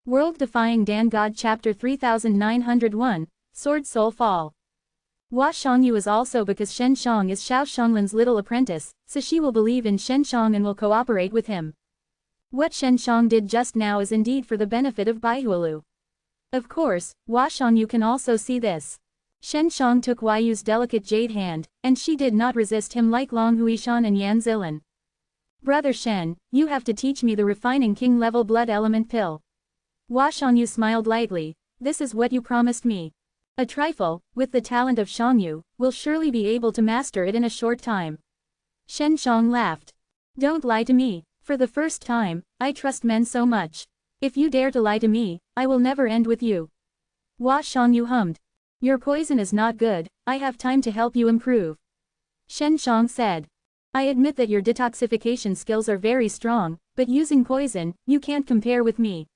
World-Defying Dan God Chapter 3901, Sword Soul Fall. Hua Shangyu is also because Shen Shang is Xiao Shanglan's little apprentice, so she will believe in Shen Shang and will cooperate with him. What Shen Shang did just now is indeed for the benefit of Baihualu. Of course, Hua Shangyu can also see this. Shen Shang took Yu's delicate jade hand, and she did not resist him like Long Huishan and Yan Zilan. Brother Shen, you have to teach me the refining king-level blood element pill. Hua Shangyu smiled lightly. This is what you promised me. A trifle, with the talent of Shangyu, will surely be able to master it in a short time. Shen Shang laughed. Don't lie to me. For the first time, I trust men so much. If you dare to lie to me, I will never end with you. Hua Shangyu hummed. Your poison is not good, I have time to help you improve. Shen Shang said. I admit that your detoxification skills are very strong, but using poison, you can't compare with me.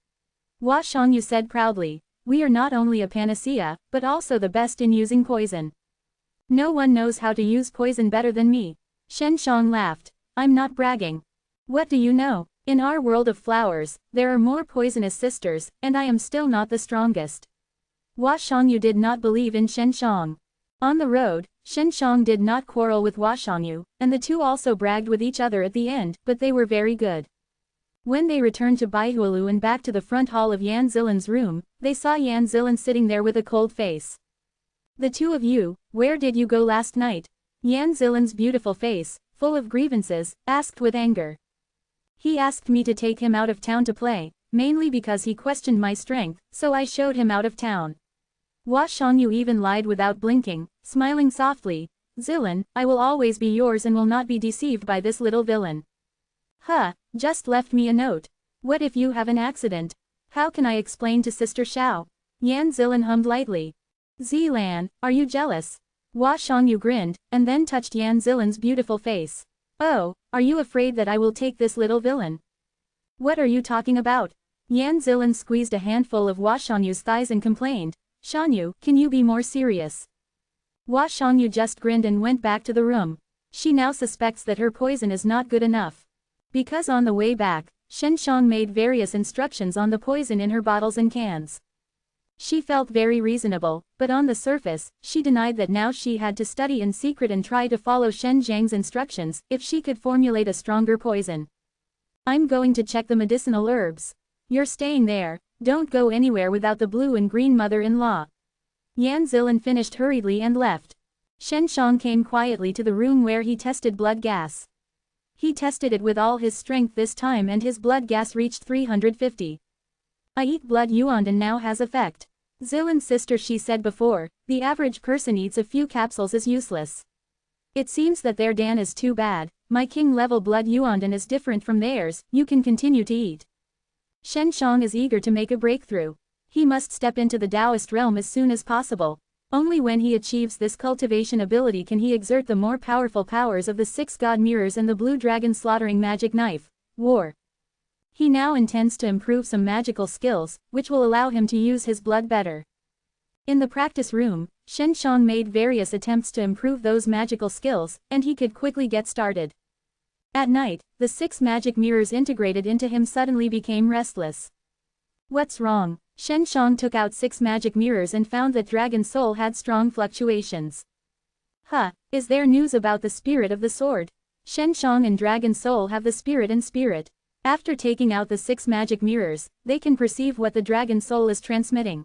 Hua Shangyu said proudly. We are not only a panacea, but also the best in using poison. No one knows how to use poison better than me. Shen Shang laughed. I'm not bragging. What do you know? In our world of flowers, there are more poisonous sisters, and I am still not the strongest. Hua Shangyu did not believe in Shen Shang. On the road, Shen Shang did not quarrel with Hua Shangyu, and the two also bragged with each other at the end, but they were very good. When they returned to Baihualu and back to the front hall of Yan Zilan's room, they saw Yan Zilan sitting there with a cold face. The two of you, where did you go last night? Yan Zilan's beautiful face, full of grievances, asked with anger. He asked me to take him out of town to play, mainly because he questioned my strength, so I showed him out of town. Hua Shangyu even lied without blinking, smiling softly. Zilan, I will always be yours and will not be deceived by this little villain. Huh, just left me a note. What if you have an accident? How can I explain to Sister Xiao? Yan Zilan hummed lightly. Zilan, are you jealous? Hua Shangyu grinned, and then touched Yan Zilan's beautiful face. Oh, are you afraid that I will take this little villain? What are you talking about? Yan Zilan squeezed a handful of Hua Shangyu's thighs and complained. Shangyu, can you be more serious? Hua Shangyu just grinned and went back to the room. She now suspects that her poison is not good enough. Because on the way back, Shen Shang made various instructions on the poison in her bottles and cans. She felt very reasonable, but on the surface, she denied that now she had to study in secret and try to follow Shen Zhang's instructions if she could formulate a stronger poison. I'm going to check the medicinal herbs. You're staying there, don't go anywhere without the blue and green mother-in-law. Yan Zilan finished hurriedly and left. Shen Shang came quietly to the room where he tested blood gas. He tested it with all his strength this time and his blood gas reached 350. I eat blood yuan and now has effect. Zilan's sister she said before, the average person eats a few capsules is useless. It seems that their Dan is too bad, my king level blood yuan is different from theirs, you can continue to eat. Shen Shang is eager to make a breakthrough. He must step into the Taoist realm as soon as possible. Only when he achieves this cultivation ability can he exert the more powerful powers of the 6 God mirrors and the blue dragon slaughtering magic knife, war. He now intends to improve some magical skills, which will allow him to use his blood better. In the practice room, Shen Shang made various attempts to improve those magical skills, and he could quickly get started. At night, the 6 magic mirrors integrated into him suddenly became restless. What's wrong? Shen Shang took out 6 magic mirrors and found that Dragon Soul had strong fluctuations. Huh, is there news about the spirit of the sword? Shen Shang and Dragon Soul have the spirit and spirit. After taking out the 6 magic mirrors, they can perceive what the Dragon Soul is transmitting.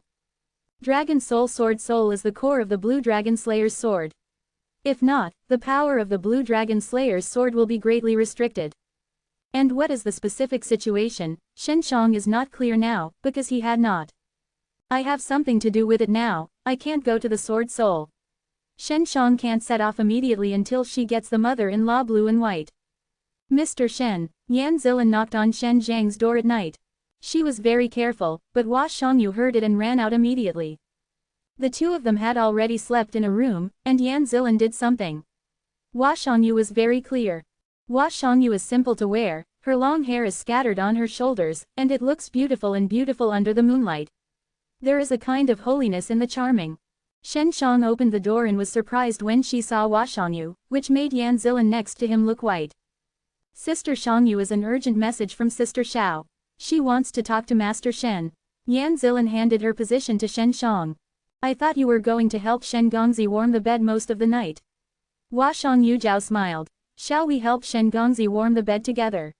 Dragon Soul Sword Soul is the core of the Blue Dragon Slayer's sword. If not, the power of the Blue Dragon Slayer's sword will be greatly restricted. And what is the specific situation? Shen Shang is not clear now, because he had not. I have something to do with it now, I can't go to the Sword Soul. Shen Shang can't set off immediately until she gets the mother-in-law blue and white. Mr. Shen, Yan Zilan knocked on Shen Zhang's door at night. She was very careful, but Hua Shangyu heard it and ran out immediately. The two of them had already slept in a room, and Yan Zilan did something. Hua Shangyu was very clear. Hua Shangyu is simple to wear, her long hair is scattered on her shoulders, and it looks beautiful under the moonlight. There is a kind of holiness in the charming. Shen Shang opened the door and was surprised when she saw Hua Shangyu, which made Yan Zilan next to him look white. Sister Shangyu is an urgent message from Sister Xiao. She wants to talk to Master Shen. Yan Zilan handed her position to Shen Shang. I thought you were going to help Shen Gongzi warm the bed most of the night. Hua Shang Yujiao smiled. Shall we help Shen Gongzi warm the bed together?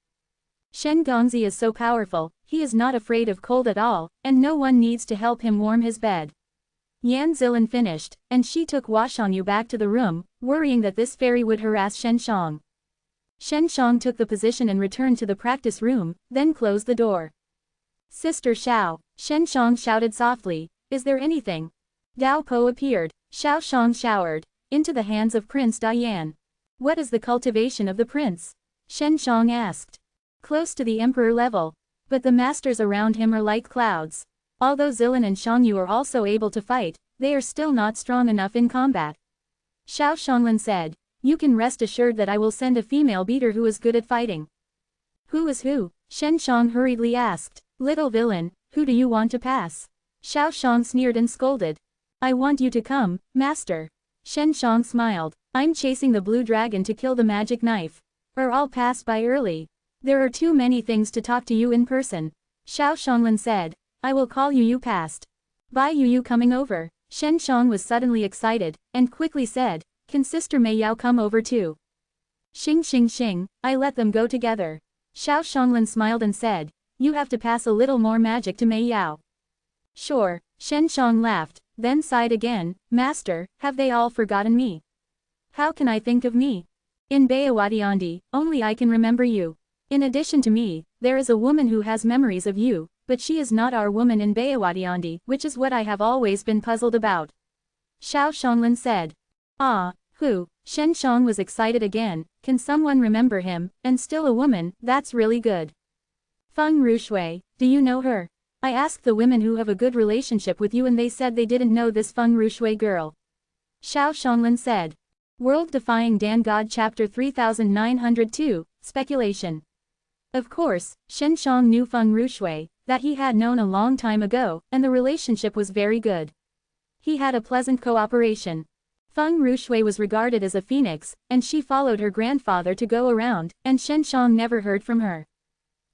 Shen Gongzi is so powerful, he is not afraid of cold at all, and no one needs to help him warm his bed. Yan Zilan finished, and she took Hua Shangyu back to the room, worrying that this fairy would harass Shen Shang. Shen Shang took the position and returned to the practice room, then closed the door. Sister Xiao, Shen Shang shouted softly, is there anything? Dao Po appeared. Xiao Shang showered into the hands of Prince Dayan. What is the cultivation of the prince? Shen Shang asked. Close to the emperor level. But the masters around him are like clouds. Although Zilan and Shangyu are also able to fight, they are still not strong enough in combat. Xiao Shanglin said, you can rest assured that I will send a female beater who is good at fighting. Who is who? Shen Shang hurriedly asked. Little villain, who do you want to pass? Xiao Shang sneered and scolded. I want you to come, master. Shen Shang smiled. I'm chasing the blue dragon to kill the magic knife. Or I'll pass by early. There are too many things to talk to you in person. Xiao Shanglin said. I will call you past. By you coming over. Shen Shang was suddenly excited, and quickly said, can Sister Mei Yao come over too? Xing, I let them go together. Xiao Shanglin smiled and said, you have to pass a little more magic to Mei Yao. Sure, Shen Shang laughed, then sighed again, Master, have they all forgotten me? How can I think of me? In Bayawadiandi, only I can remember you. In addition to me, there is a woman who has memories of you, but she is not our woman in Bayawadiandi, which is what I have always been puzzled about. Xiao Shanglin said. Ah, who? Shen Shang was excited again, can someone remember him, and still a woman, that's really good. Feng Rushui, do you know her? I asked the women who have a good relationship with you and they said they didn't know this Feng Rushui girl. Xiao Shanglin said. World Defying Dan God Chapter 3902, Speculation. Of course, Shen Shang knew Feng Rushui, that he had known a long time ago, and the relationship was very good. He had a pleasant cooperation. Feng Rushui was regarded as a phoenix, and she followed her grandfather to go around, and Shen Shang never heard from her.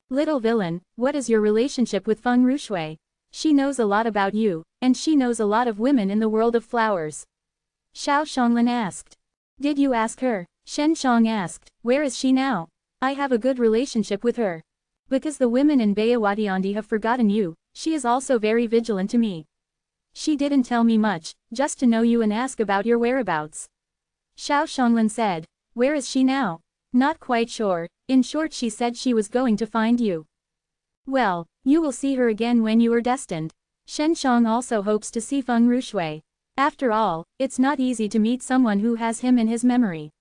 Little villain, what is your relationship with Feng Rushui? She knows a lot about you, and she knows a lot of women in the world of flowers. Xiao Shanglin asked. Did you ask her? Shen Shang asked, where is she now? I have a good relationship with her. Because the women in Bayawadiandi have forgotten you, she is also very vigilant to me. She didn't tell me much, just to know you and ask about your whereabouts. Xiao Shanglin said, where is she now? Not quite sure, in short she said she was going to find you. Well, you will see her again when you are destined. Shen Shang also hopes to see Feng Rushui. After all, it's not easy to meet someone who has him in his memory.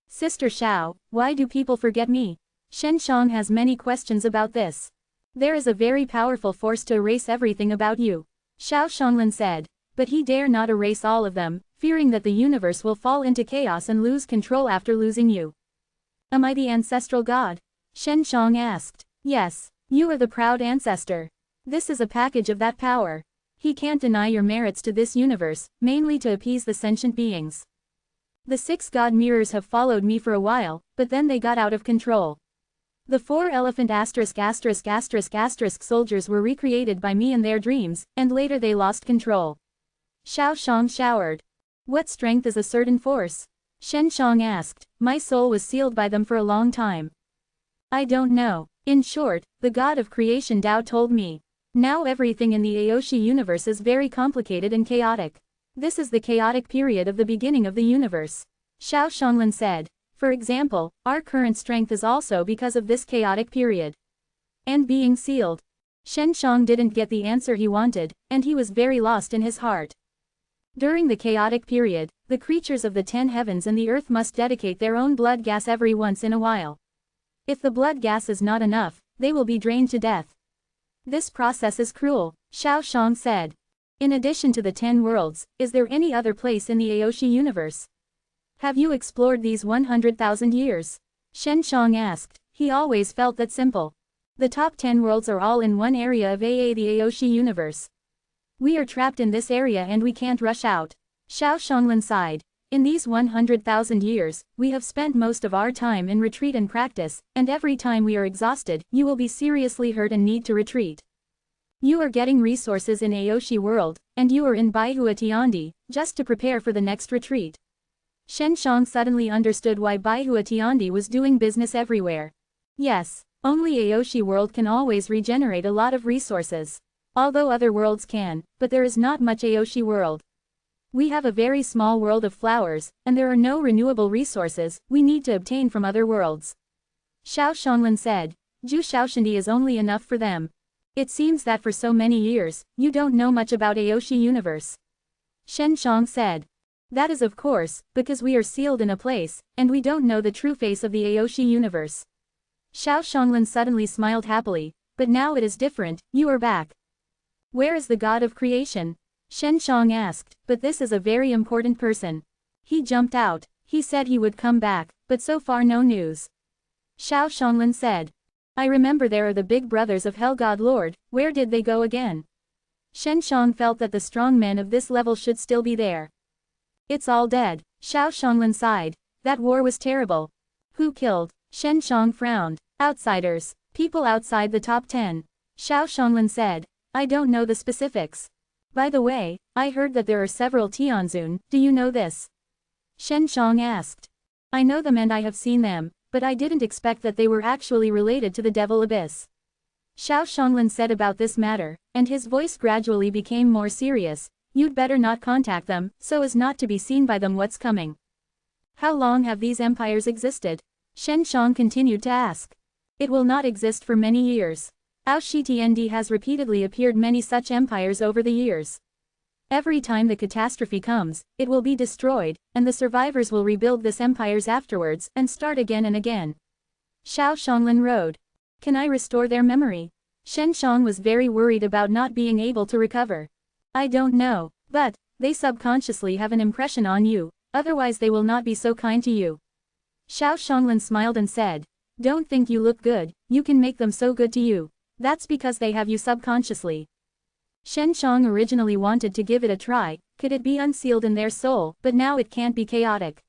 Sister Xiao, why do people forget me? Shen Shang has many questions about this. There is a very powerful force to erase everything about you. Xiao Shanglin said, but he dare not erase all of them, fearing that the universe will fall into chaos and lose control after losing you. Am I the ancestral god? Shen Shang asked. Yes, you are the proud ancestor. This is a package of that power. He can't deny your merits to this universe, mainly to appease the sentient beings. The 6 god mirrors have followed me for a while, but then they got out of control. The 4 elephant **** soldiers were recreated by me in their dreams, and later they lost control. Xiao Shang showered. What strength is a certain force? Shen Shang asked. My soul was sealed by them for a long time. I don't know. In short, the god of creation Tao told me. Now everything in the Aoshi universe is very complicated and chaotic. This is the chaotic period of the beginning of the universe. Xiao Shanglin said. For example, our current strength is also because of this chaotic period. And being sealed. Shen Shang didn't get the answer he wanted, and he was very lost in his heart. During the chaotic period, the creatures of the 10 heavens and the earth must dedicate their own blood gas every once in a while. If the blood gas is not enough, they will be drained to death. This process is cruel, Xiao Shang said. In addition to the 10 worlds, is there any other place in the Aoshi universe? Have you explored these 100,000 years? Shen Shang asked. He always felt that simple. The top 10 worlds are all in one area of the Aoshi universe. We are trapped in this area and we can't rush out. Xiao Shanglin sighed. In these 100,000 years, we have spent most of our time in retreat and practice, and every time we are exhausted, you will be seriously hurt and need to retreat. You are getting resources in Aoshi world, and you are in Baihua Tiandi, just to prepare for the next retreat. Shen Shang suddenly understood why Baihua Tiandi was doing business everywhere. Yes, only Aoshi world can always regenerate a lot of resources. Although other worlds can, but there is not much Aoshi world. We have a very small world of flowers, and there are no renewable resources we need to obtain from other worlds. Xiao Shonglin said, Ju Xiaoshindi is only enough for them. It seems that for so many years, you don't know much about Aoshi universe. Shen Shang said. That is of course, because we are sealed in a place, and we don't know the true face of the Aoshi universe. Xiao Shonglin suddenly smiled happily, but now it is different, you are back. Where is the god of creation? Shen Shang asked, but this is a very important person. He jumped out, he said he would come back, but so far no news. Xiao Shonglin said. I remember there are the big brothers of Hell God Lord, where did they go again? Shen Shang felt that the strong men of this level should still be there. It's all dead, Xiao Shonglin sighed, that war was terrible. Who killed? Shen Shang frowned. Outsiders, people outside the top 10. Xiao Shonglin said, I don't know the specifics. By the way, I heard that there are several Tianzun, do you know this? Shen Shang asked. I know them and I have seen them, but I didn't expect that they were actually related to the Devil Abyss. Xiao Shonglin said about this matter, and his voice gradually became more serious, you'd better not contact them, so as not to be seen by them what's coming. How long have these empires existed? Shen Shang continued to ask. It will not exist for many years. Aoshi has repeatedly appeared many such empires over the years. Every time the catastrophe comes, it will be destroyed, and the survivors will rebuild this empires afterwards and start again and again. Xiao Shonglin wrote. Can I restore their memory? Shen Shang was very worried about not being able to recover. I don't know, but they subconsciously have an impression on you, otherwise they will not be so kind to you. Xiao Shonglin smiled and said, don't think you look good, you can make them so good to you. That's because they have you subconsciously. Shen Shang originally wanted to give it a try, could it be unsealed in their soul, but now it can't be chaotic.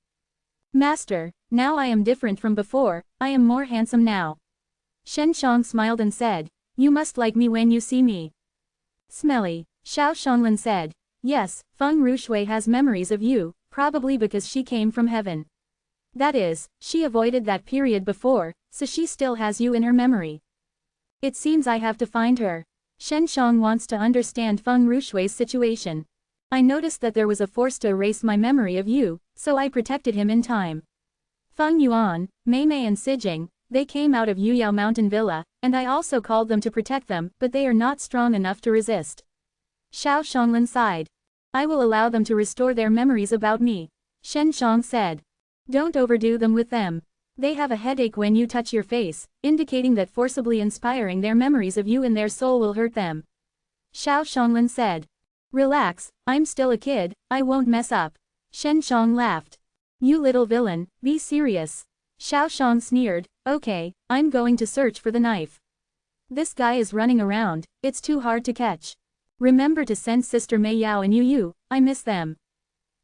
Master, now I am different from before, I am more handsome now. Shen Shang smiled and said, you must like me when you see me. Smelly, Xiao Shonglin said, yes, Feng Rushui has memories of you, probably because she came from heaven. That is, she avoided that period before, so she still has you in her memory. It seems I have to find her. Shen Shang wants to understand Feng Rushui's situation. I noticed that there was a force to erase my memory of you, so I protected him in time. Feng Yuan, Mei Mei and Sijing, they came out of Yuyao Mountain Villa, and I also called them to protect them, but they are not strong enough to resist. Xiao Shonglin sighed. I will allow them to restore their memories about me. Shen Shang said. Don't overdo them with them. They have a headache when you touch your face, indicating that forcibly inspiring their memories of you in their soul will hurt them. Xiao Shonglin said. Relax, I'm still a kid, I won't mess up. Shen Shang laughed. You little villain, be serious. Xiao Shang sneered, okay, I'm going to search for the knife. This guy is running around, it's too hard to catch. Remember to send Sister Mei Yao and Yu, I miss them.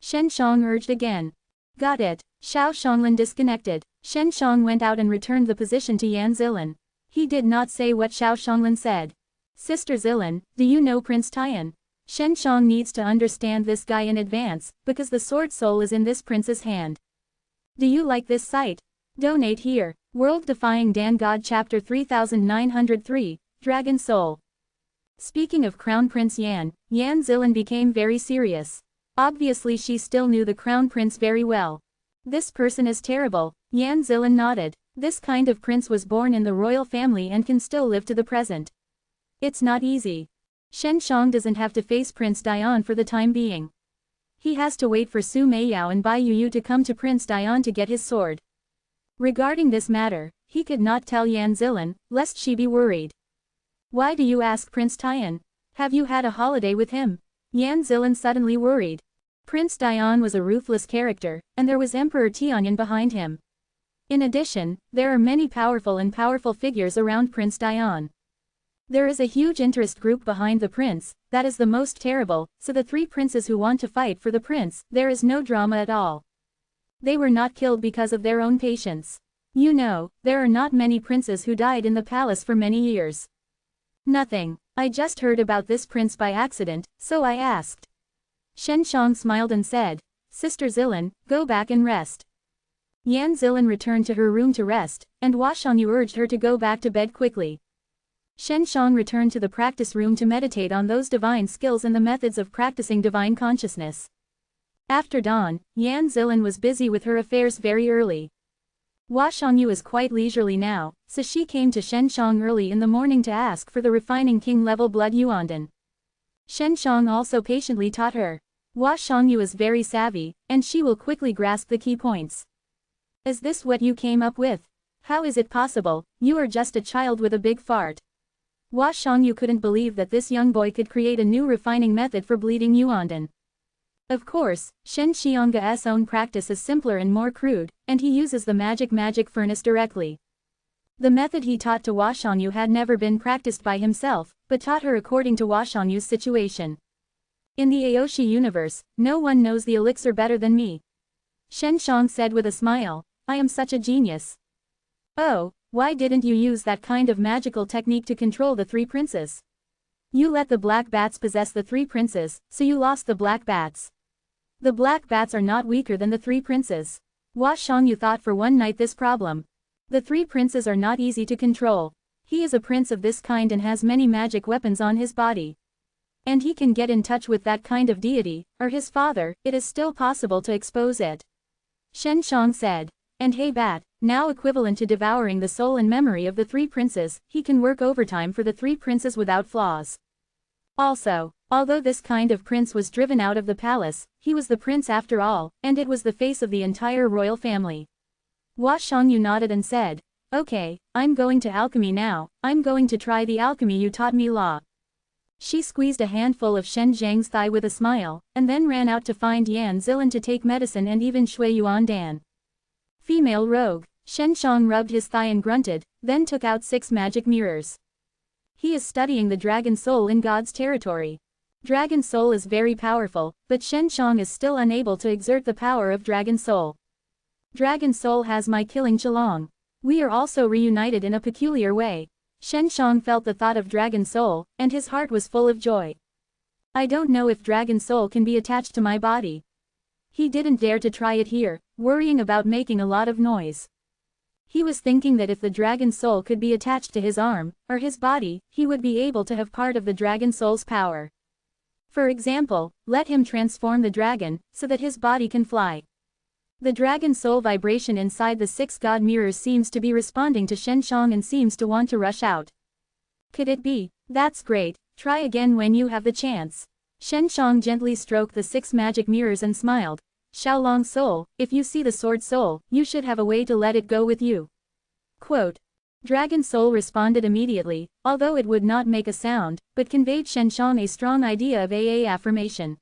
Shen Shang urged again. Got it. Xiao Shonglin disconnected. Shen Shang went out and returned the position to Yan Zilan. He did not say what Xiao Shonglin said. Sister Zilan, do you know Prince Tian? Shen Shang needs to understand this guy in advance, because the sword soul is in this prince's hand. Do you like this site? Donate here. World Defying Dan God Chapter 3903, Dragon Soul. Speaking of Crown Prince Yan Zilan became very serious. Obviously she still knew the Crown Prince very well. This person is terrible. Yan Zilan nodded. This kind of prince was born in the royal family and can still live to the present. It's not easy. Shen Shang doesn't have to face Prince Dian for the time being. He has to wait for Su Meiyao and Bai Yuyu to come to Prince Dian to get his sword. Regarding this matter, he could not tell Yan Zilan, lest she be worried. Why do you ask Prince Tian? Have you had a holiday with him? Yan Zilan suddenly worried. Prince Dian was a ruthless character, and there was Emperor Tianyan behind him. In addition, there are many powerful figures around Prince Dian. There is a huge interest group behind the prince, that is the most terrible, so the three princes who want to fight for the prince, there is no drama at all. They were not killed because of their own patience. You know, there are not many princes who died in the palace for many years. Nothing. I just heard about this prince by accident, so I asked. Shen Shang smiled and said, Sister Zilan, go back and rest. Yan Zilan returned to her room to rest, and Hua Shangyu urged her to go back to bed quickly. Shen Shang returned to the practice room to meditate on those divine skills and the methods of practicing divine consciousness. After dawn, Yan Zilan was busy with her affairs very early. Hua Shangyu is quite leisurely now, so she came to Shen Shang early in the morning to ask for the refining king-level blood yuandan. Shen Shang also patiently taught her. Hua Shangyu is very savvy, and she will quickly grasp the key points. Is this what you came up with? How is it possible? You are just a child with a big fart. Hua Shangyu couldn't believe that this young boy could create a new refining method for bleeding yuandan. Of course, Shen Xiangga's own practice is simpler and more crude, and he uses the magic furnace directly. The method he taught to Hua Shangyu had never been practiced by himself, but taught her according to Hua Shangyu's situation. In the Aoshi universe, no one knows the elixir better than me. Shen Shang said with a smile, I am such a genius. Oh, why didn't you use that kind of magical technique to control the three princes? You let the black bats possess the three princes, so you lost the black bats. The black bats are not weaker than the three princes. Hua Shangyu thought for one night this problem. The three princes are not easy to control. He is a prince of this kind and has many magic weapons on his body. And he can get in touch with that kind of deity, or his father, it is still possible to expose it. Shen Shang said. And hey Bat, now equivalent to devouring the soul and memory of the three princes, he can work overtime for the three princes without flaws. Also, although this kind of prince was driven out of the palace, he was the prince after all, and it was the face of the entire royal family. Hua Shangyu nodded and said, Okay, I'm going to alchemy now, I'm going to try the alchemy you taught me law. She squeezed a handful of Shen Zhang's thigh with a smile, and then ran out to find Yan Zilan to take medicine and even Shui Yuandan. Female rogue, Shen Shang rubbed his thigh and grunted, then took out 6 magic mirrors. He is studying the dragon soul in God's territory. Dragon soul is very powerful, but Shen Shang is still unable to exert the power of dragon soul. Dragon soul has my killing Chelong. We are also reunited in a peculiar way. Shen Shang felt the thought of dragon soul, and his heart was full of joy. I don't know if dragon soul can be attached to my body. He didn't dare to try it here, worrying about making a lot of noise. He was thinking that if the dragon soul could be attached to his arm, or his body, he would be able to have part of the dragon soul's power. For example, let him transform the dragon, so that his body can fly. The dragon soul vibration inside the 6 god mirrors seems to be responding to Shen Shang and seems to want to rush out. Could it be? That's great, try again when you have the chance. Shen Shang gently stroked the 6 magic mirrors and smiled. Xiaolong soul, if you see the sword soul, you should have a way to let it go with you. Quote. Dragon soul responded immediately, although it would not make a sound, but conveyed Shen Shang a strong idea of AA affirmation.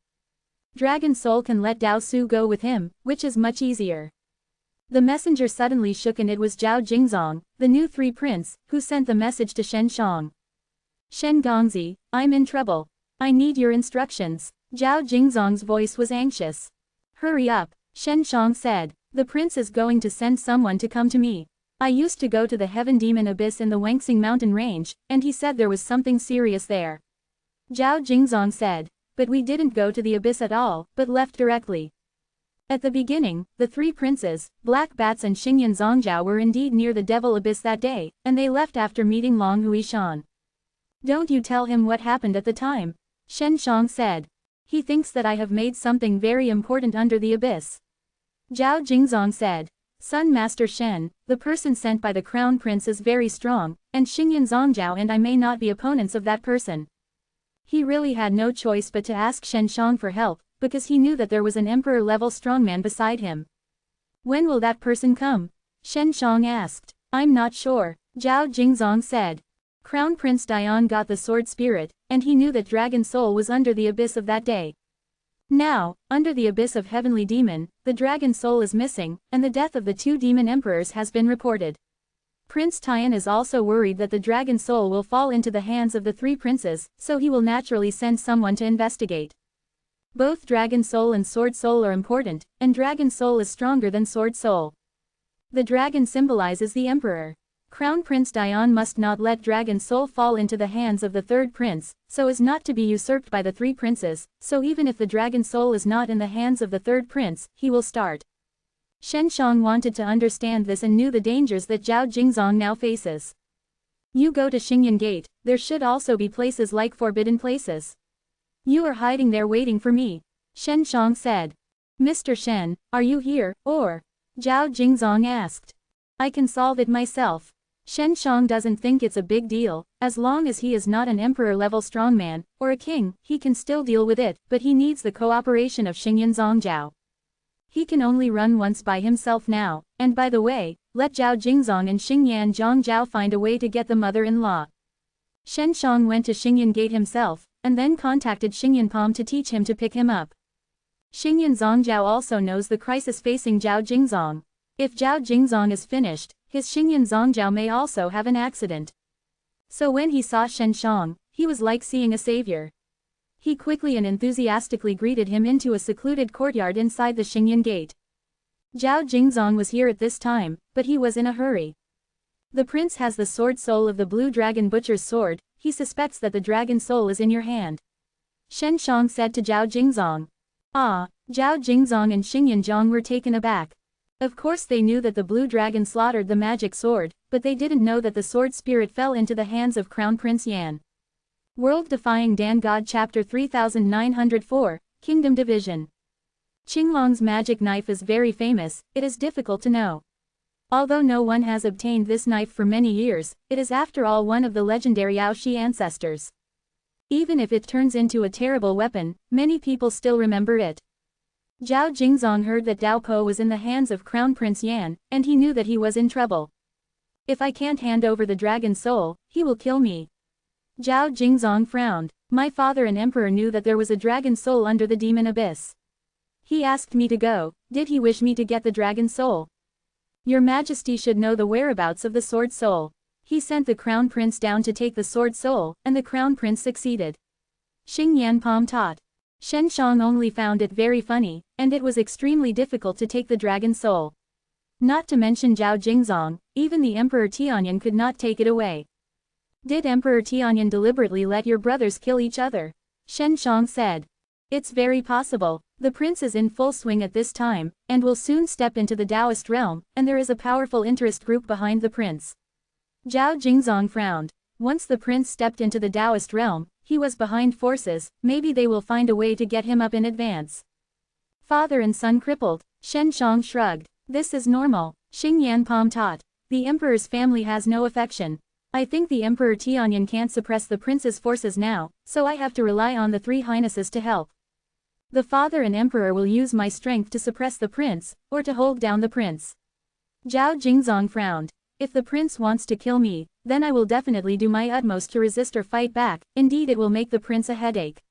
Dragon soul can let Dao Su go with him, which is much easier. The messenger suddenly shook and it was Zhao Jingzong, the new 3 prince, who sent the message to Shen Shang. Shen Gongzi, I'm in trouble. I need your instructions. Zhao Jingzong's voice was anxious. Hurry up, Shen Shang said. The prince is going to send someone to come to me. I used to go to the Heaven Demon Abyss in the Wangxing mountain range, and he said there was something serious there. Zhao Jingzong said. But we didn't go to the abyss at all, but left directly. At the beginning, the 3 princes, Black Bats and Xingyan Zongjiao were indeed near the Devil Abyss that day, and they left after meeting Long Huishan. Don't you tell him what happened at the time, Shen Shang said. He thinks that I have made something very important under the abyss. Zhao Jingzong said. Sun Master Shen, the person sent by the Crown Prince is very strong, and Xingyan Zongjiao and I may not be opponents of that person. He really had no choice but to ask Shen Shang for help, because he knew that there was an emperor-level strongman beside him. When will that person come? Shen Shang asked. I'm not sure, Zhao Jingzong said. Crown Prince Dian got the sword spirit, and he knew that Dragon Soul was under the abyss of that day. Now, under the abyss of Heavenly Demon, the Dragon Soul is missing, and the death of the 2 demon emperors has been reported. Prince Tian is also worried that the Dragon Soul will fall into the hands of the 3 princes, so he will naturally send someone to investigate. Both Dragon Soul and Sword Soul are important, and Dragon Soul is stronger than Sword Soul. The dragon symbolizes the Emperor. Crown Prince Dion must not let Dragon Soul fall into the hands of the third prince, so as not to be usurped by the three princes, so even if the Dragon Soul is not in the hands of the third prince, he will start. Shen Shang wanted to understand this and knew the dangers that Zhao Jingzong now faces. You go to Xingyan Gate, there should also be places like forbidden places. You are hiding there waiting for me. Shen Shang said. Mr. Shen, are you here, or? Zhao Jingzong asked. I can solve it myself. Shen Shang doesn't think it's a big deal, as long as he is not an emperor-level strongman, or a king, he can still deal with it, but he needs the cooperation of Xingyan Zongjiao. He can only run once by himself now, and by the way, let Zhao Jingzong and Xingyan Zhongjiao find a way to get the mother-in-law. Shen Shang went to Xingyan Gate himself, and then contacted Xingyan Palm to teach him to pick him up. Xingyan Zongjiao also knows the crisis facing Zhao Jingzong. If Zhao Jingzong is finished, his Xingyan Zongjiao may also have an accident. So when he saw Shen Shang, he was like seeing a savior. He quickly and enthusiastically greeted him into a secluded courtyard inside the Xingyan Gate. Zhao Jingzong was here at this time, but he was in a hurry. The prince has the sword soul of the blue dragon butcher's sword, he suspects that the dragon soul is in your hand. Shen Shang said to Zhao Jingzong. Ah, Zhao Jingzong and Xingyan Zhong were taken aback. Of course they knew that the blue dragon slaughtered the magic sword, but they didn't know that the sword spirit fell into the hands of Crown Prince Yan. World Defying Dan God Chapter 3904, Kingdom Division. Qinglong's magic knife is very famous, it is difficult to know. Although no one has obtained this knife for many years, it is after all one of the legendary Yaoshi ancestors. Even if it turns into a terrible weapon, many people still remember it. Zhao Jingzong heard that Dao Po was in the hands of Crown Prince Yan, and he knew that he was in trouble. If I can't hand over the dragon soul, he will kill me. Zhao Jingzong frowned. My father and emperor knew that there was a dragon soul under the demon abyss. He asked me to go, did he wish me to get the dragon soul? Your Majesty should know the whereabouts of the sword soul. He sent the crown prince down to take the sword soul, and the crown prince succeeded. Xingyan Palm taught. Shen Shang only found it very funny, and it was extremely difficult to take the dragon soul. Not to mention Zhao Jingzong, even the Emperor Tianyan could not take it away. Did Emperor Tianyan deliberately let your brothers kill each other? Shen Shang said. It's very possible. The prince is in full swing at this time, and will soon step into the Taoist realm, and there is a powerful interest group behind the prince. Zhao Jingzong frowned. Once the prince stepped into the Taoist realm, he was behind forces, maybe they will find a way to get him up in advance. Father and son crippled. Shen Shang shrugged. This is normal. Xingyan Palm taught. The emperor's family has no affection. I think the Emperor Tianyan can't suppress the prince's forces now, so I have to rely on the three highnesses to help. The father and emperor will use my strength to suppress the prince, or to hold down the prince. Zhao Jingzong frowned. If the prince wants to kill me, then I will definitely do my utmost to resist or fight back, indeed it will make the prince a headache.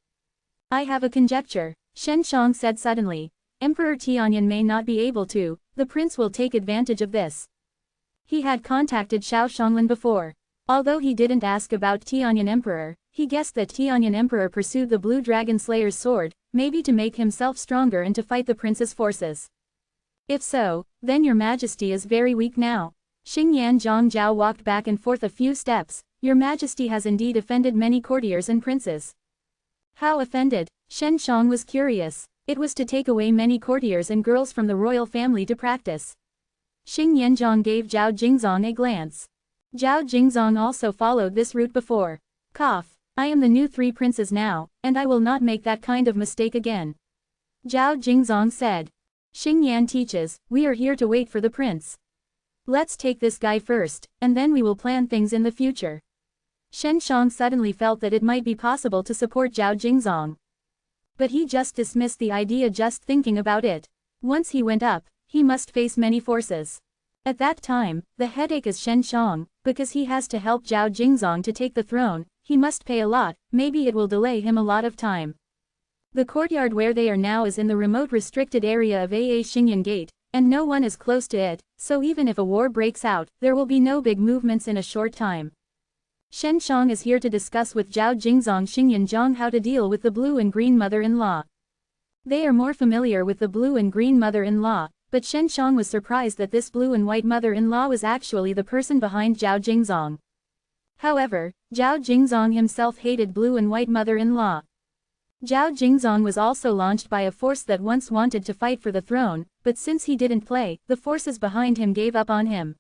I have a conjecture, Shen Shang said suddenly. Emperor Tianyan may not be able to, the prince will take advantage of this. He had contacted Xiao Shanglan before. Although he didn't ask about Tianyan Emperor, he guessed that Tianyan Emperor pursued the Blue Dragon Slayer's sword, maybe to make himself stronger and to fight the prince's forces. If so, then your majesty is very weak now. Xingyan Zhongjiao walked back and forth a few steps. Your majesty has indeed offended many courtiers and princes. How offended? Shen Shang was curious. It was to take away many courtiers and girls from the royal family to practice. Xingyan Zhong gave Zhao Jingzong a glance. Zhao Jingzong also followed this route before. Cough. I am the new three princes now, and I will not make that kind of mistake again. Zhao Jingzong said. Xingyan teaches, we are here to wait for the prince. Let's take this guy first, and then we will plan things in the future. Shen Shang suddenly felt that it might be possible to support Zhao Jingzong. But he just dismissed the idea just thinking about it. Once he went up, he must face many forces. At that time, the headache is Shen Shang, because he has to help Zhao Jingzong to take the throne, he must pay a lot, maybe it will delay him a lot of time. The courtyard where they are now is in the remote restricted area of Xingyan Gate, and no one is close to it, so even if a war breaks out, there will be no big movements in a short time. Shen Shang is here to discuss with Zhao Jingzong Xingyan Zhong how to deal with the blue and green mother-in-law. They are more familiar with the blue and green mother-in-law, but Shen Shang was surprised that this blue and white mother-in-law was actually the person behind Zhao Jingzong. However, Zhao Jingzong himself hated blue and white mother-in-law. Zhao Jingzong was also launched by a force that once wanted to fight for the throne, but since he didn't play, the forces behind him gave up on him.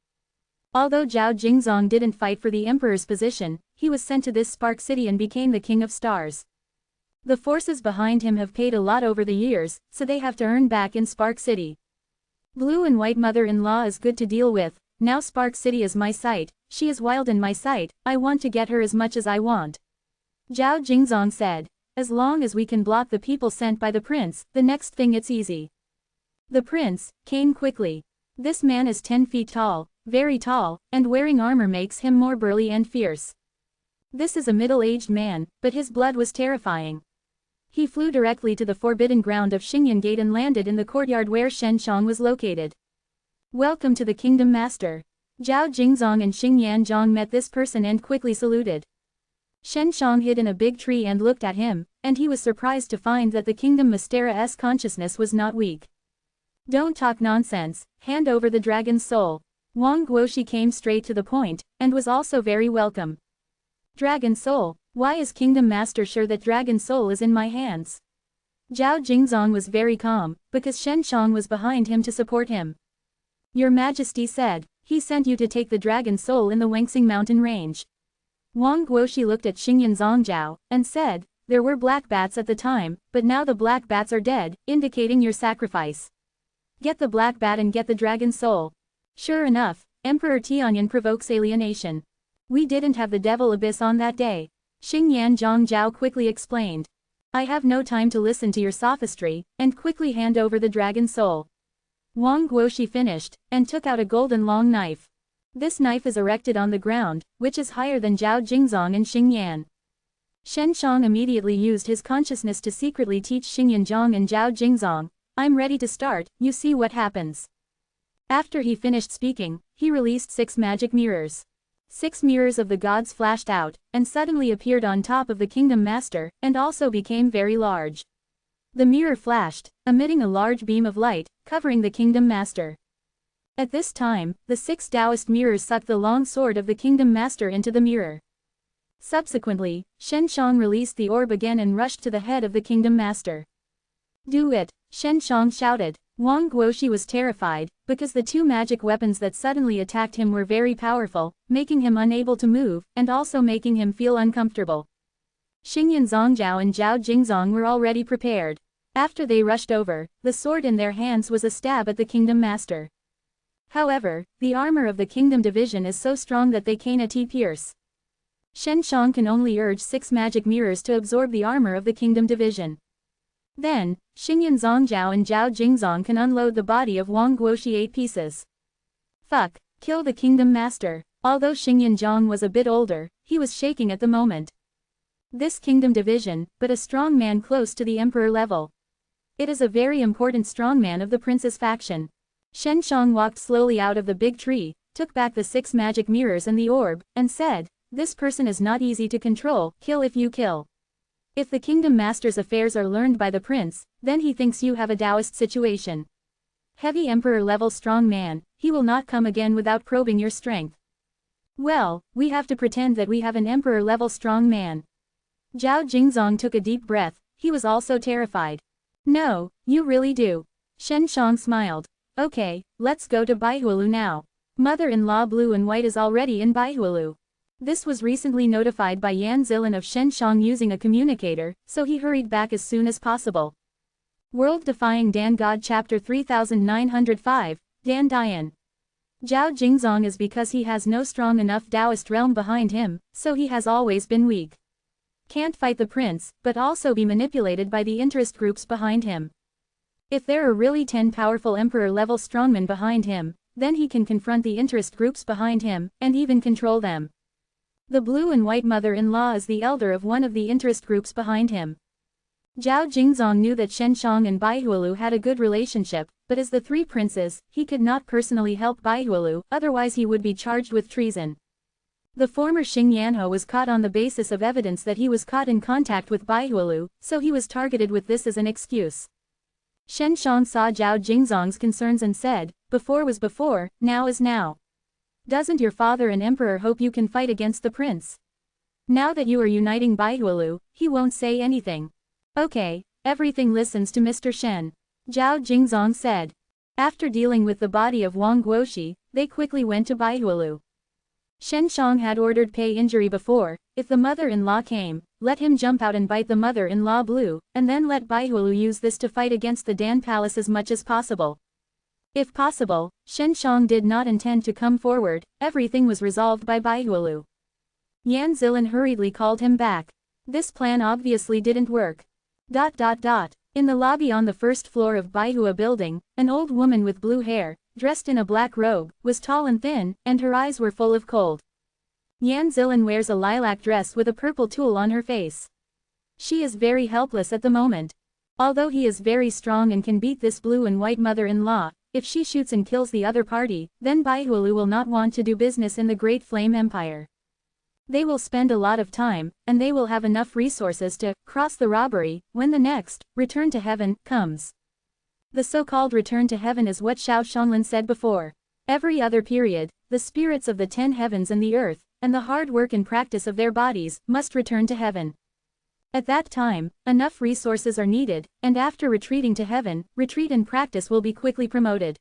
Although Zhao Jingzong didn't fight for the emperor's position, he was sent to this Spark City and became the King of Stars. The forces behind him have paid a lot over the years, so they have to earn back in Spark City. Blue and white mother-in-law is good to deal with. Now Spark City is my sight, she is wild in my sight, I want to get her as much as I want. Zhao Jingzong said. As long as we can block the people sent by the prince, the next thing it's easy. The prince came quickly. This man is 10 feet tall, very tall, and wearing armor makes him more burly and fierce. This is a middle-aged man, but his blood was terrifying. He flew directly to the forbidden ground of Xingyan Gate and landed in the courtyard where Shen Shang was located. Welcome to the Kingdom Master. Zhao Jingzong and Xingyan Zhang met this person and quickly saluted. Shen Shang hid in a big tree and looked at him, and he was surprised to find that the Kingdom Master's consciousness was not weak. Don't talk nonsense, hand over the dragon's soul. Wang Guoxi came straight to the point, and was also very welcome. Dragon soul, why is Kingdom Master sure that dragon soul is in my hands? Zhao Jingzong was very calm, because Shen Shang was behind him to support him. Your Majesty said, he sent you to take the dragon soul in the Wengxing mountain range. Wang Guoxi looked at Xingyan Zongjiao, and said, there were black bats at the time, but now the black bats are dead, indicating your sacrifice. Get the black bat and get the dragon soul. Sure enough, Emperor Tianyan provokes alienation. We didn't have the devil abyss on that day. Xingyan Zongjiao quickly explained. I have no time to listen to your sophistry, and quickly hand over the dragon soul. Wang Guoxi finished, and took out a golden long knife. This knife is erected on the ground, which is higher than Zhao Jingzong and Xingyan. Shen Shang immediately used his consciousness to secretly teach Xingyan Zhang and Zhao Jingzong, I'm ready to start, you see what happens. After he finished speaking, he released 6 magic mirrors. 6 mirrors of the gods flashed out, and suddenly appeared on top of the Kingdom Master, and also became very large. The mirror flashed, emitting a large beam of light, covering the Kingdom Master. At this time, the 6 Taoist mirrors sucked the long sword of the Kingdom Master into the mirror. Subsequently, Shen Shang released the orb again and rushed to the head of the Kingdom Master. Do it, Shen Shang shouted. Wang Guoxi was terrified, because the 2 magic weapons that suddenly attacked him were very powerful, making him unable to move, and also making him feel uncomfortable. Xingyan Zongjiao and Zhao Jingzong were already prepared. After they rushed over, the sword in their hands was a stab at the Kingdom Master. However, the armor of the Kingdom Division is so strong that they cannot pierce. Shen Shang can only urge 6 magic mirrors to absorb the armor of the Kingdom Division. Then, Xingyan Zongjiao and Zhao Jingzong can unload the body of Wang Guoxi 8 pieces. Fuck, kill the Kingdom Master. Although Xingyan Zhang was a bit older, he was shaking at the moment. This Kingdom Division, but a strong man close to the Emperor level. It is a very important strongman of the Prince's faction. Shen Shang walked slowly out of the big tree, took back the 6 magic mirrors and the orb, and said, this person is not easy to control, kill if you kill. If the Kingdom Master's affairs are learned by the Prince, then he thinks you have a Taoist situation. Heavy Emperor-level strong man, he will not come again without probing your strength. Well, we have to pretend that we have an Emperor-level strong man. Zhao Jingzong took a deep breath, he was also terrified. No, you really do. Shen Shang smiled. Okay, let's go to Baihualu now. Mother-in-law Blue and White is already in Baihualu. This was recently notified by Yan Zilin of Shen Shang using a communicator, so he hurried back as soon as possible. World Defying Dan God Chapter 3905, Dan Dian. Zhao Jingzong is because he has no strong enough Taoist realm behind him, so he has always been weak. Can't fight the prince, but also be manipulated by the interest groups behind him. If there are really 10 powerful Emperor-level strongmen behind him, then he can confront the interest groups behind him, and even control them. The blue and white mother-in-law is the elder of one of the interest groups behind him. Zhao Jingzong knew that Shen Shang and Baihualu had a good relationship, but as the 3 princes, he could not personally help Baihualu, otherwise he would be charged with treason. The former Xing Yanho was caught on the basis of evidence that he was caught in contact with Baihualu, so he was targeted with this as an excuse. Shen Shang saw Zhao Jingzong's concerns and said, before was before, now is now. Doesn't your father and emperor hope you can fight against the prince? Now that you are uniting Baihualu, he won't say anything. Okay, everything listens to Mr. Shen. Zhao Jingzong said. After dealing with the body of Wang Guoxi, they quickly went to Baihualu. Shen Shang had ordered pay injury before, if the mother-in-law came, let him jump out and bite the mother-in-law blue, and then let Baihualu use this to fight against the Dan Palace as much as possible. If possible, Shen Shang did not intend to come forward, everything was resolved by Baihualu. Yan Zilin hurriedly called him back. This plan obviously didn't work. In the lobby on the first floor of Baihua building, an old woman with blue hair, dressed in a black robe, was tall and thin, and her eyes were full of cold. Yan Zilin wears a lilac dress with a purple tulle on her face. She is very helpless at the moment. Although he is very strong and can beat this blue and white mother-in-law, if she shoots and kills the other party, then Baihualu will not want to do business in the Great Flame Empire. They will spend a lot of time, and they will have enough resources to cross the robbery when the next return to heaven comes. The so-called return to heaven is what Xiao Shonglin said before. Every other period, the spirits of the 10 heavens and the earth, and the hard work and practice of their bodies, must return to heaven. At that time, enough resources are needed, and after retreating to heaven, retreat and practice will be quickly promoted.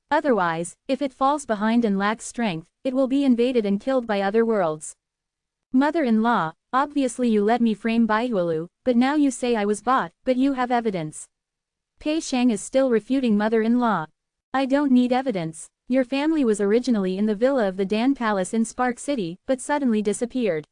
Otherwise, if it falls behind and lacks strength, it will be invaded and killed by other worlds. Mother-in-law, obviously you let me frame Baihualu, but now you say I was bought, but you have evidence. Pei Shang is still refuting mother-in-law. I don't need evidence. Your family was originally in the villa of the Dan Palace in Spark City, but suddenly disappeared.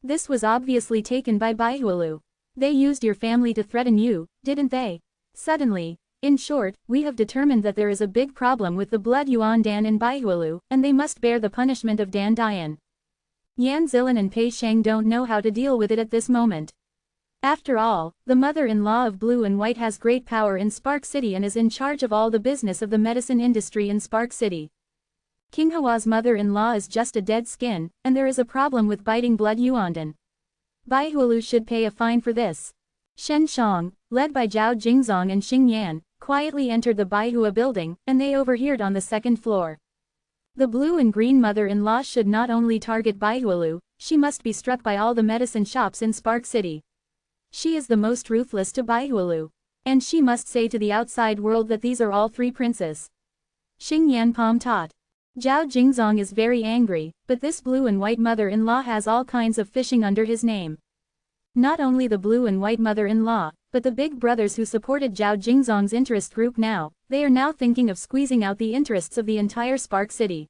This was obviously taken by Baihualu. They used your family to threaten you, didn't they? Suddenly. In short, we have determined that there is a big problem with the blood Yuan Dan in Baihualu, and they must bear the punishment of Dan Dian. Yan Zilin and Pei Shang don't know how to deal with it at this moment. After all, the mother-in-law of Blue and White has great power in Spark City and is in charge of all the business of the medicine industry in Spark City. King Hawa's mother-in-law is just a dead skin, and there is a problem with biting blood Yuandan. Baihualu should pay a fine for this. Shen Shang, led by Zhao Jingzong and Xing Yan, quietly entered the Baihua building, and they overheard on the second floor. The blue and green mother-in-law should not only target Baihualu, she must be struck by all the medicine shops in Spark City. She is the most ruthless to Baihualu. And she must say to the outside world that these are all 3 princes. Xing Yan Pom taught. Zhao Jingzong is very angry, but this blue and white mother-in-law has all kinds of fishing under his name. Not only the blue and white mother-in-law, but the big brothers who supported Zhao Jingzong's interest group they are now thinking of squeezing out the interests of the entire Spark City.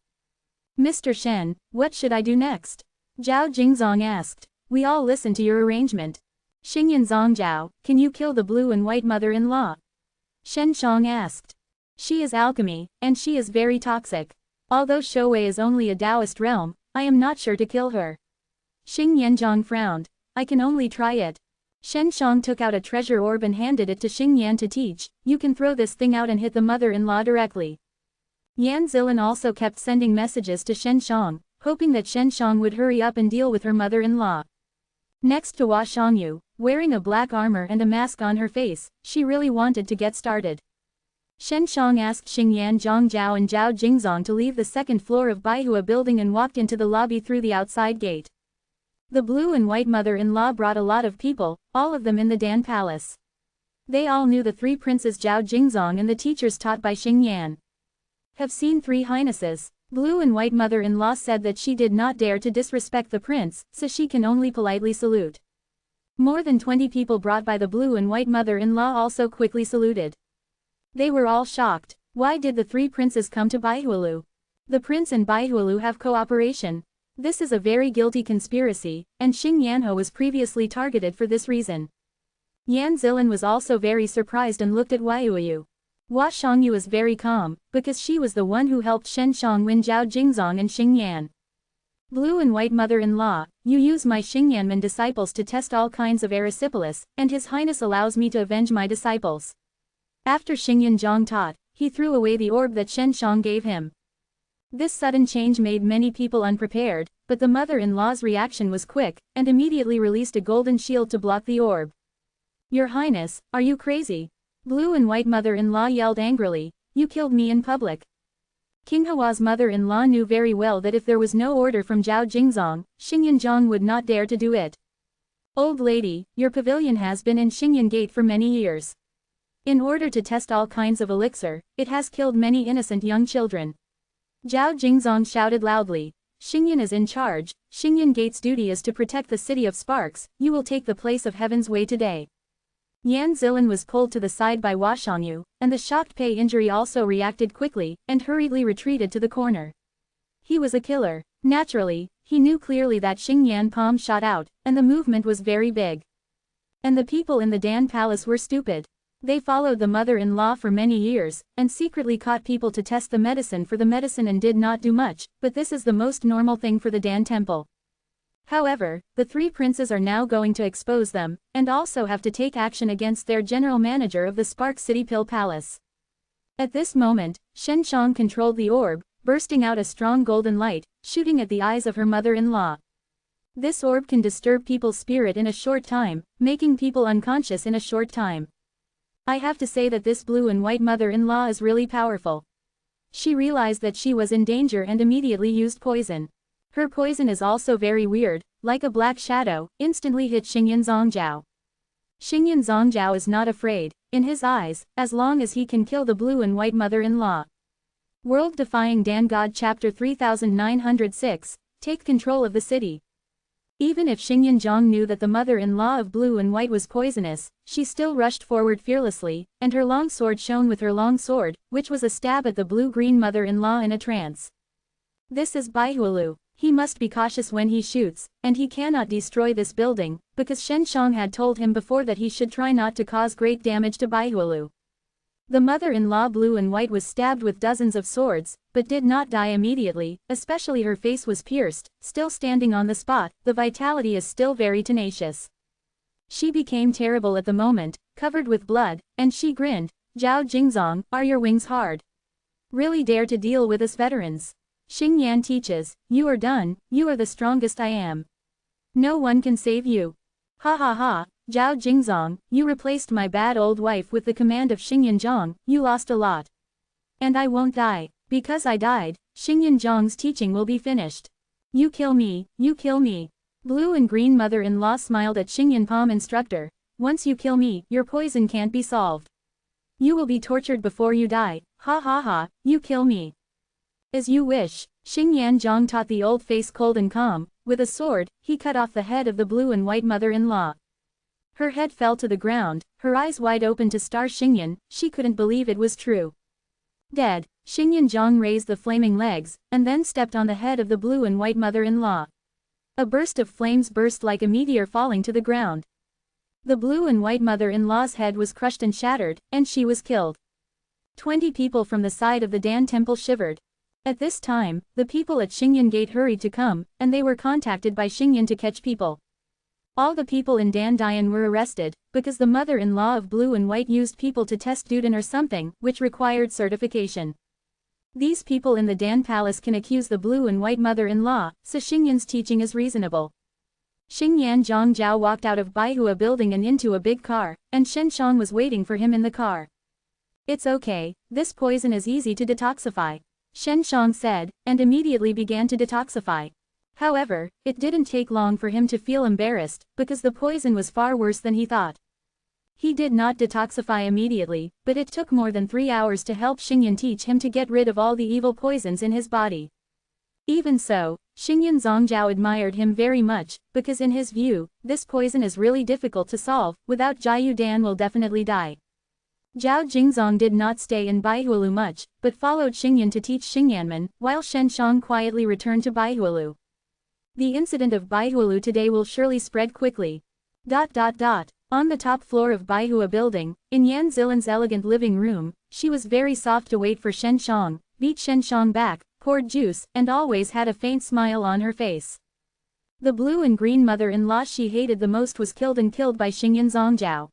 Mr. Shen, what should I do next? Zhao Jingzong asked. We all listen to your arrangement. Xingyan Zongzhao, can you kill the blue and white mother-in-law? Shen Shang asked. She is alchemy, and she is very toxic. Although Shouwei is only a Taoist realm, I am not sure to kill her. Xing Yanzhong frowned. I can only try it. Shen Shang took out a treasure orb and handed it to Xing Yan to teach. You can throw this thing out and hit the mother-in-law directly. Yan Zilin also kept sending messages to Shen Shang, hoping that Shen Shang would hurry up and deal with her mother-in-law. Next to Hua Shangyu, wearing a black armor and a mask on her face, she really wanted to get started. Shen Shang asked Xing Yan Zhongzhao and Zhao Jingzong to leave the second floor of Baihua building and walked into the lobby through the outside gate. The blue and white mother-in-law brought a lot of people, all of them in the Dan Palace. They all knew the 3 princes Zhao Jingzong and the teachers taught by Xing Yan. Have seen 3 highnesses. Blue and white mother-in-law said that she did not dare to disrespect the prince, so she can only politely salute. More than 20 people brought by the blue and white mother-in-law also quickly saluted. They were all shocked. Why did the 3 princes come to Baihualu? The prince and Baihualu have cooperation. This is a very guilty conspiracy, and Xing Yanho was previously targeted for this reason. Yan Zilin was also very surprised and looked at Waiuyu. Hua Shangyu was very calm, because she was the one who helped Shen Shang win Zhao Jingzong and Xing Yan. Blue and white mother-in-law, you use my Xing Yanman disciples to test all kinds of erysipelas, and His Highness allows me to avenge my disciples. After Xing Yanzhong taught, he threw away the orb that Shen Shang gave him. This sudden change made many people unprepared, but the mother-in-law's reaction was quick, and immediately released a golden shield to block the orb. Your Highness, are you crazy? Blue and White mother-in-law yelled angrily, "You killed me in public." King Hua's mother-in-law knew very well that if there was no order from Zhao Jingzong, Xingyan would not dare to do it. "Old lady, your pavilion has been in Xingyan Gate for many years. In order to test all kinds of elixir, it has killed many innocent young children." Zhao Jingzong shouted loudly, "Xingyan is in charge, Xingyan Gate's duty is to protect the city of sparks, you will take the place of Heaven's Way today." Yan Zilan was pulled to the side by Hua Shangyu, and the shocked Pei Injury also reacted quickly, and hurriedly retreated to the corner. He was a killer. Naturally, he knew clearly that Xingyan palm shot out, and the movement was very big. And the people in the Dan Palace were stupid. They followed the mother-in-law for many years, and secretly caught people to test the medicine for the medicine and did not do much, but this is the most normal thing for the Dan Temple. However, the three princes are now going to expose them, and also have to take action against their general manager of the Spark City Pill Palace. At this moment, Shen Shang controlled the orb, bursting out a strong golden light, shooting at the eyes of her mother-in-law. This orb can disturb people's spirit in a short time, making people unconscious in a short time. I have to say that this blue and white mother-in-law is really powerful. She realized that she was in danger and immediately used poison. Her poison is also very weird, like a black shadow, instantly hit Xingyan Zongjiao. Xingyan Zongjiao is not afraid, in his eyes, as long as he can kill the blue and white mother-in-law. World Defying Dan God Chapter 3906, Take Control of the City. Even if Xingyan Zhang knew that the mother-in-law of blue and white was poisonous, she still rushed forward fearlessly, and her long sword shone with her long sword, which was a stab at the blue-green mother-in-law in a trance. This is Baihualu. He must be cautious when he shoots, and he cannot destroy this building, because Shen Shang had told him before that he should try not to cause great damage to Baihualu. The mother-in-law blue and white was stabbed with dozens of swords, but did not die immediately, especially her face was pierced, still standing on the spot, the vitality is still very tenacious. She became terrible at the moment, covered with blood, and she grinned, "Zhao Jingzong, are your wings hard? Really dare to deal with us veterans? Xingyan teaches, you are done, you are the strongest I am. No one can save you. Ha ha ha, Zhao Jingzong, you replaced my bad old wife with the command of Xingyan Zhang, you lost a lot. And I won't die, because I died, Xingyan Zhang's teaching will be finished. You kill me, you kill me." Blue and green mother-in-law smiled at Xingyan Palm instructor, "Once you kill me, your poison can't be solved. You will be tortured before you die, ha ha ha, you kill me." "As you wish." Xingyan Zhang taught the old face cold and calm, with a sword, he cut off the head of the blue and white mother-in-law. Her head fell to the ground, her eyes wide open to stare Xingyan, she couldn't believe it was true. Dead. Xingyan Zhang raised the flaming legs, and then stepped on the head of the blue and white mother-in-law. A burst of flames burst like a meteor falling to the ground. The blue and white mother-in-law's head was crushed and shattered, and she was killed. 20 people from the side of the Dan Temple shivered. At this time, the people at Xingyan Gate hurried to come, and they were contacted by Xingyan to catch people. All the people in Dandayan were arrested, because the mother-in-law of blue and white used people to test Duden or something, which required certification. These people in the Dan Palace can accuse the blue and white mother-in-law, so Xingyan's teaching is reasonable. Xingyan Zhangjiao walked out of Baihua building and into a big car, and Shen Shang was waiting for him in the car. "It's okay, this poison is easy to detoxify," Shen Shang said, and immediately began to detoxify. However, it didn't take long for him to feel embarrassed, because the poison was far worse than he thought. He did not detoxify immediately, but it took more than 3 hours to help Xingyan teach him to get rid of all the evil poisons in his body. Even so, Xingyan Zongjiao admired him very much, because in his view, this poison is really difficult to solve, without Jiayu Dan will definitely die. Zhao Jingzong did not stay in Baihualu much, but followed Xingyan to teach Xingyanmen, while Shen Shang quietly returned to Baihualu. The incident of Baihualu today will surely spread quickly. On the top floor of Baihua building, in Yan Zilan's elegant living room, she was very soft to wait for Shen Shang, beat Shen Shang back, poured juice, and always had a faint smile on her face. The blue and green mother-in-law she hated the most was killed by Xingyan Zongjiao.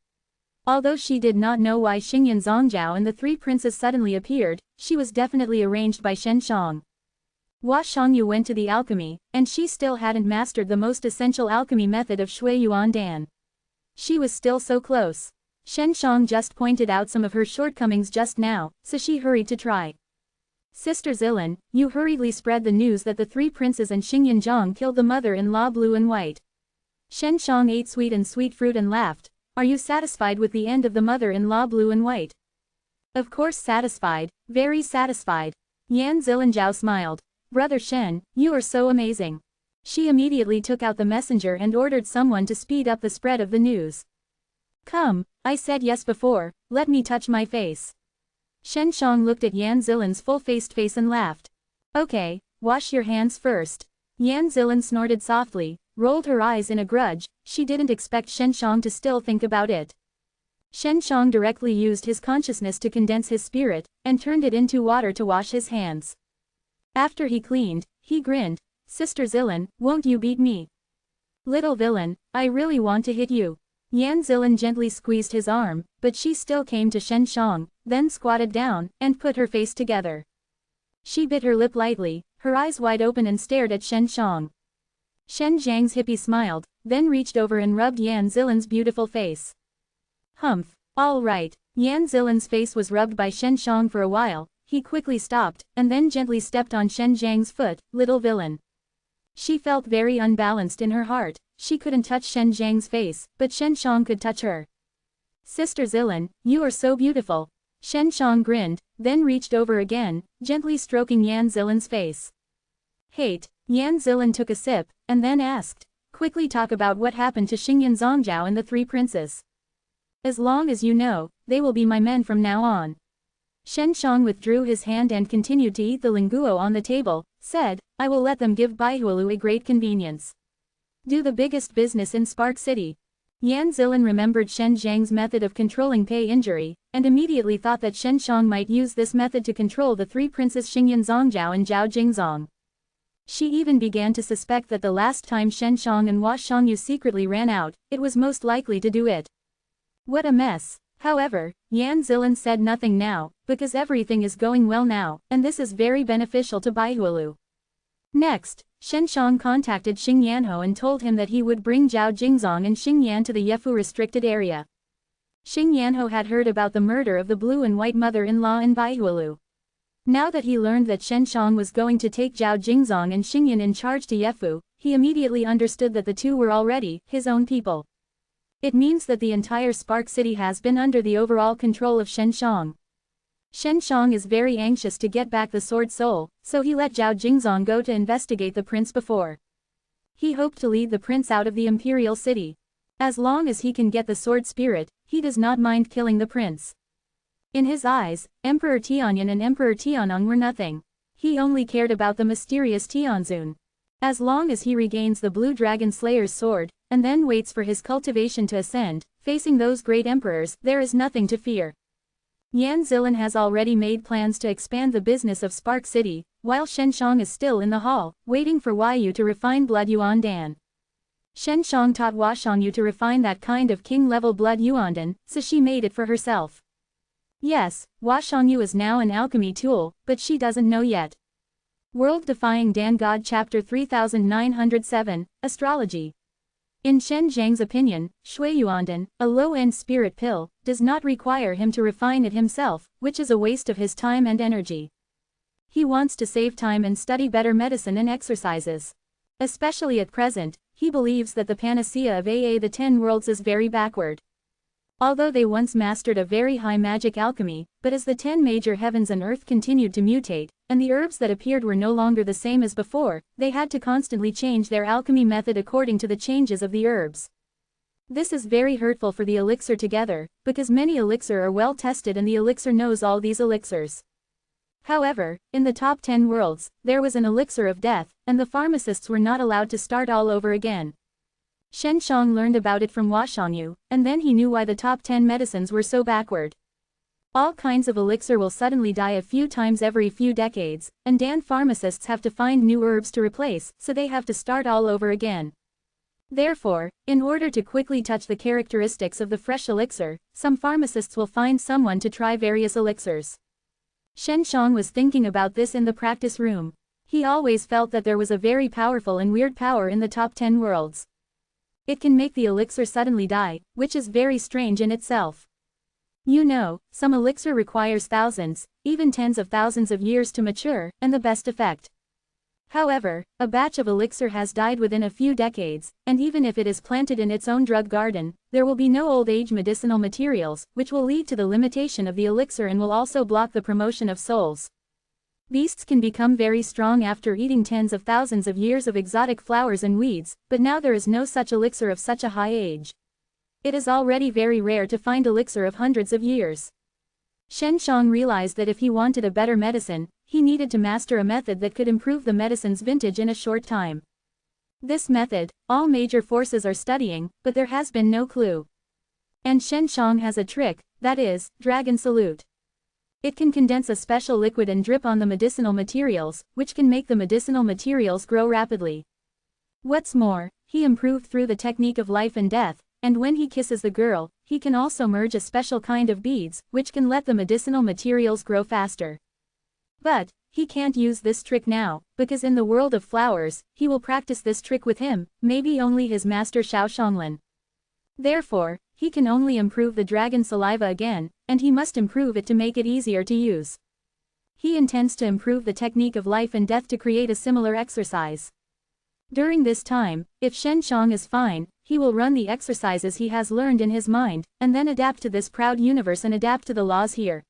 Although she did not know why Xingyan Zongjiao and the three princes suddenly appeared, she was definitely arranged by Shen Shang. Hua Shangyu went to the alchemy, and she still hadn't mastered the most essential alchemy method of Shui Yuan Dan. She was still so close. Shen Shang just pointed out some of her shortcomings just now, so she hurried to try. Sister Zilan, you hurriedly spread the news that the three princes and Xingyan Zhang killed the mother-in-law blue and white. Shen Shang ate sweet fruit and laughed. Are you satisfied with the end of the mother-in-law blue and white? Of course satisfied, very satisfied. Yan Zilanjiao smiled. Brother Shen, you are so amazing. She immediately took out the messenger and ordered someone to speed up the spread of the news. Come, I said yes before, let me touch my face. Shen Shang looked at Yan Zilan's full-faced face and laughed. Okay, wash your hands first. Yan Zilan snorted softly, rolled her eyes in a grudge, she didn't expect Shen Shang to still think about it. Shen Shang directly used his consciousness to condense his spirit, and turned it into water to wash his hands. After he cleaned, he grinned, Sister Zilan, won't you beat me? Little villain, I really want to hit you. Yan Zilan gently squeezed his arm, but she still came to Shen Shang, then squatted down, and put her face together. She bit her lip lightly, her eyes wide open and stared at Shen Shang. Shen Zhang's hippie smiled, then reached over and rubbed Yan Zilan's beautiful face. Humph, all right. Yan Zilan's face was rubbed by Shen Shang for a while, he quickly stopped, and then gently stepped on Shen Zhang's foot, little villain. She felt very unbalanced in her heart, she couldn't touch Shen Zhang's face, but Shen Shang could touch her. Sister Zilan, you are so beautiful. Shen Shang grinned, then reached over again, gently stroking Yan Zilan's face. Hate. Yan Zilan took a sip, and then asked, quickly talk about what happened to Xingyan Zongjiao and the three princes. As long as you know, they will be my men from now on. Shen Shang withdrew his hand and continued to eat the linguo on the table, said, I will let them give Baihualu a great convenience. Do the biggest business in Spark City. Yan Zilan remembered Shen Zhang's method of controlling pay injury, and immediately thought that Shen Shang might use this method to control the three princes Xingyan Zongjiao and Zhao Jingzong. She even began to suspect that the last time Shen Shang and Hua Shangyu secretly ran out, it was most likely to do it. What a mess. However, Yan Zilan said nothing now, because everything is going well now, and this is very beneficial to Baihualu. Next, Shen Shang contacted Xing Yanho and told him that he would bring Zhao Jingzong and Xing Yan to the Yefu restricted area. Xing Yanho had heard about the murder of the blue and white mother-in-law in Baihualu. Now that he learned that Shen Shang was going to take Zhao Jingzong and Xing Yan in charge to Yefu, he immediately understood that the two were already his own people. It means that the entire Spark City has been under the overall control of Shen Shang. Shen Shang is very anxious to get back the Sword Soul, so he let Zhao Jingzong go to investigate the prince before. He hoped to lead the prince out of the imperial city. As long as he can get the sword spirit, he does not mind killing the prince. In his eyes, Emperor Tianyan and Emperor Tianong were nothing. He only cared about the mysterious Tianzun. As long as he regains the Blue Dragon Slayer's sword, and then waits for his cultivation to ascend, facing those great emperors, there is nothing to fear. Yan Zilan has already made plans to expand the business of Spark City, while Shen Shang is still in the hall, waiting for Yu to refine blood yuandan. Shen Shang taught Hua Shangyu to refine that kind of king-level blood yuandan, so she made it for herself. Yes, Hua Shangyu is now an alchemy tool, but she doesn't know yet. World-Defying Dan God Chapter 3907, Astrology. In Shen Zhang's opinion, Shui Yuandan, a low-end spirit pill, does not require him to refine it himself, which is a waste of his time and energy. He wants to save time and study better medicine and exercises. Especially at present, he believes that the panacea of the 10 worlds is very backward. Although they once mastered a very high magic alchemy, but as the 10 major heavens and earth continued to mutate, and the herbs that appeared were no longer the same as before, they had to constantly change their alchemy method according to the changes of the herbs. This is very hurtful for the elixir together, because many elixir are well tested and the elixir knows all these elixirs. However, in the top 10 worlds, there was an elixir of death, and the pharmacists were not allowed to start all over again. Shen Shang learned about it from Hua Shangyu, and then he knew why the top 10 medicines were so backward. All kinds of elixir will suddenly die a few times every few decades, and Dan pharmacists have to find new herbs to replace, so they have to start all over again. Therefore, in order to quickly touch the characteristics of the fresh elixir, some pharmacists will find someone to try various elixirs. Shen Shang was thinking about this in the practice room. He always felt that there was a very powerful and weird power in the top 10 worlds. It can make the elixir suddenly die, which is very strange in itself. You know, some elixir requires thousands, even tens of thousands of years to mature, and the best effect. However, a batch of elixir has died within a few decades, and even if it is planted in its own drug garden, there will be no old age medicinal materials, which will lead to the limitation of the elixir and will also block the promotion of souls. Beasts can become very strong after eating tens of thousands of years of exotic flowers and weeds, but now there is no such elixir of such a high age. It is already very rare to find elixir of hundreds of years. Shen Shang realized that if he wanted a better medicine, he needed to master a method that could improve the medicine's vintage in a short time. This method, all major forces are studying, but there has been no clue. And Shen Shang has a trick, that is, Dragon Salute. It can condense a special liquid and drip on the medicinal materials, which can make the medicinal materials grow rapidly. What's more, he improved through the technique of life and death, and when he kisses the girl, he can also merge a special kind of beads, which can let the medicinal materials grow faster. But, he can't use this trick now, because in the world of flowers, he will practice this trick with him, maybe only his master Xiao Shonglin. Therefore, he can only improve the dragon saliva again, and he must improve it to make it easier to use. He intends to improve the technique of life and death to create a similar exercise. During this time, if Shen Shang is fine, he will run the exercises he has learned in his mind, and then adapt to this proud universe and adapt to the laws here.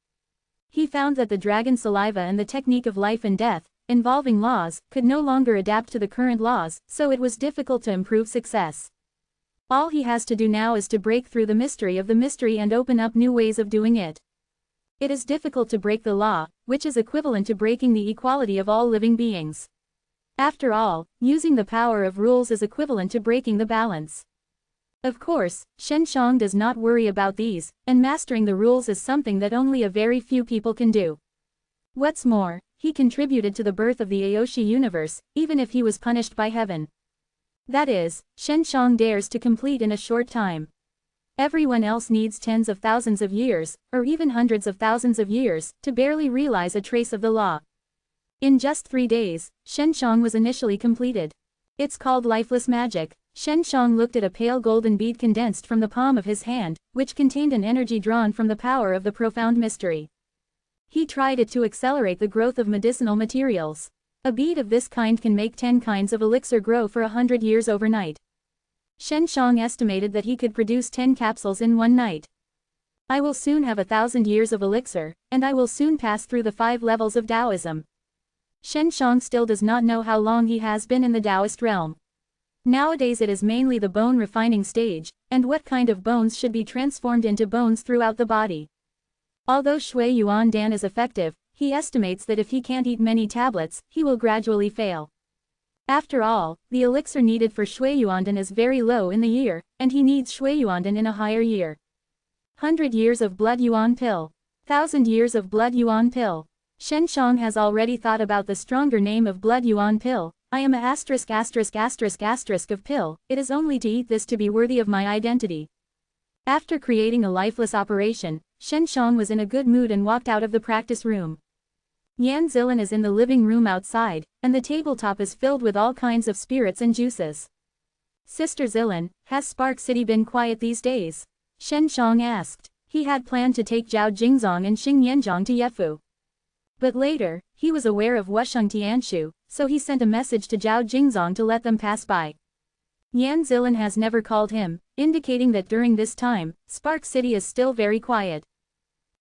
He found that the dragon saliva and the technique of life and death, involving laws, could no longer adapt to the current laws, so it was difficult to improve success. All he has to do now is to break through the mystery of the mystery and open up new ways of doing it. It is difficult to break the law, which is equivalent to breaking the equality of all living beings. After all, using the power of rules is equivalent to breaking the balance. Of course, Shen Shang does not worry about these, and mastering the rules is something that only a very few people can do. What's more, he contributed to the birth of the Aoshi universe, even if he was punished by heaven. That is, Shen Shang dares to complete in a short time. Everyone else needs tens of thousands of years, or even hundreds of thousands of years, to barely realize a trace of the law. In just 3 days, Shen Shang was initially completed. It's called lifeless magic. Shen Shang looked at a pale golden bead condensed from the palm of his hand, which contained an energy drawn from the power of the profound mystery. He tried it to accelerate the growth of medicinal materials. A bead of this kind can make 10 kinds of elixir grow for 100 years overnight. Shen Shang estimated that he could produce 10 capsules in one night. I will soon have 1,000 years of elixir, and I will soon pass through the 5 levels of Taoism. Shen Shang still does not know how long he has been in the Taoist realm. Nowadays it is mainly the bone refining stage, and what kind of bones should be transformed into bones throughout the body. Although Shui Yuan Dan is effective, he estimates that if he can't eat many tablets, he will gradually fail. After all, the elixir needed for Shui Yuan Dan is very low in the year, and he needs Shui Yuan Dan in a higher year. 100 years of blood Yuan pill. 1,000 years of blood Yuan pill. Shen Shang has already thought about the stronger name of blood Yuan pill. I am a asterisk of pill, it is only to eat this to be worthy of my identity. After creating a lifeless operation, Shen Shang was in a good mood and walked out of the practice room. Yan Zilin is in the living room outside, and the tabletop is filled with all kinds of spirits and juices. Sister Zilin, has Spark City been quiet these days? Shen Shang asked. He had planned to take Zhao Jingzong and Xing Yanzhong to Yefu. But later, he was aware of Wusheng Tianshu, so he sent a message to Zhao Jingzong to let them pass by. Yan Zilin has never called him, indicating that during this time, Spark City is still very quiet.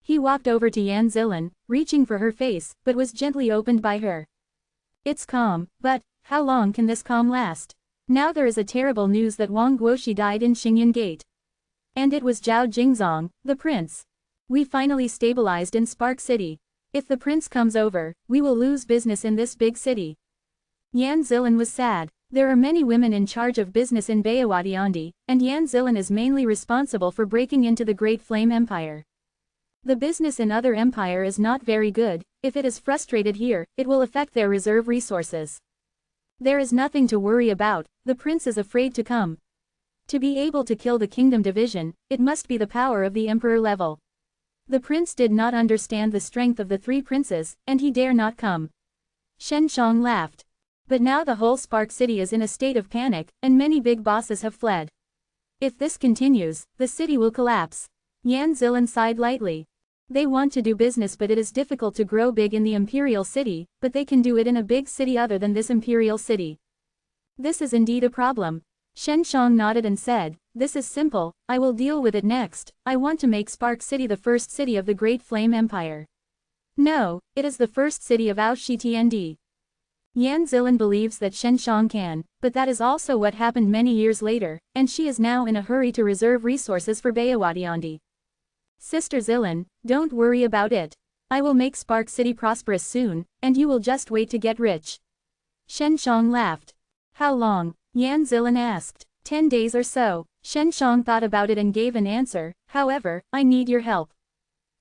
He walked over to Yan Zilin, reaching for her face, but was gently opened by her. It's calm, but, how long can this calm last? Now there is a terrible news that Wang Guoshi died in Xingyan Gate. And it was Zhao Jingzong, the prince. We finally stabilized in Spark City. If the prince comes over, we will lose business in this big city. Yan Zilin was sad. There are many women in charge of business in Bayawadiandi, and Yan Zilin is mainly responsible for breaking into the Great Flame Empire. The business in other empire is not very good. If it is frustrated here, it will affect their reserve resources. There is nothing to worry about, the prince is afraid to come. To be able to kill the kingdom division, it must be the power of the emperor level. The prince did not understand the strength of the 3 princes, and he dare not come. Shen Shang laughed. But now the whole Spark City is in a state of panic, and many big bosses have fled. If this continues, the city will collapse. Yan Zilan sighed lightly. They want to do business, but it is difficult to grow big in the imperial city, but they can do it in a big city other than this imperial city. This is indeed a problem. Shen Shang nodded and said, "This is simple, I will deal with it next. I want to make Spark City the first city of the Great Flame Empire." No, it is the first city of Aoshitnd. Yan Zilan believes that Shen Shang can, but that is also what happened many years later, and she is now in a hurry to reserve resources for Bayawadiandi. Sister Zilan, don't worry about it. I will make Spark City prosperous soon, and you will just wait to get rich. Shen Shang laughed. How long? Yan Zilan asked. 10 days or so. Shen Shang thought about it and gave an answer. However, I need your help.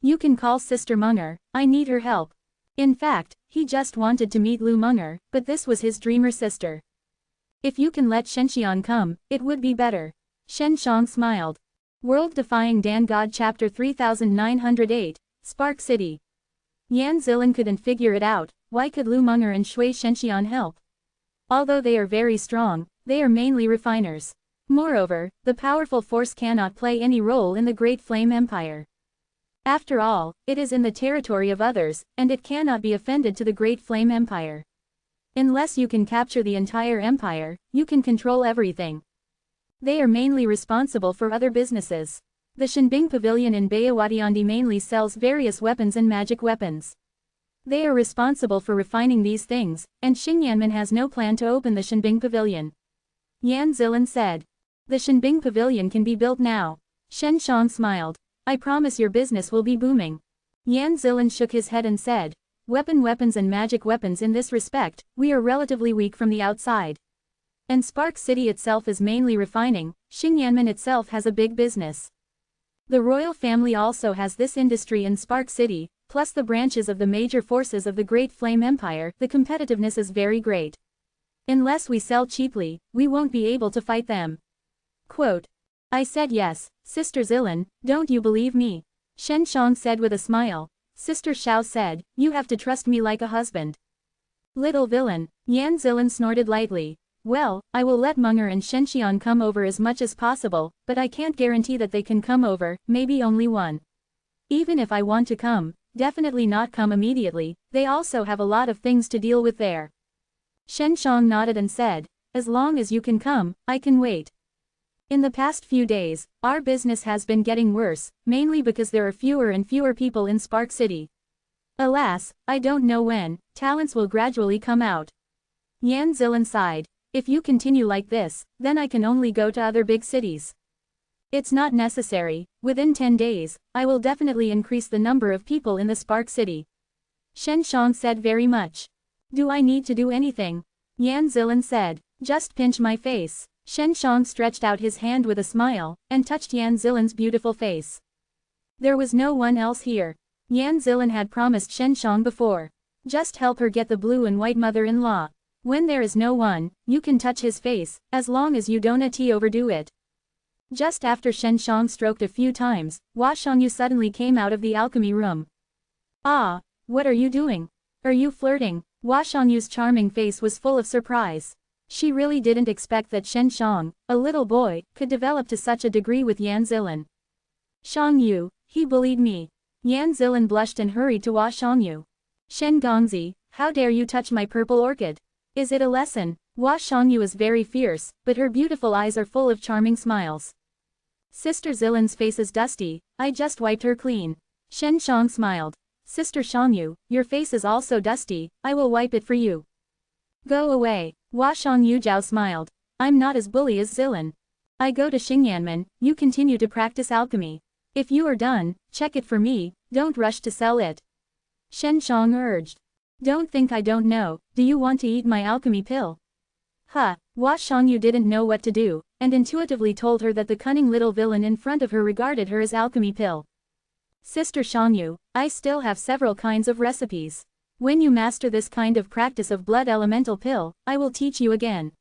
You can call Sister Munger, I need her help. In fact, he just wanted to meet Lu Munger, but this was his dreamer sister. If you can let Shenxian come, it would be better. Shen Shang smiled. World Defying Dan God Chapter 3908, Spark City. Yan Zilan couldn't figure it out. Why could Lu Munger and Shui Shenxian help? Although they are very strong, they are mainly refiners. Moreover, the powerful force cannot play any role in the Great Flame Empire. After all, it is in the territory of others, and it cannot be offended to the Great Flame Empire. Unless you can capture the entire empire, you can control everything. They are mainly responsible for other businesses. The Shenbing Pavilion in Bayawadiandi mainly sells various weapons and magic weapons. They are responsible for refining these things, and Xingyanmen has no plan to open the Shenbing Pavilion. Yan Zilan said. The Shenbing Pavilion can be built now. Shen Shang smiled. I promise your business will be booming. Yan Zilan shook his head and said, weapons and magic weapons in this respect, we are relatively weak from the outside. And Spark City itself is mainly refining, Xingyanmen itself has a big business. The royal family also has this industry in Spark City, plus the branches of the major forces of the Great Flame Empire, the competitiveness is very great. Unless we sell cheaply, we won't be able to fight them. Quote. I said yes, Sister Zilan, don't you believe me? Shen Shang said with a smile. Sister Xiao said, you have to trust me like a husband. Little villain, Yan Zilan snorted lightly. Well, I will let Munger and Shenxian come over as much as possible, but I can't guarantee that they can come over, maybe only one. Even if I want to come, definitely not come immediately, they also have a lot of things to deal with there. Shen Shang nodded and said, as long as you can come, I can wait. In the past few days, our business has been getting worse, mainly because there are fewer and fewer people in Spark City. Alas, I don't know when, talents will gradually come out. Yan Zilan sighed. If you continue like this, then I can only go to other big cities. It's not necessary, within 10 days, I will definitely increase the number of people in the Spark City. Shen Shang said very much. Do I need to do anything? Yan Zilan said, just pinch my face. Shen Shang stretched out his hand with a smile, and touched Yan Zilan's beautiful face. There was no one else here. Yan Zilan had promised Shen Shang before. Just help her get the blue and white mother-in-law. When there is no one, you can touch his face, as long as you don't overdo it. Just after Shen Shang stroked a few times, Hua Shangyu suddenly came out of the alchemy room. Ah, what are you doing? Are you flirting? Hua Shangyu's charming face was full of surprise. She really didn't expect that Shen Shang, a little boy, could develop to such a degree with Yan Zilan. Shangyu, he bullied me. Yan Zilan blushed and hurried to Hua Shangyu. Shen Gongzi, how dare you touch my purple orchid? Is it a lesson? Hua Shangyu is very fierce, but her beautiful eyes are full of charming smiles. Sister Zilan's face is dusty, I just wiped her clean. Shen Shang smiled. Sister Shangyu, your face is also dusty, I will wipe it for you. Go away. Hua Shangyu Jiao smiled. I'm not as bully as Zilan. I go to Xingyanmen, you continue to practice alchemy. If you are done, check it for me, don't rush to sell it. Shen Shang urged. Don't think I don't know, do you want to eat my alchemy pill? Huh, Hua Shangyu didn't know what to do, and intuitively told her that the cunning little villain in front of her regarded her as alchemy pill. Sister Shangyu, I still have several kinds of recipes. When you master this kind of practice of blood elemental pill, I will teach you again.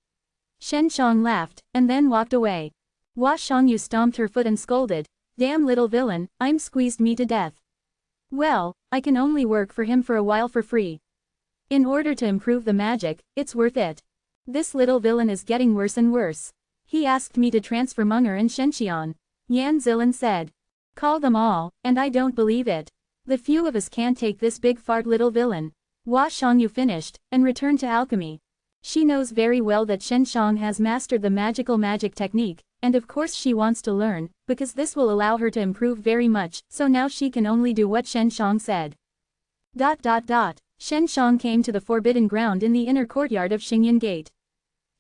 Shen Shang laughed, and then walked away. Hua Shangyu stomped her foot and scolded, damn little villain, I'm squeezed me to death. Well, I can only work for him for a while for free. In order to improve the magic, it's worth it. This little villain is getting worse and worse. He asked me to transfer Munger and Shenxian. Yan Zilan said. Call them all, and I don't believe it. The few of us can't take this big fart little villain. Hua Shangyu finished, and returned to alchemy. She knows very well that Shen Shang has mastered the magic technique, and of course she wants to learn, because this will allow her to improve very much, so now she can only do what Shen Shang said. Shen Shang came to the forbidden ground in the inner courtyard of Xingyan Gate.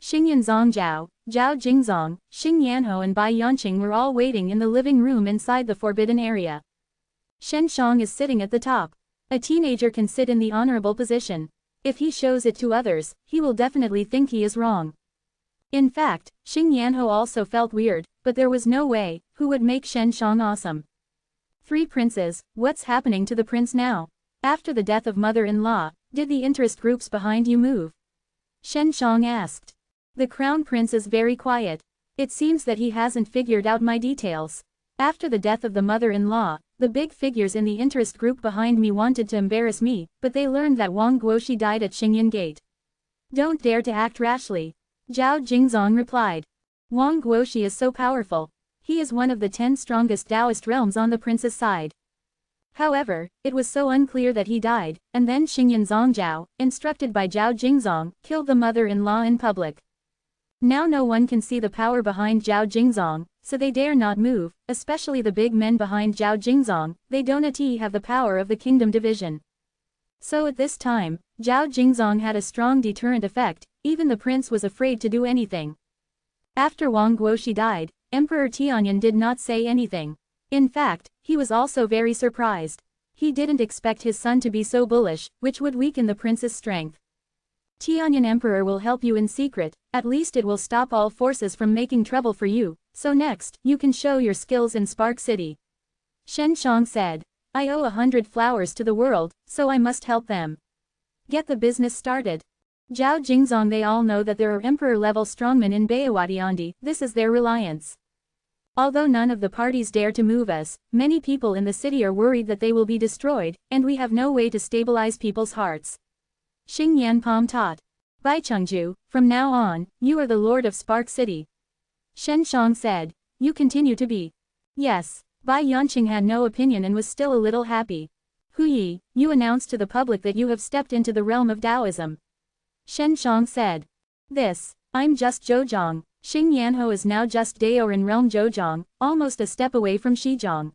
Xingyan Zongjiao, Zhao Jingzong, Xing Yanho and Bai Yanqing were all waiting in the living room inside the forbidden area. Shen Shang is sitting at the top. A teenager can sit in the honorable position. If he shows it to others, he will definitely think he is wrong. In fact, Xing Yanho also felt weird, but there was no way, who would make Shen Shang awesome. Three princes, what's happening to the prince now? After the death of mother-in-law, did the interest groups behind you move? Shen Shang asked. The crown prince is very quiet. It seems that he hasn't figured out my details. After the death of the mother-in-law, the big figures in the interest group behind me wanted to embarrass me, but they learned that Wang Guoxi died at Xingyan Gate. Don't dare to act rashly. Zhao Jingzong replied. Wang Guoxi is so powerful. He is one of the 10 strongest Taoist realms on the prince's side. However, it was so unclear that he died, and then Xingyan Zongjiao, instructed by Zhao Jingzong, killed the mother-in-law in public. Now no one can see the power behind Zhao Jingzong, so they dare not move, especially the big men behind Zhao Jingzong. They don't have the power of the kingdom division. So at this time, Zhao Jingzong had a strong deterrent effect, even the prince was afraid to do anything. After Wang Guoxi died, Emperor Tianyan did not say anything. In fact, he was also very surprised. He didn't expect his son to be so bullish, which would weaken the prince's strength. Tianyan Emperor will help you in secret, at least it will stop all forces from making trouble for you, so next, you can show your skills in Spark City. Shen Shang said. I owe 100 flowers to the world, so I must help them. Get the business started. Zhao Jingzong, they all know that there are emperor-level strongmen in Bayawadiandi, this is their reliance. Although none of the parties dare to move us, many people in the city are worried that they will be destroyed, and we have no way to stabilize people's hearts. Xing Yanpom taught. Bai Chengju, from now on, you are the lord of Spark City. Shen Shang said. You continue to be. Yes. Bai Yanqing had no opinion and was still a little happy. Hu Yi, you announced to the public that you have stepped into the realm of Taoism. Shen Shang said. I'm just Zhouzhang. Xing Yanho is now just Dao in realm Zhouzhang, almost a step away from Xizhang.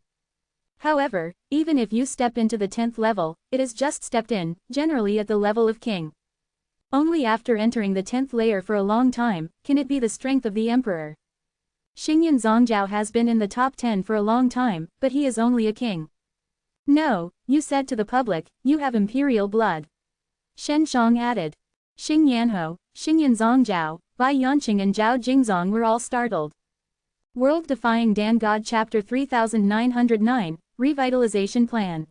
However, even if you step into the 10th level, it is just stepped in, generally at the level of king. Only after entering the 10th layer for a long time, can it be the strength of the emperor. Xingyan Zongjiao has been in the top 10 for a long time, but he is only a king. No, you said to the public, you have imperial blood. Shen Shang added. Xing Yanho, Xingyan Zongjiao, Bai Yanqing and Zhao Jingzong were all startled. World Defying Dan God Chapter 3909, Revitalization Plan.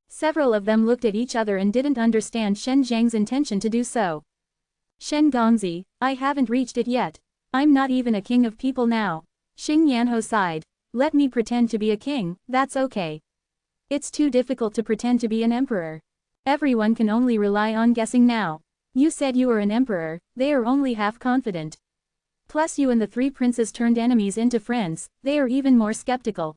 Several of them looked at each other and didn't understand Shen Zhang's intention to do so. Shen Gongzi, I haven't reached it yet. I'm not even a king of people now. Xing Yanho sighed. Let me pretend to be a king, that's okay. It's too difficult to pretend to be an emperor. Everyone can only rely on guessing now. You said you were an emperor, they are only half confident. Plus you and the 3 princes turned enemies into friends, they are even more skeptical.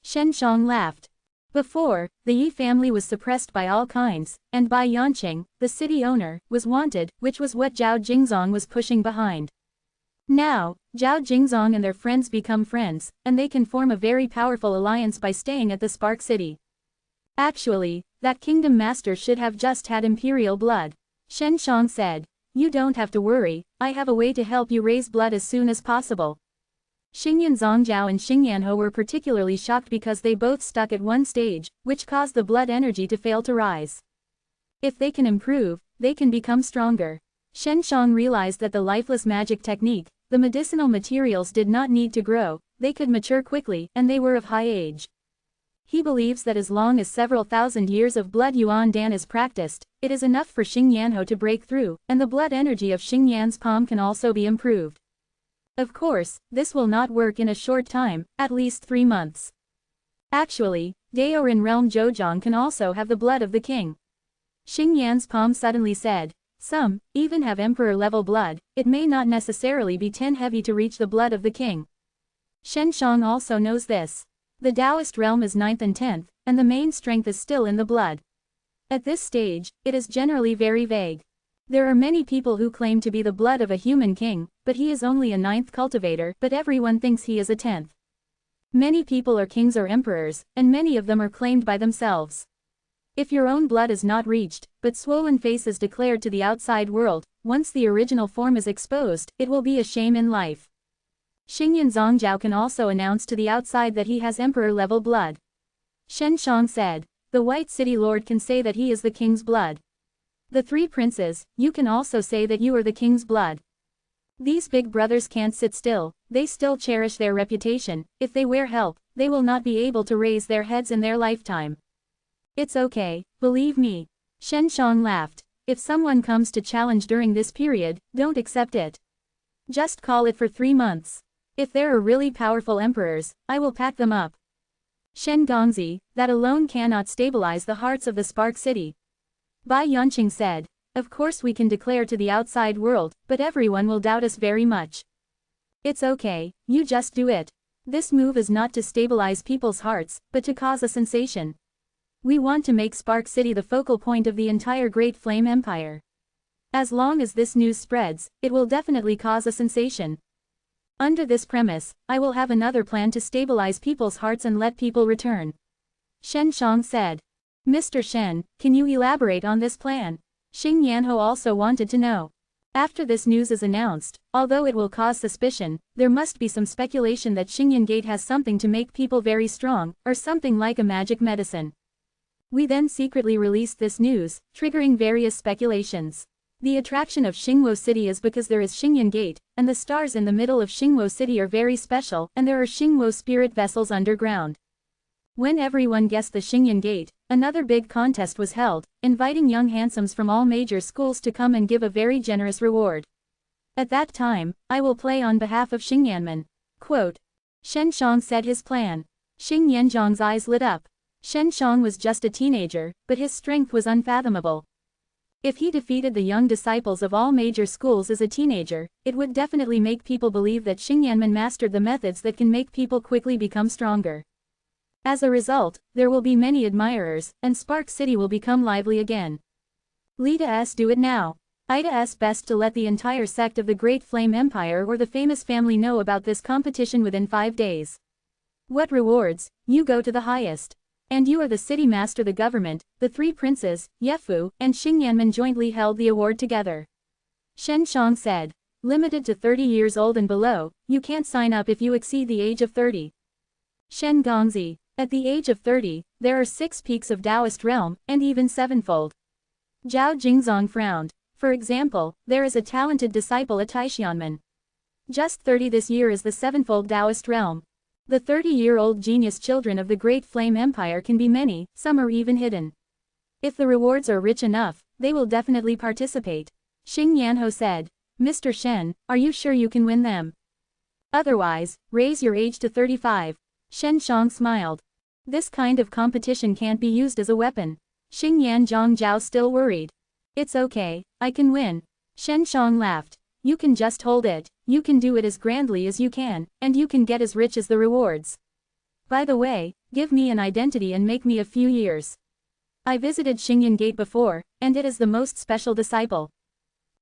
Shen Shang laughed. Before, the Yi family was suppressed by all kinds, and Bai Yanqing, the city owner, was wanted, which was what Zhao Jingzong was pushing behind. Now, Zhao Jingzong and their friends become friends, and they can form a very powerful alliance by staying at the Spark City. Actually, that kingdom master should have just had imperial blood. Shen Shang said. You don't have to worry, I have a way to help you raise blood as soon as possible. Xingyan Zongjiao and Xing Yanho were particularly shocked because they both stuck at one stage, which caused the blood energy to fail to rise. If they can improve, they can become stronger. Shen Shang realized that the lifeless magic technique, the medicinal materials did not need to grow, they could mature quickly, and they were of high age. He believes that as long as several thousand years of blood Yuan Dan is practiced, it is enough for Xing Yanho to break through, and the blood energy of Xing Yan's palm can also be improved. Of course, this will not work in a short time, at least 3 months. Actually, Dao in realm Zhouzhang can also have the blood of the king. Xing Yan's palm suddenly said. Some, even have emperor-level blood, it may not necessarily be 10 heavy to reach the blood of the king. Shen Shang also knows this. The Taoist realm is 9th and 10th, and the main strength is still in the blood. At this stage, it is generally very vague. There are many people who claim to be the blood of a human king, but he is only a 9th cultivator, but everyone thinks he is a 10th. Many people are kings or emperors, and many of them are claimed by themselves. If your own blood is not reached, but swollen face is declared to the outside world, once the original form is exposed, it will be a shame in life. Xingyan Zongjiao can also announce to the outside that he has emperor-level blood. Shen Shang said, the White City Lord can say that he is the king's blood. The three princes, you can also say that you are the king's blood. These big brothers can't sit still, they still cherish their reputation. If they wear help, they will not be able to raise their heads in their lifetime. It's okay, believe me. Shen Shang laughed. If someone comes to challenge during this period, don't accept it. Just call it for 3 months. If there are really powerful emperors, I will pack them up. Shen Gongzi, that alone cannot stabilize the hearts of the Spark City. Bai Yanqing said, of course we can declare to the outside world, but everyone will doubt us very much. It's okay, you just do it. This move is not to stabilize people's hearts, but to cause a sensation. We want to make Spark City the focal point of the entire Great Flame Empire. As long as this news spreads, it will definitely cause a sensation. Under this premise, I will have another plan to stabilize people's hearts and let people return. Shen Shang said. Mr. Shen, can you elaborate on this plan? Xing Yanho also wanted to know. After this news is announced, although it will cause suspicion, there must be some speculation that Xingyan Gate has something to make people very strong, or something like a magic medicine. We then secretly released this news, triggering various speculations. The attraction of Xingwo City is because there is Xingyan Gate, and the stars in the middle of Xingwo City are very special, and there are Xingwo spirit vessels underground. When everyone guessed the Xingyan Gate, another big contest was held, inviting young handsomes from all major schools to come and give a very generous reward. At that time, I will play on behalf of Xingyanmen. Quote. Shen Shang said his plan. Xing Yanzhang's eyes lit up. Shen Shang was just a teenager, but his strength was unfathomable. If he defeated the young disciples of all major schools as a teenager, it would definitely make people believe that Xingyanmen mastered the methods that can make people quickly become stronger. As a result, there will be many admirers, and Spark City will become lively again. Let us do it now. It's best to let the entire sect of the Great Flame Empire or the famous family know about this competition within 5 days. What rewards? You go to the highest. And you are the city master. The government, the three princes, Yefu, and Xingyanmen jointly held the award together. Shen Shang said. Limited to 30 years old and below, you can't sign up if you exceed the age of 30. Shen Gongzi. At the age of 30, there are 6 peaks of Taoist realm, and even 7-fold. Zhao Jingzong frowned. For example, there is a talented disciple at Taishianmen. Just 30 this year is the 7-fold Taoist realm. The 30-year-old genius children of the Great Flame Empire can be many, some are even hidden. If the rewards are rich enough, they will definitely participate. Xing Yanho said. Mr. Shen, are you sure you can win them? Otherwise, raise your age to 35. Shen Shang smiled. This kind of competition can't be used as a weapon. Xing Yanzhang still worried. It's okay, I can win. Shen Shang laughed. You can just hold it, you can do it as grandly as you can, and you can get as rich as the rewards. By the way, give me an identity and make me a few years. I visited Xingyan Gate before, and it is the most special disciple.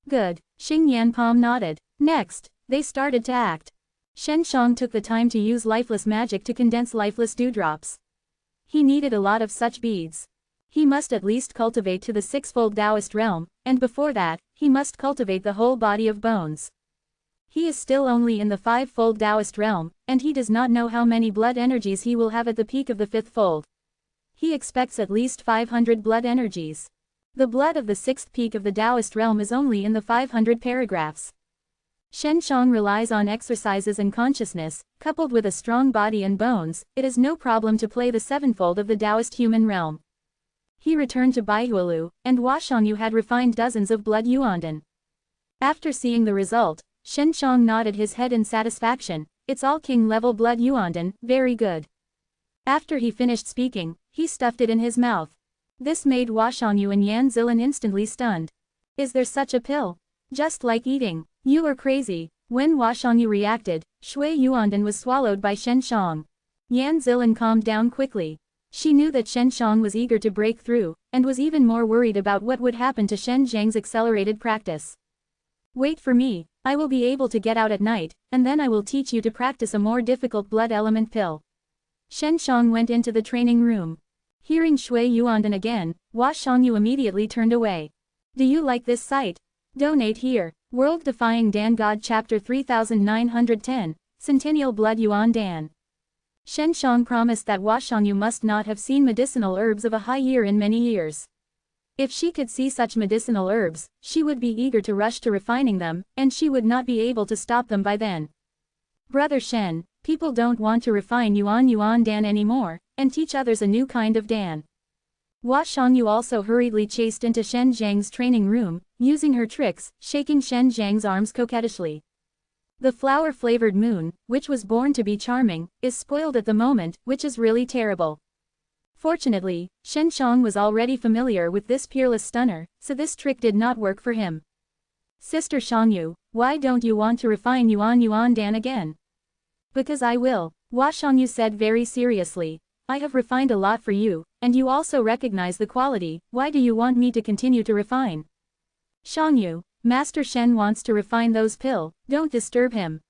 Good, Xing Yanpom nodded. Next, they started to act. Shen Shang took the time to use lifeless magic to condense lifeless dewdrops. He needed a lot of such beads. He must at least cultivate to the 6-fold Taoist realm, and before that, he must cultivate the whole body of bones. He is still only in the 5-fold Taoist realm, and he does not know how many blood energies he will have at the peak of the 5th fold. He expects at least 500 blood energies. The blood of the 6th peak of the Taoist realm is only in the 500 paragraphs. Shen Shang relies on exercises and consciousness, coupled with a strong body and bones. It is no problem to play the 7-fold of the Taoist human realm. He returned to Baihualu, and Huashangyu had refined dozens of blood yuandan. After seeing the result, Shen Shang nodded his head in satisfaction. It's all king-level blood yuandan, very good. After he finished speaking, he stuffed it in his mouth. This made Huashangyu and Yan Zilan instantly stunned. Is there such a pill? Just like eating. You are crazy. When Huashangyu reacted, Shui yuandan was swallowed by Shen Shang. Yan Zilin calmed down quickly. She knew that Shen Shang was eager to break through, and was even more worried about what would happen to Shen Zhang's accelerated practice. Wait for me, I will be able to get out at night, and then I will teach you to practice a more difficult blood element pill. Shen Shang went into the training room. Hearing Shui Yuandan again, Hua Shangyu immediately turned away. Do you like this sight? Donate here. World Defying Dan God Chapter 3910, Centennial Blood Yuan Dan. Shen Shang promised that Hua Shangyu must not have seen medicinal herbs of a high year in many years. If she could see such medicinal herbs, she would be eager to rush to refining them, and she would not be able to stop them by then. Brother Shen, people don't want to refine Yuan Dan anymore, and teach others a new kind of Dan. Hua Shangyu also hurriedly chased into Shen Zhang's training room, using her tricks, shaking Shen Zhang's arms coquettishly. The flower-flavored moon, which was born to be charming, is spoiled at the moment, which is really terrible. Fortunately, Shen Shang was already familiar with this peerless stunner, so this trick did not work for him. Sister Shangyu, why don't you want to refine Yuan Dan again? Because I will, Hua Shangyu said very seriously. I have refined a lot for you, and you also recognize the quality, why do you want me to continue to refine? Shangyu, Master Shen wants to refine those pill, don't disturb him.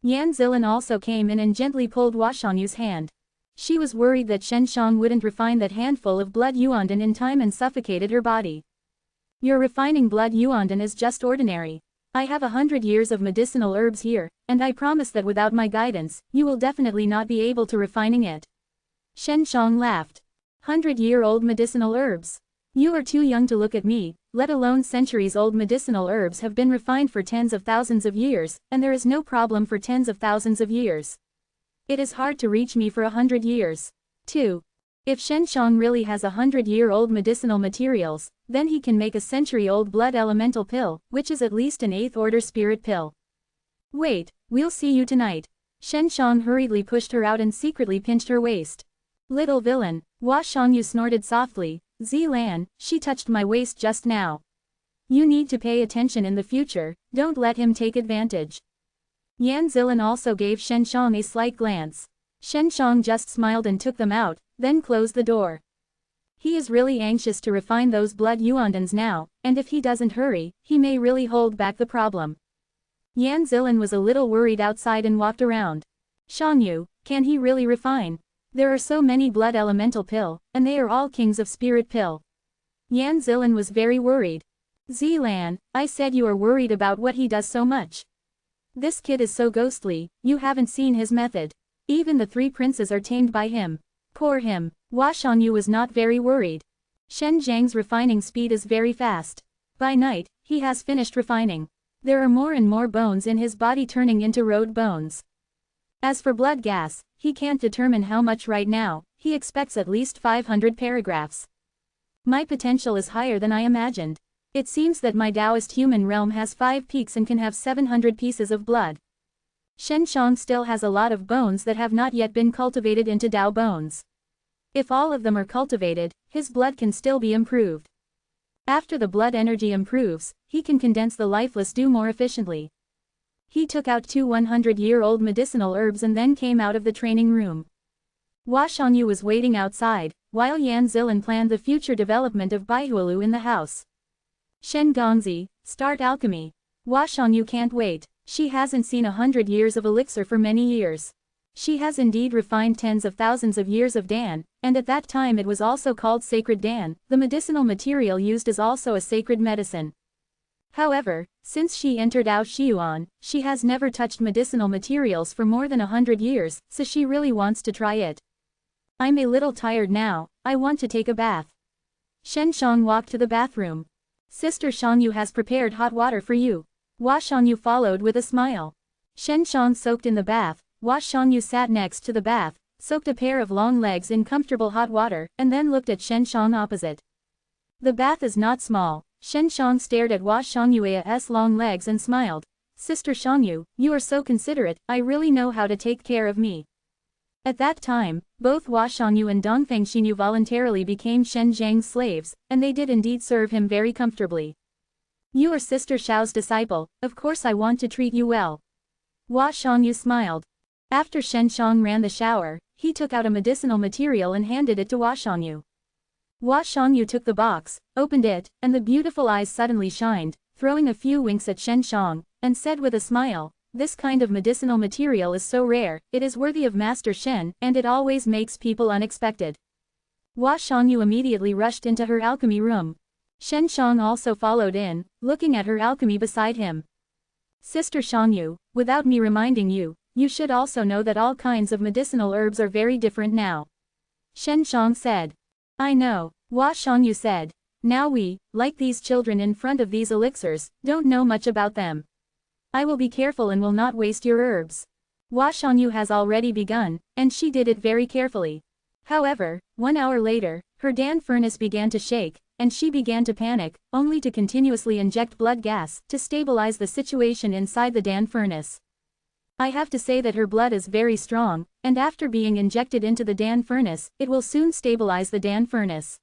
Yan Zilin also came in and gently pulled Hua Shangyu's hand. She was worried that Shen Shang wouldn't refine that handful of blood Yuandan in time and suffocated her body. Your refining blood Yuandan is just ordinary. I have 100 years of medicinal herbs here, and I promise that without my guidance, you will definitely not be able to refining it. Shen Shang laughed. 100-year-old medicinal herbs. You are too young to look at me, let alone centuries-old medicinal herbs have been refined for tens of thousands of years, and there is no problem for tens of thousands of years. It is hard to reach me for 100 years. 2. If Shen Shang really has 100-year-old medicinal materials, then he can make a century-old blood elemental pill, which is at least an 8th-order spirit pill. Wait, we'll see you tonight. Shen Shang hurriedly pushed her out and secretly pinched her waist. Little villain, Hua Shangyu snorted softly, Zilan, she touched my waist just now. You need to pay attention in the future, don't let him take advantage. Yan Zilin also gave Shen Shang a slight glance. Shen Shang just smiled and took them out, then closed the door. He is really anxious to refine those blood Yuandans now, and if he doesn't hurry, he may really hold back the problem. Yan Zilin was a little worried outside and walked around. Shangyu, can he really refine? There are so many blood elemental pill, and they are all kings of spirit pill. Yan Zilin was very worried. Zilan, I said you are worried about what he does so much. This kid is so ghostly, you haven't seen his method. Even the 3 princes are tamed by him. Poor him. Hua Shangyu was not very worried. Shen Zhang's refining speed is very fast. By night, he has finished refining. There are more and more bones in his body turning into road bones. As for blood gas, he can't determine how much right now, he expects at least 500 paragraphs. My potential is higher than I imagined. It seems that my Taoist human realm has 5 peaks and can have 700 pieces of blood. Shen Shang still has a lot of bones that have not yet been cultivated into Tao bones. If all of them are cultivated, his blood can still be improved. After the blood energy improves, he can condense the lifeless dew more efficiently. He took out 2 100-year-old medicinal herbs and then came out of the training room. Hua Shangyu was waiting outside, while Yan Zilin planned the future development of Baihualu in the house. Shen Gongzi, start alchemy. Hua Shangyu can't wait, she hasn't seen 100 years of elixir for many years. She has indeed refined tens of thousands of years of Dan, and at that time it was also called sacred Dan, the medicinal material used is also a sacred medicine. However, since she entered Ao Shiyuan, she has never touched medicinal materials for more than 100 years, so she really wants to try it. I'm a little tired now, I want to take a bath. Shen Shang walked to the bathroom. Sister Shangyu has prepared hot water for you. Hua Shangyu followed with a smile. Shen Shang soaked in the bath, Hua Shangyu sat next to the bath, soaked a pair of long legs in comfortable hot water, and then looked at Shen Shang opposite. The bath is not small. Shen Shang stared at Hua Shangyu's long legs and smiled. Sister Shangyu, you are so considerate, I really know how to take care of me. At that time, both Hua Shangyu and Dongfeng Xinyu voluntarily became Shen Zhang's slaves, and they did indeed serve him very comfortably. You are Sister Xiao's disciple, of course I want to treat you well. Hua Shangyu smiled. After Shen Shang ran the shower, he took out a medicinal material and handed it to Hua Shangyu. Hua Shangyu took the box, opened it, and the beautiful eyes suddenly shined, throwing a few winks at Shen Shang, and said with a smile, "This kind of medicinal material is so rare, it is worthy of Master Shen, and it always makes people unexpected." Hua Shangyu immediately rushed into her alchemy room. Shen Shang also followed in, looking at her alchemy beside him. "Sister Shangyu, without me reminding you, you should also know that all kinds of medicinal herbs are very different now," Shen Shang said. "I know," Hua Shangyu said. "Now we, like these children in front of these elixirs, don't know much about them. I will be careful and will not waste your herbs." Hua Shangyu has already begun, and she did it very carefully. However, 1 hour later, her Dan furnace began to shake, and she began to panic, only to continuously inject blood gas to stabilize the situation inside the Dan furnace. I have to say that her blood is very strong, and after being injected into the Dan furnace, it will soon stabilize the Dan furnace.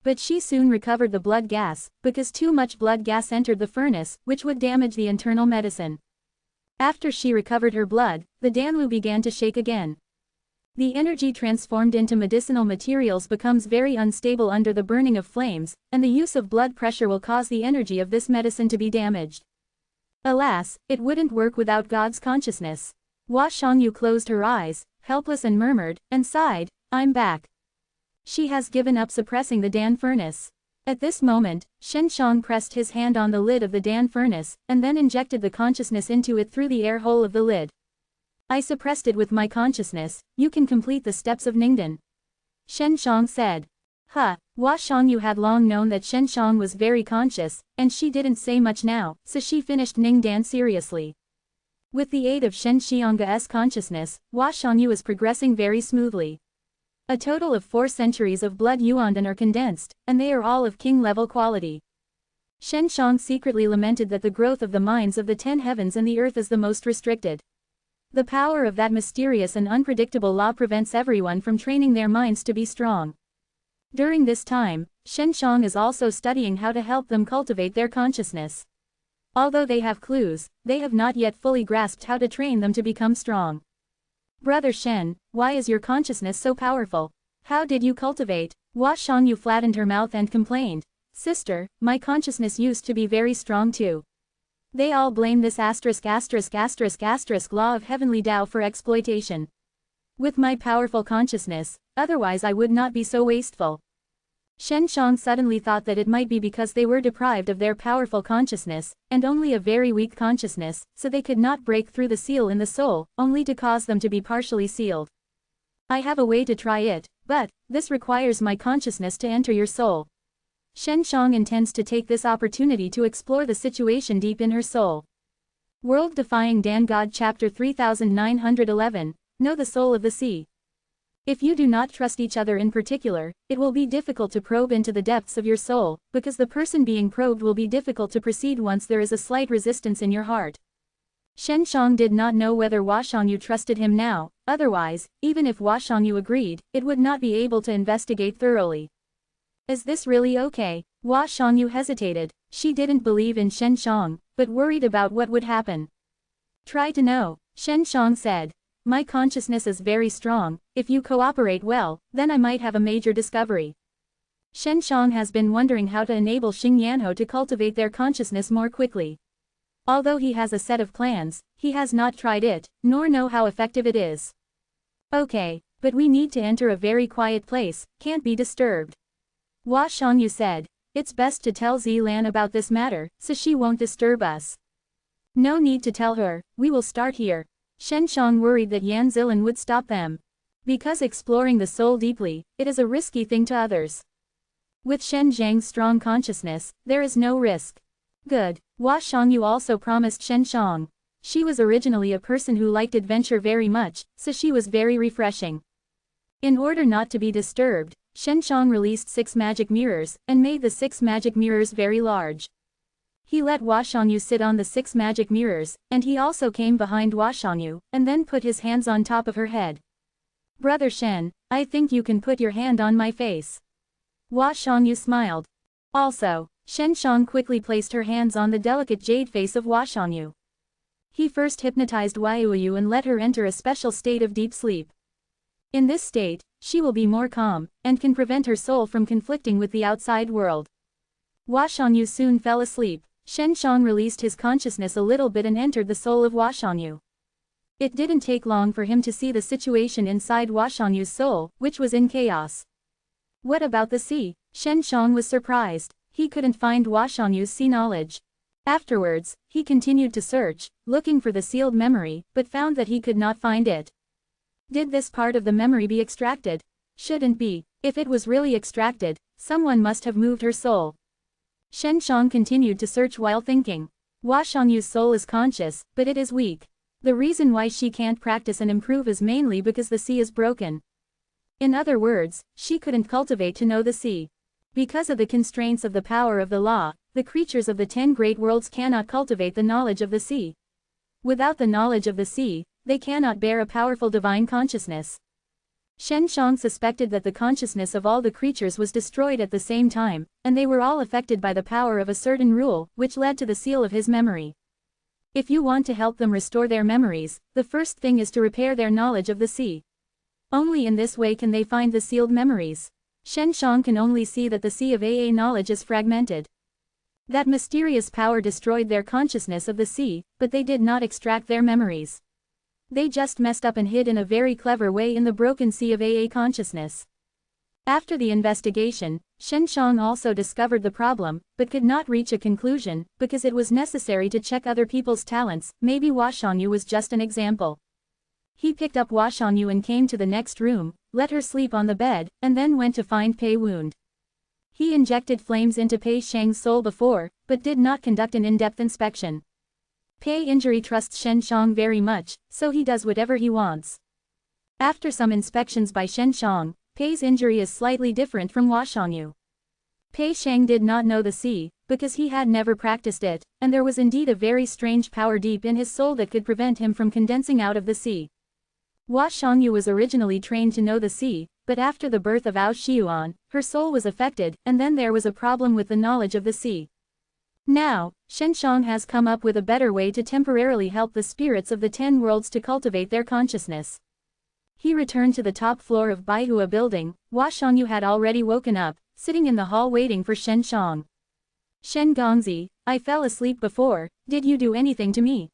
But she soon recovered the blood gas, because too much blood gas entered the furnace, which would damage the internal medicine. After she recovered her blood, the Danlu began to shake again. The energy transformed into medicinal materials becomes very unstable under the burning of flames, and the use of blood pressure will cause the energy of this medicine to be damaged. Alas, it wouldn't work without God's consciousness. Hua Shangyu closed her eyes, helpless, and murmured, and sighed, "I'm back." She has given up suppressing the Dan furnace. At this moment, Shen Shang pressed his hand on the lid of the Dan furnace, and then injected the consciousness into it through the air hole of the lid. "I suppressed it with my consciousness, you can complete the steps of Ningdan," Shen Shang said. Hua Shangyu had long known that Shen Shang was very conscious, and she didn't say much now, so she finished Ningdan seriously. With the aid of Shen Xiang's consciousness, Hua Shangyu is progressing very smoothly. A total of 4 centuries of blood yuandan are condensed, and they are all of king-level quality. Shen Shang secretly lamented that the growth of the minds of the 10 heavens and the earth is the most restricted. The power of that mysterious and unpredictable law prevents everyone from training their minds to be strong. During this time, Shen Shang is also studying how to help them cultivate their consciousness. Although they have clues, they have not yet fully grasped how to train them to become strong. "Brother Shen, why is your consciousness so powerful? How did you cultivate?" Hua Shangyu flattened her mouth and complained, "Sister, my consciousness used to be very strong too. They all blame this law of heavenly Tao for exploitation. With my powerful consciousness, otherwise I would not be so wasteful." Shen Shang suddenly thought that it might be because they were deprived of their powerful consciousness, and only a very weak consciousness, so they could not break through the seal in the soul, only to cause them to be partially sealed. "I have a way to try it, but this requires my consciousness to enter your soul." Shen Shang intends to take this opportunity to explore the situation deep in her soul. World Defying Dan God Chapter 3911, Know the Soul of the Sea. If you do not trust each other in particular, it will be difficult to probe into the depths of your soul, because the person being probed will be difficult to proceed once there is a slight resistance in your heart. Shen Shang did not know whether Hua Shangyu trusted him now, otherwise, even if Hua Shangyu agreed, it would not be able to investigate thoroughly. "Is this really okay?" Hua Shangyu hesitated. She didn't believe in Shen Shang, but worried about what would happen. "Try to know," Shen Shang said. "My consciousness is very strong, if you cooperate well, then I might have a major discovery." Shen Shang has been wondering how to enable Xing Yanho to cultivate their consciousness more quickly. Although he has a set of plans, he has not tried it, nor know how effective it is. "Okay, but we need to enter a very quiet place, can't be disturbed," Hua Shangyu said. "It's best to tell Zilan about this matter, so she won't disturb us." "No need to tell her, we will start here." Shen Shang worried that Yan Zilan would stop them. Because exploring the soul deeply, it is a risky thing to others. With Shen Zhang's strong consciousness, there is no risk. Good. Hua Shangyu also promised Shen Shang. She was originally a person who liked adventure very much, so she was very refreshing. In order not to be disturbed, Shen Shang released 6 magic mirrors, and made the 6 magic mirrors very large. He let Hua Shangyu sit on the 6 magic mirrors, and he also came behind Hua Shangyu, and then put his hands on top of her head. "Brother Shen, I think you can put your hand on my face." Hua Shangyu smiled. Also, Shen Shang quickly placed her hands on the delicate jade face of Hua Shangyu. He first hypnotized Waiuyu and let her enter a special state of deep sleep. In this state, she will be more calm, and can prevent her soul from conflicting with the outside world. Hua Shangyu soon fell asleep. Shen Shang released his consciousness a little bit and entered the soul of Hua Shangyu. It didn't take long for him to see the situation inside Hua Shangyu's soul, which was in chaos. What about the sea? Shen Shang was surprised. He couldn't find Hua Shangyu's sea knowledge. Afterwards, he continued to search, looking for the sealed memory, but found that he could not find it. Did this part of the memory be extracted? Shouldn't be. If it was really extracted, someone must have moved her soul. Shen Shang continued to search while thinking. Hua Shangyu's soul is conscious, but it is weak. The reason why she can't practice and improve is mainly because the sea is broken. In other words, she couldn't cultivate to know the sea. Because of the constraints of the power of the law, the creatures of the 10 great worlds cannot cultivate the knowledge of the sea. Without the knowledge of the sea, they cannot bear a powerful divine consciousness. Shen Shang suspected that the consciousness of all the creatures was destroyed at the same time, and they were all affected by the power of a certain rule, which led to the seal of his memory. If you want to help them restore their memories, the first thing is to repair their knowledge of the sea. Only in this way can they find the sealed memories. Shen Shang can only see that the sea of AA knowledge is fragmented. That mysterious power destroyed their consciousness of the sea, but they did not extract their memories. They just messed up and hid in a very clever way in the broken sea of AA consciousness. After the investigation, Shen Shang also discovered the problem, but could not reach a conclusion, because it was necessary to check other people's talents. Maybe Hua Shangyu was just an example. He picked up Hua Shangyu and came to the next room, let her sleep on the bed, and then went to find Pei wound. He injected flames into Pei Shang's soul before, but did not conduct an in-depth inspection. Pei injury trusts Shen Shang very much, so he does whatever he wants. After some inspections by Shen Shang, Pei's injury is slightly different from Hua Shangyu. Pei Shang did not know the sea, because he had never practiced it, and there was indeed a very strange power deep in his soul that could prevent him from condensing out of the sea. Hua Shangyu was originally trained to know the sea, but after the birth of Ao Xiuan, her soul was affected, and then there was a problem with the knowledge of the sea. Now, Shen Shang has come up with a better way to temporarily help the spirits of the 10 worlds to cultivate their consciousness. He returned to the top floor of Baihua building. Hua Shangyu had already woken up, sitting in the hall waiting for Shen Shang. Shen Gongzi, I fell asleep before, did you do anything to me?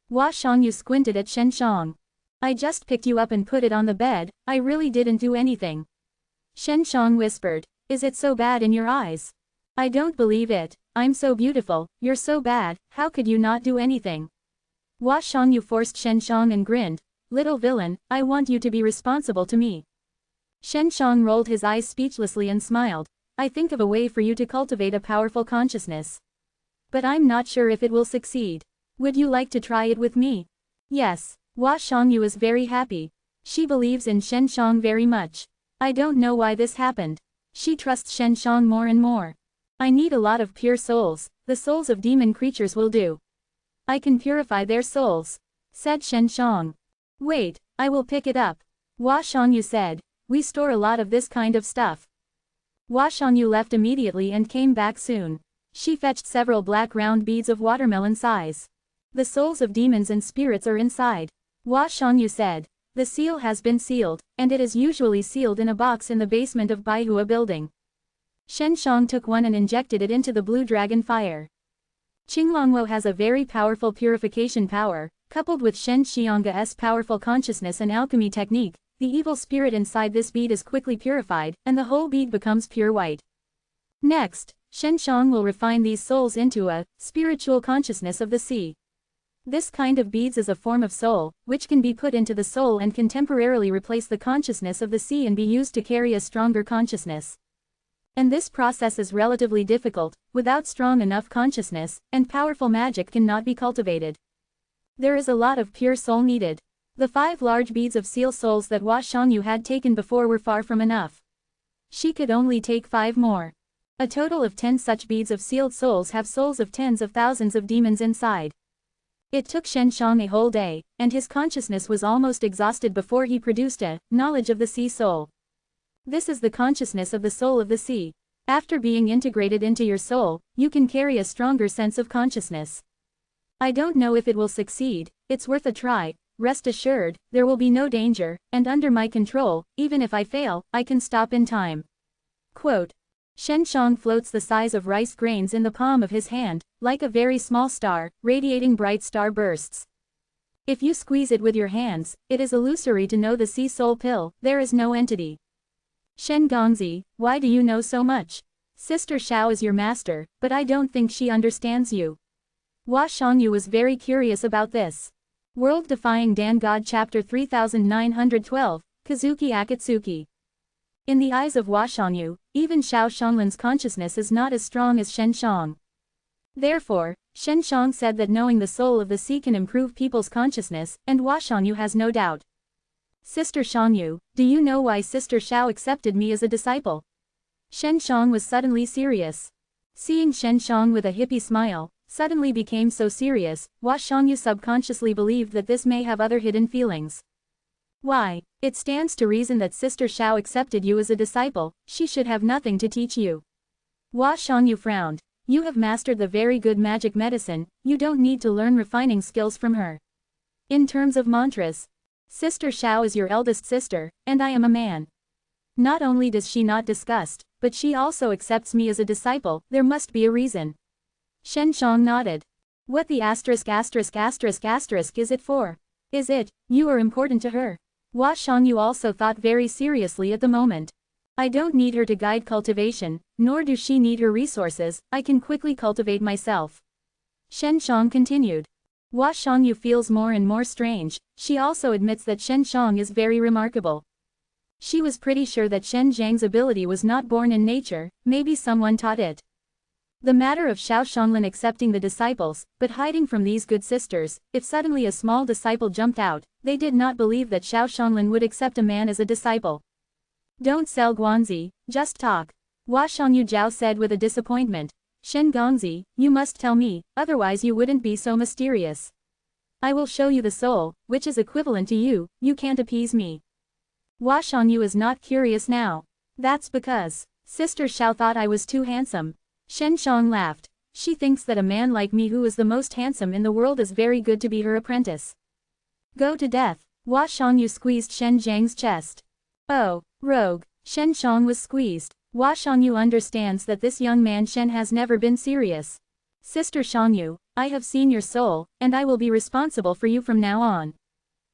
Hua Shangyu squinted at Shen Shang. I just picked you up and put it on the bed, I really didn't do anything. Shen Shang whispered, is it so bad in your eyes? I don't believe it, I'm so beautiful, you're so bad, how could you not do anything? Hua Shangyu forced Shen Shang and grinned, little villain, I want you to be responsible to me. Shen Shang rolled his eyes speechlessly and smiled, I think of a way for you to cultivate a powerful consciousness. But I'm not sure if it will succeed. Would you like to try it with me? Yes. Hua Shangyu is very happy. She believes in Shen Shang very much. I don't know why this happened. She trusts Shen Shang more and more. I need a lot of pure souls, the souls of demon creatures will do. I can purify their souls, said Shen Shang. Wait, I will pick it up. Hua Shangyu said, we store a lot of this kind of stuff. Hua Shangyu left immediately and came back soon. She fetched several black round beads of watermelon size. The souls of demons and spirits are inside. Hua Shangyu said, the seal has been sealed, and it is usually sealed in a box in the basement of Baihua building. Shen Shang took one and injected it into the blue dragon fire. Qinglongwo has a very powerful purification power, coupled with Shen Xiang's powerful consciousness and alchemy technique. The evil spirit inside this bead is quickly purified, and the whole bead becomes pure white. Next, Shen Shang will refine these souls into a spiritual consciousness of the sea. This kind of beads is a form of soul, which can be put into the soul and can temporarily replace the consciousness of the sea and be used to carry a stronger consciousness. And this process is relatively difficult, without strong enough consciousness, and powerful magic cannot be cultivated. There is a lot of pure soul needed. The 5 large beads of seal souls that Hua Shangyu had taken before were far from enough. She could only take 5 more. A total of 10 such beads of sealed souls have souls of tens of thousands of demons inside. It took Shen Shang a whole day, and his consciousness was almost exhausted before he produced a knowledge of the sea soul. This is the consciousness of the soul of the sea. After being integrated into your soul, you can carry a stronger sense of consciousness. I don't know if it will succeed, it's worth a try, rest assured, there will be no danger, and under my control, even if I fail, I can stop in time. Quote. Shen Shang floats the size of rice grains in the palm of his hand, like a very small star, radiating bright star bursts. If you squeeze it with your hands, it is illusory to know the Sea Soul Pill, there is no entity. Shen Gongzi, why do you know so much? Sister Xiao is your master, but I don't think she understands you. Hua Shangyu was very curious about this. World Defying Dan God Chapter 3912, Kazuki Akatsuki. In the eyes of Hua Shangyu, even Xiao Shanglan's consciousness is not as strong as Shen Shang. Therefore, Shen Shang said that knowing the soul of the sea can improve people's consciousness, and Hua Shangyu has no doubt. Sister Shangyu, do you know why Sister Xiao accepted me as a disciple? Shen Shang was suddenly serious. Seeing Shen Shang with a hippie smile, suddenly became so serious, Hua Shangyu subconsciously believed that this may have other hidden feelings. Why? It stands to reason that Sister Xiao accepted you as a disciple, she should have nothing to teach you. Hua Shangyu frowned. You have mastered the very good magic medicine, you don't need to learn refining skills from her. In terms of mantras, Sister Xiao is your eldest sister, and I am a man. Not only does she not disgust, but she also accepts me as a disciple, there must be a reason. Shen Shang nodded. What the asterisk is it for? Is it, you are important to her? Hua Shangyu also thought very seriously at the moment. I don't need her to guide cultivation, nor do she need her resources, I can quickly cultivate myself. Shen Shang continued. Hua Shangyu feels more and more strange, she also admits that Shen Shang is very remarkable. She was pretty sure that Shen Zhang's ability was not born in nature, maybe someone taught it. The matter of Xiao Shanglan accepting the disciples, but hiding from these good sisters, if suddenly a small disciple jumped out, they did not believe that Xiao Shanglan would accept a man as a disciple. Don't sell Guanzi, just talk. Hua Shangyu Jiao said with a disappointment. Shen Gongzi, you must tell me, otherwise you wouldn't be so mysterious. I will show you the soul, which is equivalent to you, you can't appease me. Hua Shangyu is not curious now. That's because Sister Xiao thought I was too handsome. Shen Shang laughed. She thinks that a man like me who is the most handsome in the world is very good to be her apprentice. Go to death. Hua Shangyu squeezed Shen Zhang's chest. Oh, rogue. Shen Shang was squeezed. Hua Shangyu understands that this young man Shen has never been serious. Sister Shangyu, I have seen your soul, and I will be responsible for you from now on.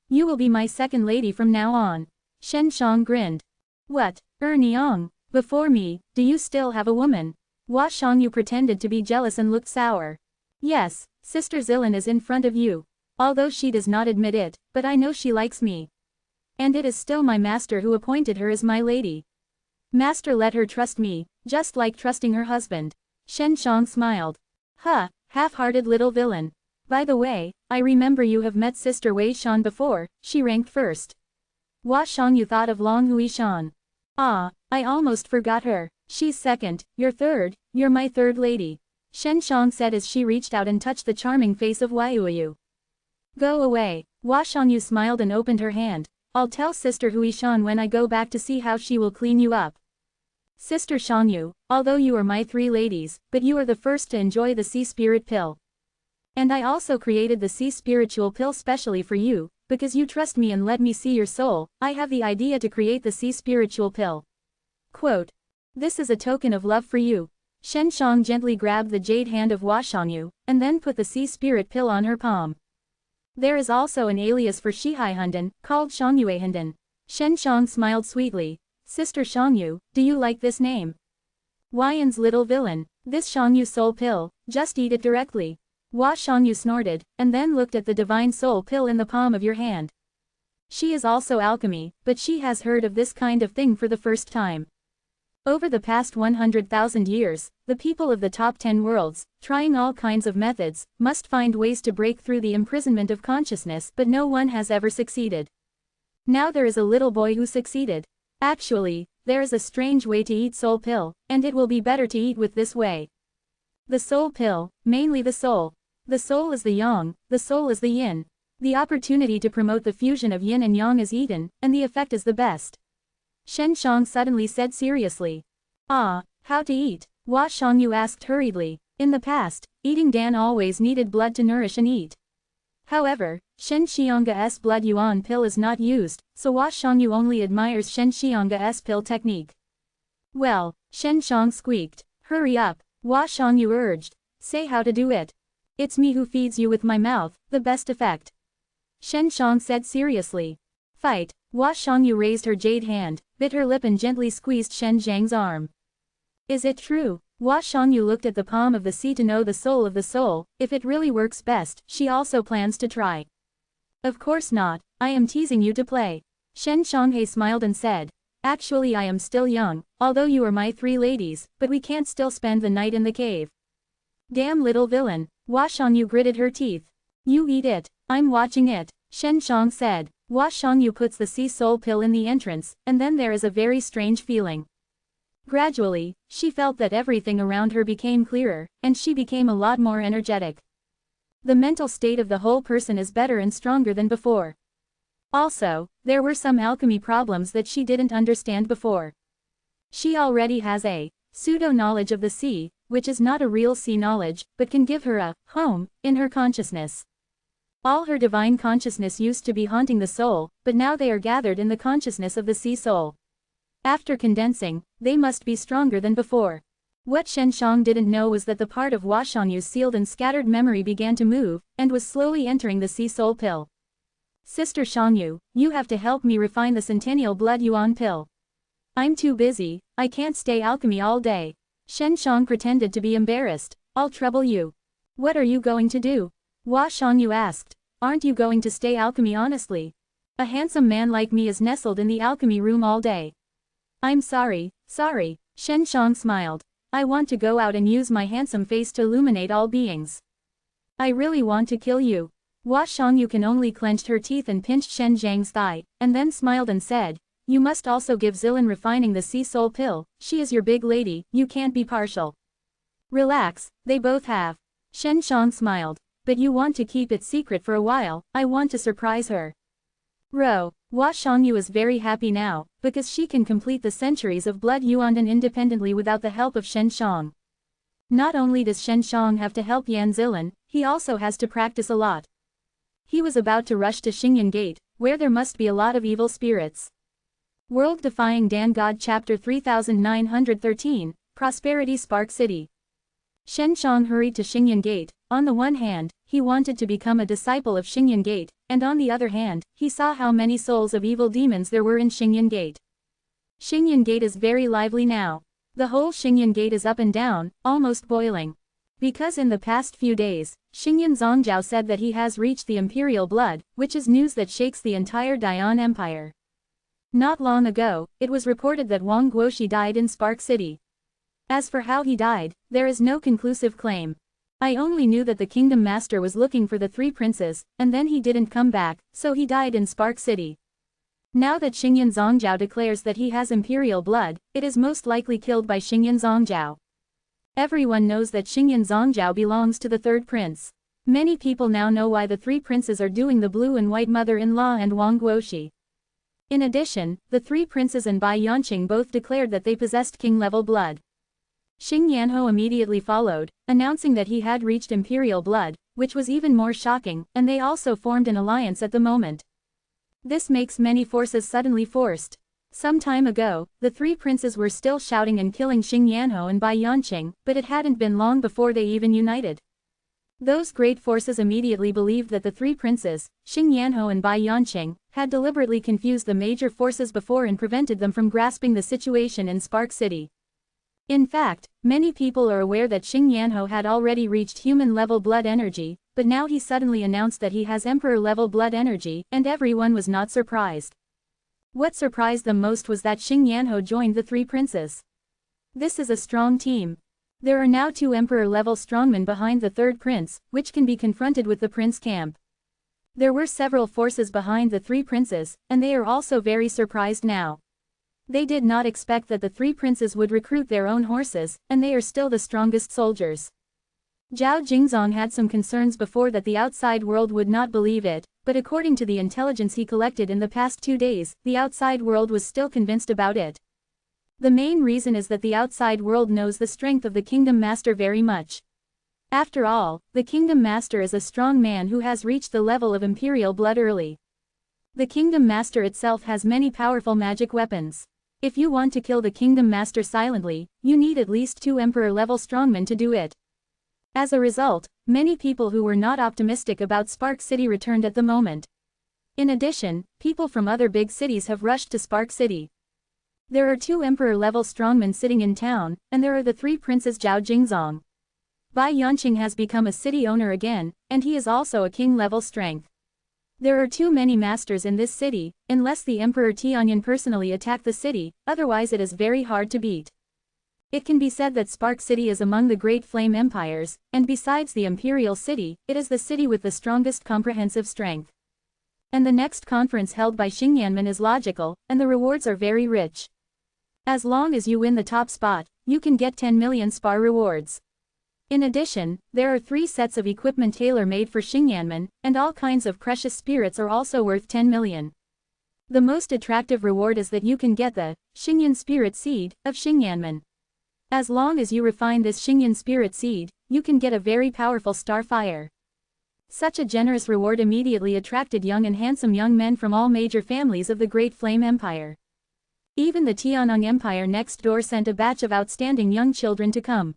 You will be my second lady from now on. Shen Shang grinned. What, Niang, before me, do you still have a woman? Hua Shangyu pretended to be jealous and looked sour. Yes, Sister Zilin is in front of you. Although she does not admit it, but I know she likes me. And it is still my master who appointed her as my lady. Master let her trust me, just like trusting her husband. Shen Shang smiled. Huh, half-hearted little villain. By the way, I remember you have met Sister Wei Shan before, she ranked first. Hua Shangyu thought of Long Hui Shan. Ah, I almost forgot her. She's second, you're third, you're my third lady. Shen Shang said as she reached out and touched the charming face of Waiuyu. Go away. Hua Shangyu smiled and opened her hand. I'll tell Sister Hui Shan when I go back to see how she will clean you up. Sister Shangyu, although you are my three ladies, but you are the first to enjoy the Sea Spirit Pill. And I also created the Sea Spiritual Pill specially for you, because you trust me and let me see your soul, I have the idea to create the Sea Spiritual Pill. Quote. This is a token of love for you. Shen Shang gently grabbed the jade hand of Hua Shangyu, and then put the Sea Spirit Pill on her palm. There is also an alias for Shihai Hundan, called Shangyue Hundan. Shen Shang smiled sweetly. Sister Shangyu, do you like this name? Huayan's little villain. This Shangyu soul pill, just eat it directly. Hua Shangyu snorted, and then looked at the divine soul pill in the palm of your hand. She is also alchemy, but she has heard of this kind of thing for the first time. Over the past 100,000 years, the people of the top 10 worlds, trying all kinds of methods, must find ways to break through the imprisonment of consciousness, but no one has ever succeeded. Now there is a little boy who succeeded. Actually, there is a strange way to eat soul pill, and it will be better to eat with this way. The soul pill, mainly the soul. The soul is the yang, the soul is the yin. The opportunity to promote the fusion of yin and yang is eaten, and the effect is the best. Shen Shang suddenly said seriously. Ah, how to eat? Hua Shangyu asked hurriedly. In the past, eating Dan always needed blood to nourish and eat. However, Shen Xiong's blood yuan pill is not used, so Hua Shangyu only admires Shen Xiong's pill technique. Well, Shen Xiong squeaked. Hurry up, Hua Shangyu urged. Say how to do it. It's me who feeds you with my mouth, the best effect. Shen Xiong said seriously. Fight. Hua Shangyu raised her jade hand, bit her lip and gently squeezed Shen Zhang's arm. Is it true? Hua Shangyu looked at the palm of the sea to know the soul of the soul. If it really works best, she also plans to try. Of course not, I am teasing you to play. Shen Xionghe smiled and said. Actually I am still young, although you are my 3 ladies, but we can't still spend the night in the cave. Damn little villain, Hua Shangyu gritted her teeth. You eat it, I'm watching it, Shen Xiong said. Hua Shangyu puts the sea soul pill in the entrance, and then there is a very strange feeling. Gradually, she felt that everything around her became clearer, and she became a lot more energetic. The mental state of the whole person is better and stronger than before. Also, there were some alchemy problems that she didn't understand before. She already has a pseudo-knowledge of the sea, which is not a real sea knowledge, but can give her a home in her consciousness. All her divine consciousness used to be haunting the soul, but now they are gathered in the consciousness of the sea soul. After condensing, they must be stronger than before. What Shen Xiong didn't know was that the part of Hua Shangyu's sealed and scattered memory began to move, and was slowly entering the sea soul pill. Sister Shangyu, you have to help me refine the Centennial Blood Yuan pill. I'm too busy, I can't stay alchemy all day. Shen Xiong pretended to be embarrassed. I'll trouble you. What are you going to do? Hua Shangyu asked. Aren't you going to stay alchemy honestly? A handsome man like me is nestled in the alchemy room all day. I'm sorry, Shen Xiong smiled. I want to go out and use my handsome face to illuminate all beings. I really want to kill you. Hua Shangyu can only clenched her teeth and pinched Shen Zhang's thigh, and then smiled and said, you must also give Zilin refining the sea soul pill, she is your big lady, you can't be partial. Relax, they both have. Shen Xiong smiled. But you want to keep it secret for a while, I want to surprise her. Hua Shangyu is very happy now, because she can complete the centuries of blood yuan independently without the help of Shen Xiong. Not only does Shen Xiong have to help Yan Zilin, he also has to practice a lot. He was about to rush to Xingyan Gate, where there must be a lot of evil spirits. World Defying Dan God Chapter 3913, Prosperity Spark City. Shen Xiong hurried to Xingyan Gate. On the one hand, he wanted to become a disciple of Xingyan Gate, and on the other hand, he saw how many souls of evil demons there were in Xingyan Gate. Xingyan Gate is very lively now. The whole Xingyan Gate is up and down, almost boiling. Because in the past few days, Xingyan Zongjiao said that he has reached the imperial blood, which is news that shakes the entire Dian Empire. Not long ago, it was reported that Wang Guoxi died in Spark City. As for how he died, there is no conclusive claim. I only knew that the Kingdom Master was looking for the 3 princes, and then he didn't come back, so he died in Spark City. Now that Xingyan Zongjiao declares that he has imperial blood, it is most likely killed by Xingyan Zongjiao. Everyone knows that Xingyan Zongjiao belongs to the 3rd prince. Many people now know why the 3 princes are doing the blue and white mother-in-law and Wang Guoxi. In addition, the 3 princes and Bai Yanqing both declared that they possessed king-level blood. Xing Yanho immediately followed, announcing that he had reached imperial blood, which was even more shocking, and they also formed an alliance at the moment. This makes many forces suddenly forced. Some time ago, the 3 princes were still shouting and killing Xing Yanho and Bai Yanqing, but it hadn't been long before they even united. Those great forces immediately believed that the 3 princes, Xing Yanho and Bai Yanqing, had deliberately confused the major forces before and prevented them from grasping the situation in Spark City. In fact, many people are aware that Xing Yanho had already reached human-level blood energy, but now he suddenly announced that he has emperor-level blood energy, and everyone was not surprised. What surprised them most was that Xing Yanho joined the 3 princes. This is a strong team. There are now 2 emperor-level strongmen behind the 3rd prince, which can be confronted with the prince camp. There were several forces behind the 3 princes, and they are also very surprised now. They did not expect that the 3 princes would recruit their own horses, and they are still the strongest soldiers. Zhao Jingzong had some concerns before that the outside world would not believe it, but according to the intelligence he collected in the past 2 days, the outside world was still convinced about it. The main reason is that the outside world knows the strength of the Kingdom Master very much. After all, the Kingdom Master is a strong man who has reached the level of Imperial blood early. The Kingdom Master itself has many powerful magic weapons. If you want to kill the Kingdom Master silently, you need at least 2 Emperor-level strongmen to do it. As a result, many people who were not optimistic about Spark City returned at the moment. In addition, people from other big cities have rushed to Spark City. There are 2 Emperor-level strongmen sitting in town, and there are the 3 princes Zhao Jingzong. Bai Yanqing has become a city owner again, and he is also a king-level strength. There are too many masters in this city, unless the Emperor Tianyan personally attack the city, otherwise it is very hard to beat. It can be said that Spark City is among the great flame empires, and besides the Imperial City, it is the city with the strongest comprehensive strength. And the next conference held by Xingyanmen is logical, and the rewards are very rich. As long as you win the top spot, you can get 10 million spar rewards. In addition, there are 3 sets of equipment tailor-made for Xingyanmen, and all kinds of precious spirits are also worth 10 million. The most attractive reward is that you can get the Xingyan Spirit Seed of Xingyanmen. As long as you refine this Xingyan Spirit Seed, you can get a very powerful star fire. Such a generous reward immediately attracted young and handsome young men from all major families of the Great Flame Empire. Even the Tianang Empire next door sent a batch of outstanding young children to come.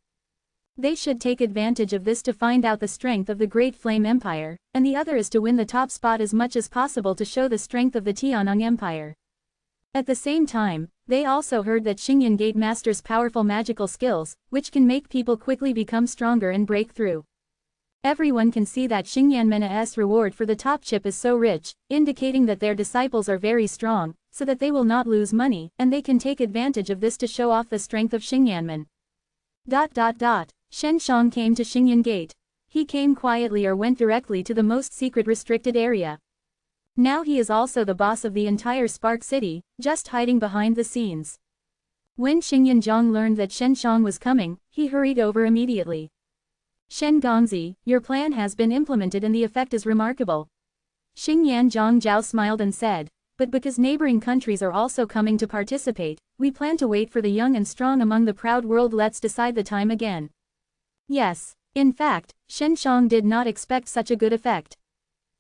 They should take advantage of this to find out the strength of the Great Flame Empire, and the other is to win the top spot as much as possible to show the strength of the Tianang Empire. At the same time, they also heard that Xingyan Gate masters powerful magical skills, which can make people quickly become stronger and break through. Everyone can see that Xingyanmen's reward for the top chip is so rich, indicating that their disciples are very strong, so that they will not lose money, and they can take advantage of this to show off the strength of Xingyanmen. Shen Shang came to Xingyan Gate. He came quietly or went directly to the most secret restricted area. Now he is also the boss of the entire Spark City, just hiding behind the scenes. When Xingyan Zhang learned that Shen Shang was coming, he hurried over immediately. Shen Gongzi, your plan has been implemented and the effect is remarkable. Xingyan Zhang Zhao smiled and said, but because neighboring countries are also coming to participate, we plan to wait for the young and strong among the proud world. Let's decide the time again. Yes, in fact, Shen Shang did not expect such a good effect.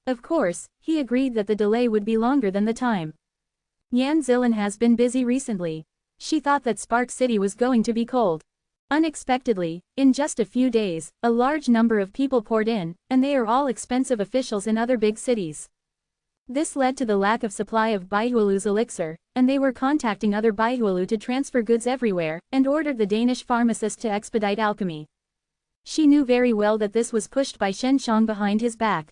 Of course, he agreed that the delay would be longer than the time. Yan Zilan has been busy recently. She thought that Spark City was going to be cold. Unexpectedly, in just a few days, a large number of people poured in, and they are all expensive officials in other big cities. This led to the lack of supply of Baihualu's elixir, and they were contacting other Baihualu to transfer goods everywhere, and ordered the Danish pharmacist to expedite alchemy. She knew very well that this was pushed by Shen Shang behind his back.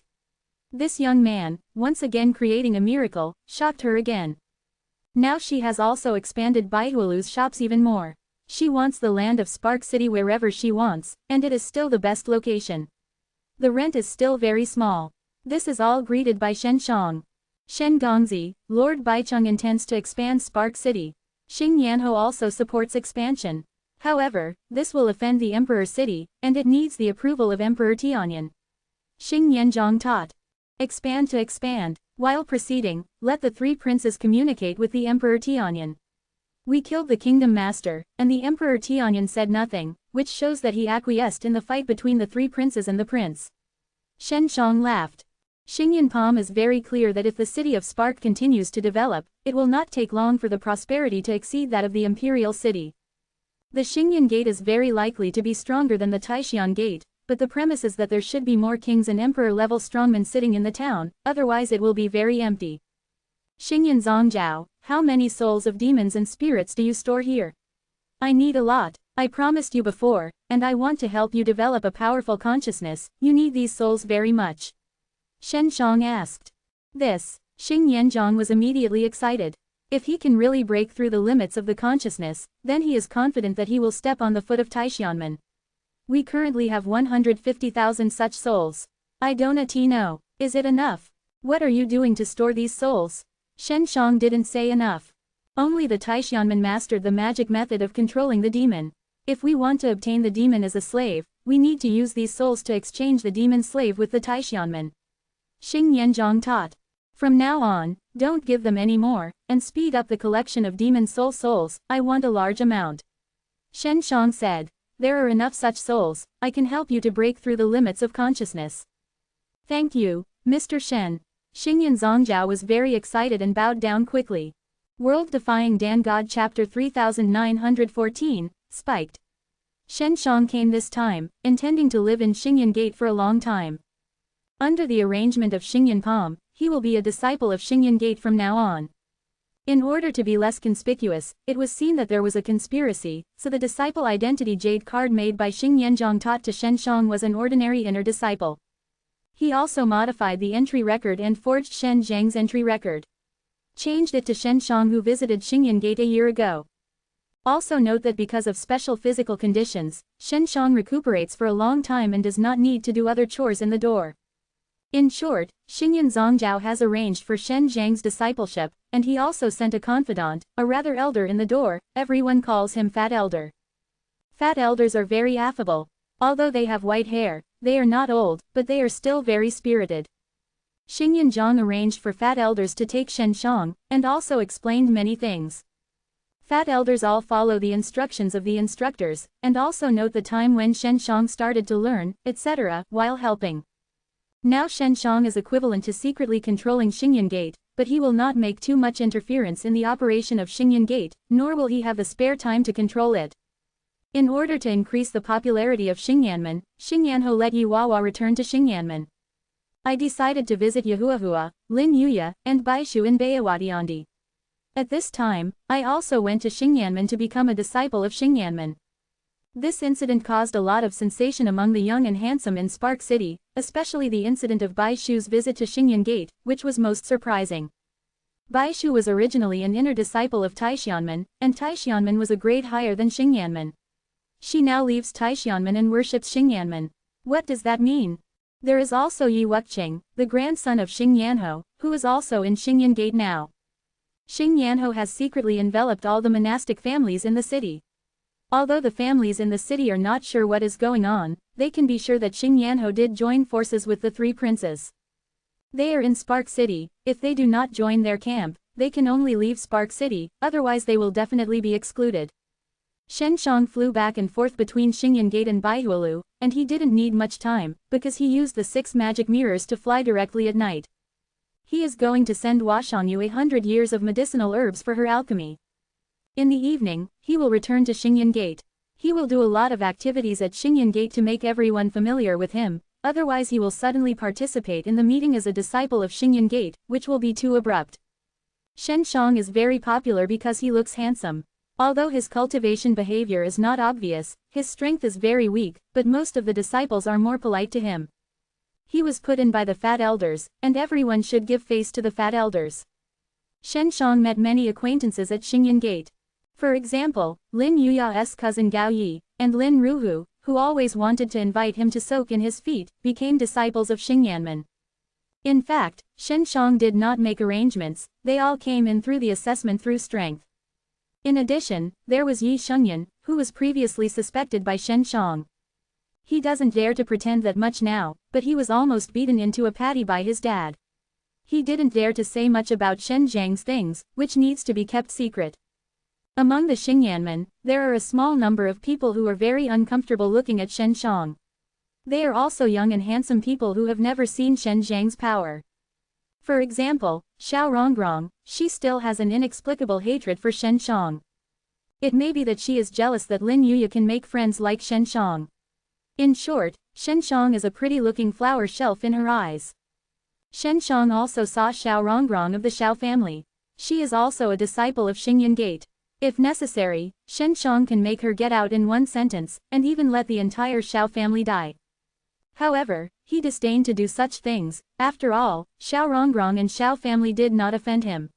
This young man, once again creating a miracle, shocked her again. Now she has also expanded Baihualu's shops even more. She wants the land of Spark City wherever she wants, and it is still the best location. The rent is still very small. This is all greeted by Shen Shang. Shen Gongzi, Lord Baicheng intends to expand Spark City. Xing Yanho also supports expansion. However, this will offend the Emperor City, and it needs the approval of Emperor Tianyan. Xing Yanzhang taught. Expand to expand. While proceeding, let the 3 princes communicate with the Emperor Tianyan. We killed the Kingdom Master, and the Emperor Tianyan said nothing, which shows that he acquiesced in the fight between the 3 princes and the prince. Shen Shang laughed. Xingyan Palm is very clear that if the city of Spark continues to develop, it will not take long for the prosperity to exceed that of the Imperial City. The Xingyan Gate is very likely to be stronger than the Taixian Gate, but the premise is that there should be more kings and emperor-level strongmen sitting in the town, otherwise it will be very empty. Xingyan Zongjiao, how many souls of demons and spirits do you store here? I need a lot. I promised you before, and I want to help you develop a powerful consciousness. You need these souls very much. Shen Shang asked. This, Xing Yanzhang was immediately excited. If he can really break through the limits of the consciousness, then he is confident that he will step on the foot of Taixianmen. We currently have 150,000 such souls. I don't know. Is it enough? What are you doing to store these souls? Shen Shang didn't say enough. Only the Taixianmen mastered the magic method of controlling the demon. If we want to obtain the demon as a slave, we need to use these souls to exchange the demon slave with the Taixianmen. Xing Yanzhang taught. From now on, don't give them any more, and speed up the collection of demon souls. I want a large amount. Shen Shang said. there are enough such souls, I can help you to break through the limits of consciousness. Thank you, Mr. Shen. Xingyan Zongjiao was very excited and bowed down quickly. World-Defying Dan God Chapter 3914, Spiked. Shen Shang came this time, intending to live in Xingyan Gate for a long time. Under the arrangement of Xingyan Palm, he will be a disciple of Xingyan Gate from now on. In order to be less conspicuous, it was seen that there was a conspiracy, so the disciple identity jade card made by Xing Yanzhong taught to Shen Shang was an ordinary inner disciple. He also modified the entry record and forged Shen Zhang's entry record. Changed it to Shen Shang who visited Xingyan Gate a year ago. Also note that because of special physical conditions, Shen Shang recuperates for a long time and does not need to do other chores in the door. In short, Xingyan Zongjiao has arranged for Shen Zhang's discipleship, and he also sent a confidant, a rather elder in the door. Everyone calls him Fat Elder. Fat elders are very affable. Although they have white hair, they are not old, but they are still very spirited. Xingyan Zhang arranged for fat elders to take Shen Shang, and also explained many things. Fat elders all follow the instructions of the instructors, and also note the time when Shen Shang started to learn, etc., while helping. Now Shen Shang is equivalent to secretly controlling Xingyan Gate, but he will not make too much interference in the operation of Xingyan Gate, nor will he have the spare time to control it. In order to increase the popularity of Xingyanmen, Xingyanho let Yi Wawa return to Xingyanmen. I decided to visit Yahuahua, Lin Yuya, and Baishu in Bayawadiandi. At this time, I also went to Xingyanmen to become a disciple of Xingyanmen. This incident caused a lot of sensation among the young and handsome in Spark City, especially the incident of Baishu's visit to Xingyan Gate, which was most surprising. Baishu was originally an inner disciple of Taishianmen, and Taishianmen was a grade higher than Xingyanmen. She now leaves Taishianmen and worships Xingyanmen. What does that mean? There is also Yi Wuqing, the grandson of Xing Yanho, who is also in Xingyan Gate now. Xing Yanho has secretly enveloped all the monastic families in the city. Although the families in the city are not sure what is going on, they can be sure that Xing Yanho did join forces with the three princes. They are in Spark City. If they do not join their camp, they can only leave Spark City, otherwise they will definitely be excluded. Shen Shang flew back and forth between Xingyan Gate and Baihualu, and he didn't need much time, because he used the 6 magic mirrors to fly directly at night. He is going to send Washangyu 100 years of medicinal herbs for her alchemy. In the evening, he will return to Xingyan Gate. He will do a lot of activities at Xingyan Gate to make everyone familiar with him, otherwise he will suddenly participate in the meeting as a disciple of Xingyan Gate, which will be too abrupt. Shen Shang is very popular because he looks handsome. Although his cultivation behavior is not obvious, his strength is very weak, but most of the disciples are more polite to him. He was put in by the fat elders, and everyone should give face to the fat elders. Shen Shang met many acquaintances at Xingyan Gate. For example, Lin Yuya's cousin Gao Yi, and Lin Ruhu, who always wanted to invite him to soak in his feet, became disciples of Xingyanmen. In fact, Shen Shang did not make arrangements, they all came in through the assessment through strength. In addition, there was Yi Shengyan, who was previously suspected by Shen Shang. He doesn't dare to pretend that much now, but he was almost beaten into a patty by his dad. He didn't dare to say much about Shen Zhang's things, which needs to be kept secret. Among the Xingyanmen, there are a small number of people who are very uncomfortable looking at Shen Shang. They are also young and handsome people who have never seen Shen Zhang's power. For example, Xiao Rongrong, she still has an inexplicable hatred for Shen Shang. It may be that she is jealous that Lin Yuya can make friends like Shen Shang. In short, Shen Shang is a pretty-looking flower shelf in her eyes. Shen Shang also saw Xiao Rongrong of the Xiao family. She is also a disciple of Xingyan Gate. If necessary, Shen Shang can make her get out in one sentence, and even let the entire Xiao family die. However, he disdained to do such things. After all, Xiao Rongrong and Xiao family did not offend him.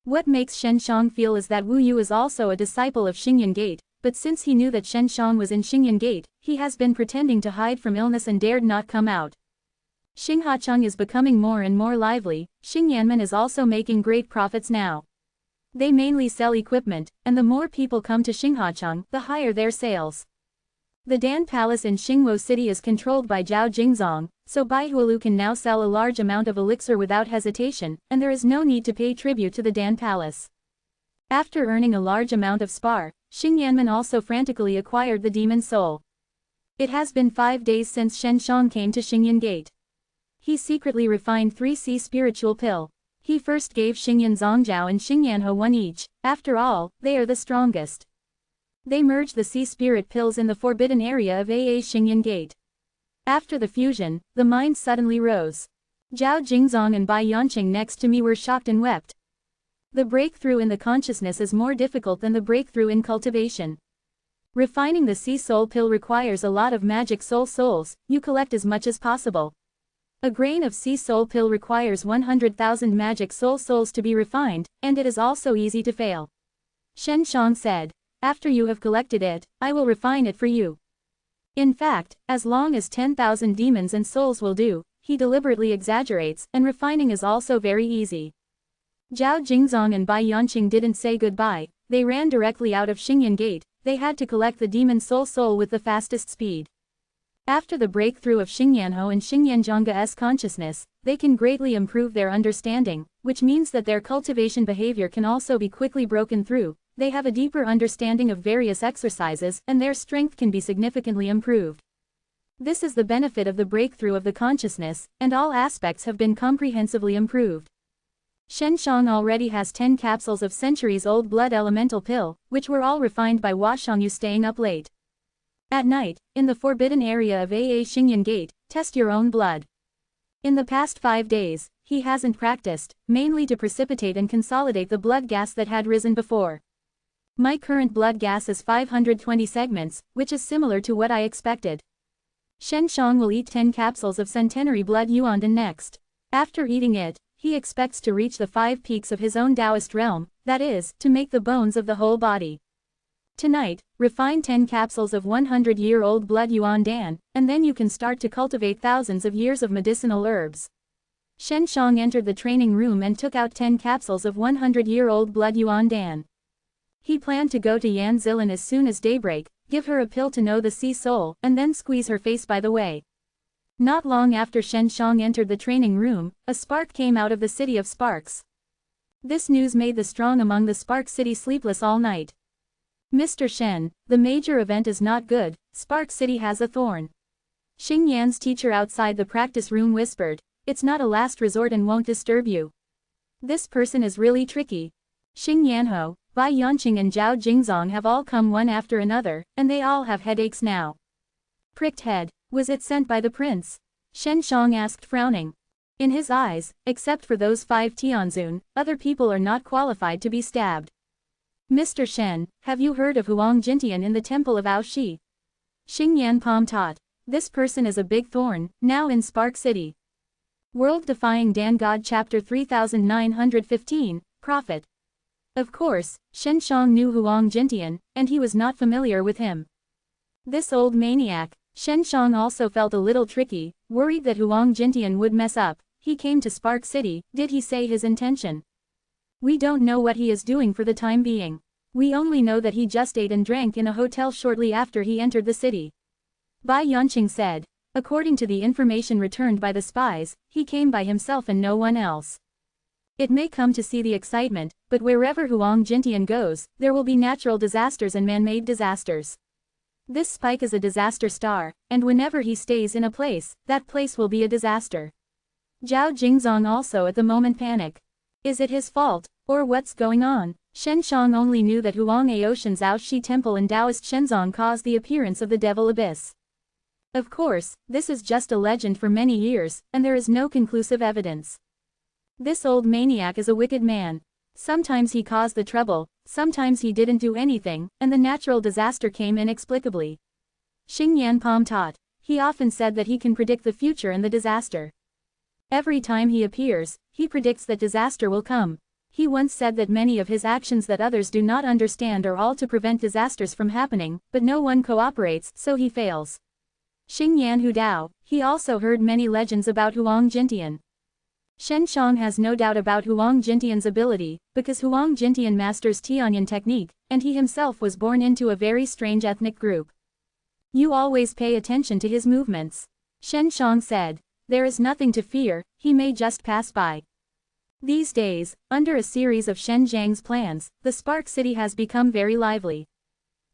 What makes Shen Shang feel is that Wu Yu is also a disciple of Xingyan Gate, but since he knew that Shen Shang was in Xingyan Gate, he has been pretending to hide from illness and dared not come out. Xinghacheng is becoming more and more lively. Xingyanmen is also making great profits now. They mainly sell equipment, and the more people come to Xinghacheng, the higher their sales. The Dan Palace in Xingwo City is controlled by Zhao Jingzong, so Baihualu can now sell a large amount of elixir without hesitation, and there is no need to pay tribute to the Dan Palace. After earning a large amount of spar, Xing Yanman also frantically acquired the demon soul. It has been 5 days since Shen Shang came to Xingyan Gate. He secretly refined 3C spiritual pill. He first gave Xingyan Zongjiao and Xingyanho one each. After all, they are the strongest. They merged the C spirit pills in the forbidden area of AA Xingyan Gate. After the fusion, the mind suddenly rose. Zhao Jingzong and Bai Yanqing next to me were shocked and wept. The breakthrough in the consciousness is more difficult than the breakthrough in cultivation. Refining the C soul pill requires a lot of magic soul souls. You collect as much as possible. A grain of C soul pill requires 100,000 magic soul souls to be refined, and it is also easy to fail. Shen Shang said, after you have collected it, I will refine it for you. In fact, as long as 10,000 demons and souls will do, he deliberately exaggerates, and refining is also very easy. Zhao Jingzong and Bai Yanqing didn't say goodbye, they ran directly out of Xingyan Gate. They had to collect the demon soul with the fastest speed. After the breakthrough of Xingyanho and Xingyanzhang's consciousness, they can greatly improve their understanding, which means that their cultivation behavior can also be quickly broken through. They have a deeper understanding of various exercises, and their strength can be significantly improved. This is the benefit of the breakthrough of the consciousness, and all aspects have been comprehensively improved. Shen Shang already has 10 capsules of centuries-old blood elemental pill, which were all refined by Washangyu staying up late. At night, in the forbidden area of AA Xingyan Gate, test your own blood. In the past 5 days, he hasn't practiced, mainly to precipitate and consolidate the blood gas that had risen before. My current blood gas is 520 segments, which is similar to what I expected. Shen Shang will eat 10 capsules of centenary blood yuandan next. After eating it, he expects to reach the 5 peaks of his own Taoist realm, that is, to make the bones of the whole body. Tonight, refine 10 capsules of 100-year-old blood yuandan, and then you can start to cultivate thousands of years of medicinal herbs. Shen Shang entered the training room and took out 10 capsules of 100-year-old blood yuandan. He planned to go to Yan Zilin as soon as daybreak, give her a pill to know the sea soul, and then squeeze her face by the way. Not long after Shen Shang entered the training room, a spark came out of the city of sparks. This news made the strong among the Spark City sleepless all night. Mr. Shen, the major event is not good, Spark City has a thorn. Xing Yan's teacher outside the practice room whispered, it's not a last resort and won't disturb you. This person is really tricky. Xing Yanho, Bai Yanqing and Zhao Jingzong have all come one after another, and they all have headaches now. Pricked head, was it sent by the prince? Shen Shang asked frowning. In his eyes, except for those 5 Tianzun, other people are not qualified to be stabbed. Mr. Shen, have you heard of Huang Jintian in the temple of Aoshi? Xing Yan palm taught. This person is a big thorn, now in Spark City. World Defying Dan God Chapter 3915, Prophet. Of course, Shen Shang knew Huang Jintian, and he was not familiar with him. This old maniac. Shen Shang also felt a little tricky, worried that Huang Jintian would mess up. He came to Spark City, did he say his intention? We don't know what he is doing for the time being. We only know that he just ate and drank in a hotel shortly after he entered the city. Bai Yanqing said. According to the information returned by the spies, he came by himself and no one else. It may come to see the excitement, but wherever Huang Jintian goes, there will be natural disasters and man-made disasters. This spike is a disaster star, and whenever he stays in a place, that place will be a disaster. Zhao Jingzong also at the moment panic. Is it his fault, or what's going on? Shen Shang only knew that Huang Aoshan's Aoshi Temple and Taoist Shenzong caused the appearance of the Devil Abyss. Of course, this is just a legend for many years, and there is no conclusive evidence. This old maniac is a wicked man. Sometimes he caused the trouble, sometimes he didn't do anything, and the natural disaster came inexplicably. Xing Yan palm taught. He often said that he can predict the future and the disaster. Every time he appears, he predicts that disaster will come. He once said that many of his actions that others do not understand are all to prevent disasters from happening, but no one cooperates, so he fails. Xing Yan Hu Dao, he also heard many legends about Huang Jintian. Shen Shang has no doubt about Huang Jintian's ability, because Huang Jintian masters Tianyan technique, and he himself was born into a very strange ethnic group. You always pay attention to his movements. Shen Shang said. There is nothing to fear, he may just pass by. These days, under a series of Shen Zhang's plans, the Spark City has become very lively.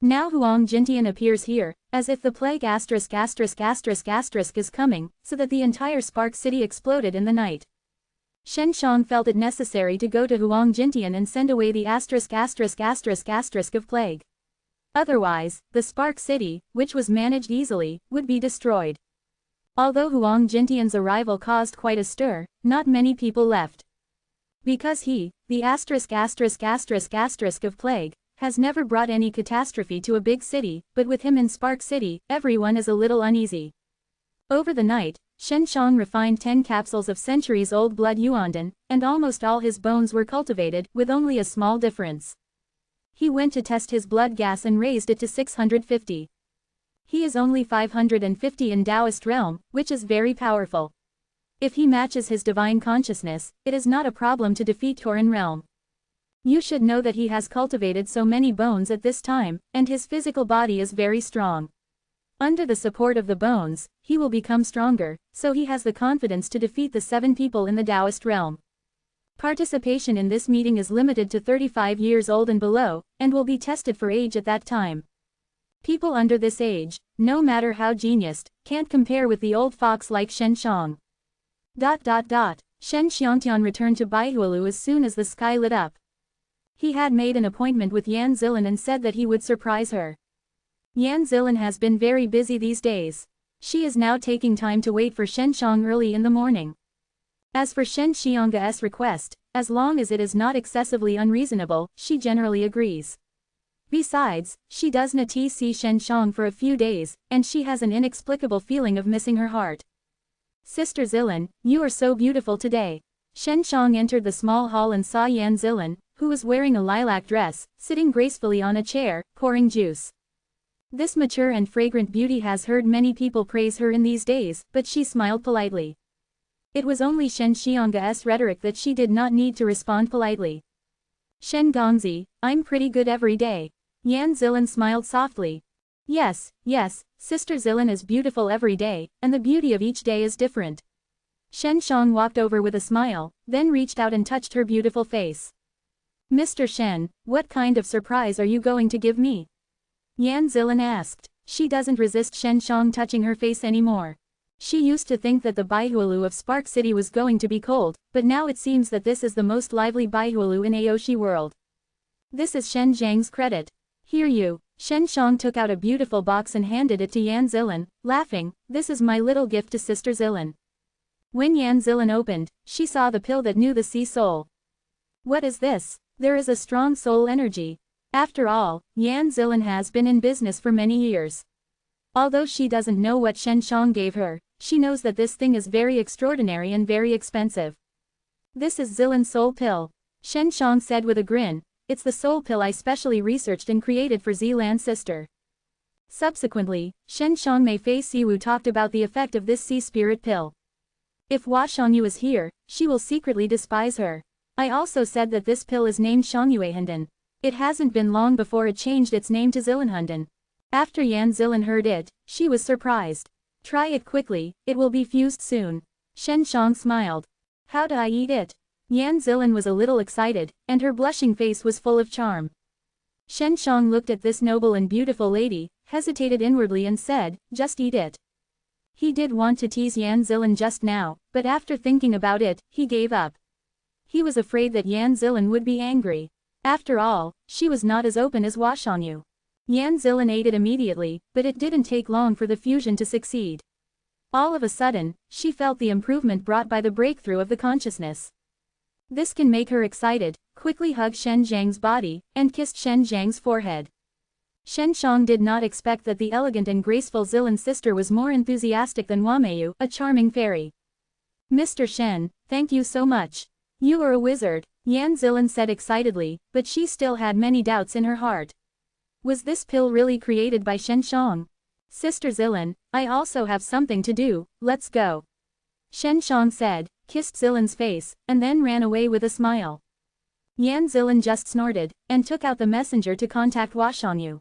Now Huang Jintian appears here, as if the plague ***** is coming, so that the entire Spark City exploded in the night. Shen Shang felt it necessary to go to Huang Jintian and send away the **** of plague. Otherwise, the Spark City, which was managed easily, would be destroyed. Although Huang Jintian's arrival caused quite a stir, not many people left. Because the **** of plague, has never brought any catastrophe to a big city, but with him in Spark City, everyone is a little uneasy. Over the night, Shen Shang refined 10 capsules of centuries-old blood yuandan, and almost all his bones were cultivated, with only a small difference. He went to test his blood gas and raised it to 650. He is only 550 in Taoist realm, which is very powerful. If he matches his divine consciousness, it is not a problem to defeat Tauran realm. You should know that he has cultivated so many bones at this time, and his physical body is very strong. Under the support of the bones, he will become stronger, so he has the confidence to defeat the 7 people in the Taoist realm. Participation in this meeting is limited to 35 years old and below, and will be tested for age at that time. People under this age, no matter how geniused, can't compare with the old fox like Shen Shang. Shen Xiangtian returned to Baihualu as soon as the sky lit up. He had made an appointment with Yan Zilin and said that he would surprise her. Yan Zilin has been very busy these days. She is now taking time to wait for Shen Shang early in the morning. As for Shen Xiang's request, as long as it is not excessively unreasonable, she generally agrees. Besides, she does not see Shen Shang for a few days, and she has an inexplicable feeling of missing her heart. Sister Zilin, you are so beautiful today. Shen Shang entered the small hall and saw Yan Zilin, who was wearing a lilac dress, sitting gracefully on a chair, pouring juice. This mature and fragrant beauty has heard many people praise her in these days, but she smiled politely. It was only Shen Xiang's rhetoric that she did not need to respond politely. Shen Gongzi, I'm pretty good every day. Yan Zilin smiled softly. Yes, Sister Zilin is beautiful every day, and the beauty of each day is different. Shen Shang walked over with a smile, then reached out and touched her beautiful face. Mr. Shen, what kind of surprise are you going to give me? Yan Zilin asked. She doesn't resist Shen Shang touching her face anymore. She used to think that the Baihualu of Spark City was going to be cold, but now it seems that this is the most lively Baihualu in Aoshi world. This is Shen Zhang's credit. Here you. Shen Shang took out a beautiful box and handed it to Yan Zilin, laughing, this is my little gift to Sister Zilin. When Yan Zilin opened, she saw the pill that knew the sea soul. What is this? There is a strong soul energy. After all, Yan Zilin has been in business for many years. Although she doesn't know what Shen Shang gave her, she knows that this thing is very extraordinary and very expensive. This is Zilin's soul pill. Shen Shang said with a grin, it's the soul pill I specially researched and created for Zilan's sister. Subsequently, Shen Shang Mei Fei Siwu talked about the effect of this sea spirit pill. If Hua Shangyu is here, she will secretly despise her. I also said that this pill is named Shangyuehandan. It hasn't been long before it changed its name to Zilinhandan. After Yan Zilin heard it, she was surprised. Try it quickly, it will be fused soon. Shen Shang smiled. How do I eat it? Yan Zilin was a little excited, and her blushing face was full of charm. Shen Shang looked at this noble and beautiful lady, hesitated inwardly and said, just eat it. He did want to tease Yan Zilin just now, but after thinking about it, he gave up. He was afraid that Yan Zilin would be angry. After all, she was not as open as Hua Shangyu. Yan Zilin ate it immediately, but it didn't take long for the fusion to succeed. All of a sudden, she felt the improvement brought by the breakthrough of the consciousness. This can make her excited, quickly hugged Shen Zhang's body, and kissed Shen Zhang's forehead. Shen Shang did not expect that the elegant and graceful Zilin's sister was more enthusiastic than Wamayu, a charming fairy. Mr. Shen, thank you so much. You are a wizard, Yan Zilin said excitedly, but she still had many doubts in her heart. Was this pill really created by Shen Shang? Sister Zilin, I also have something to do, let's go. Shen Shang said, kissed Zilin's face, and then ran away with a smile. Yan Zilin just snorted, and took out the messenger to contact Hua Shangyu.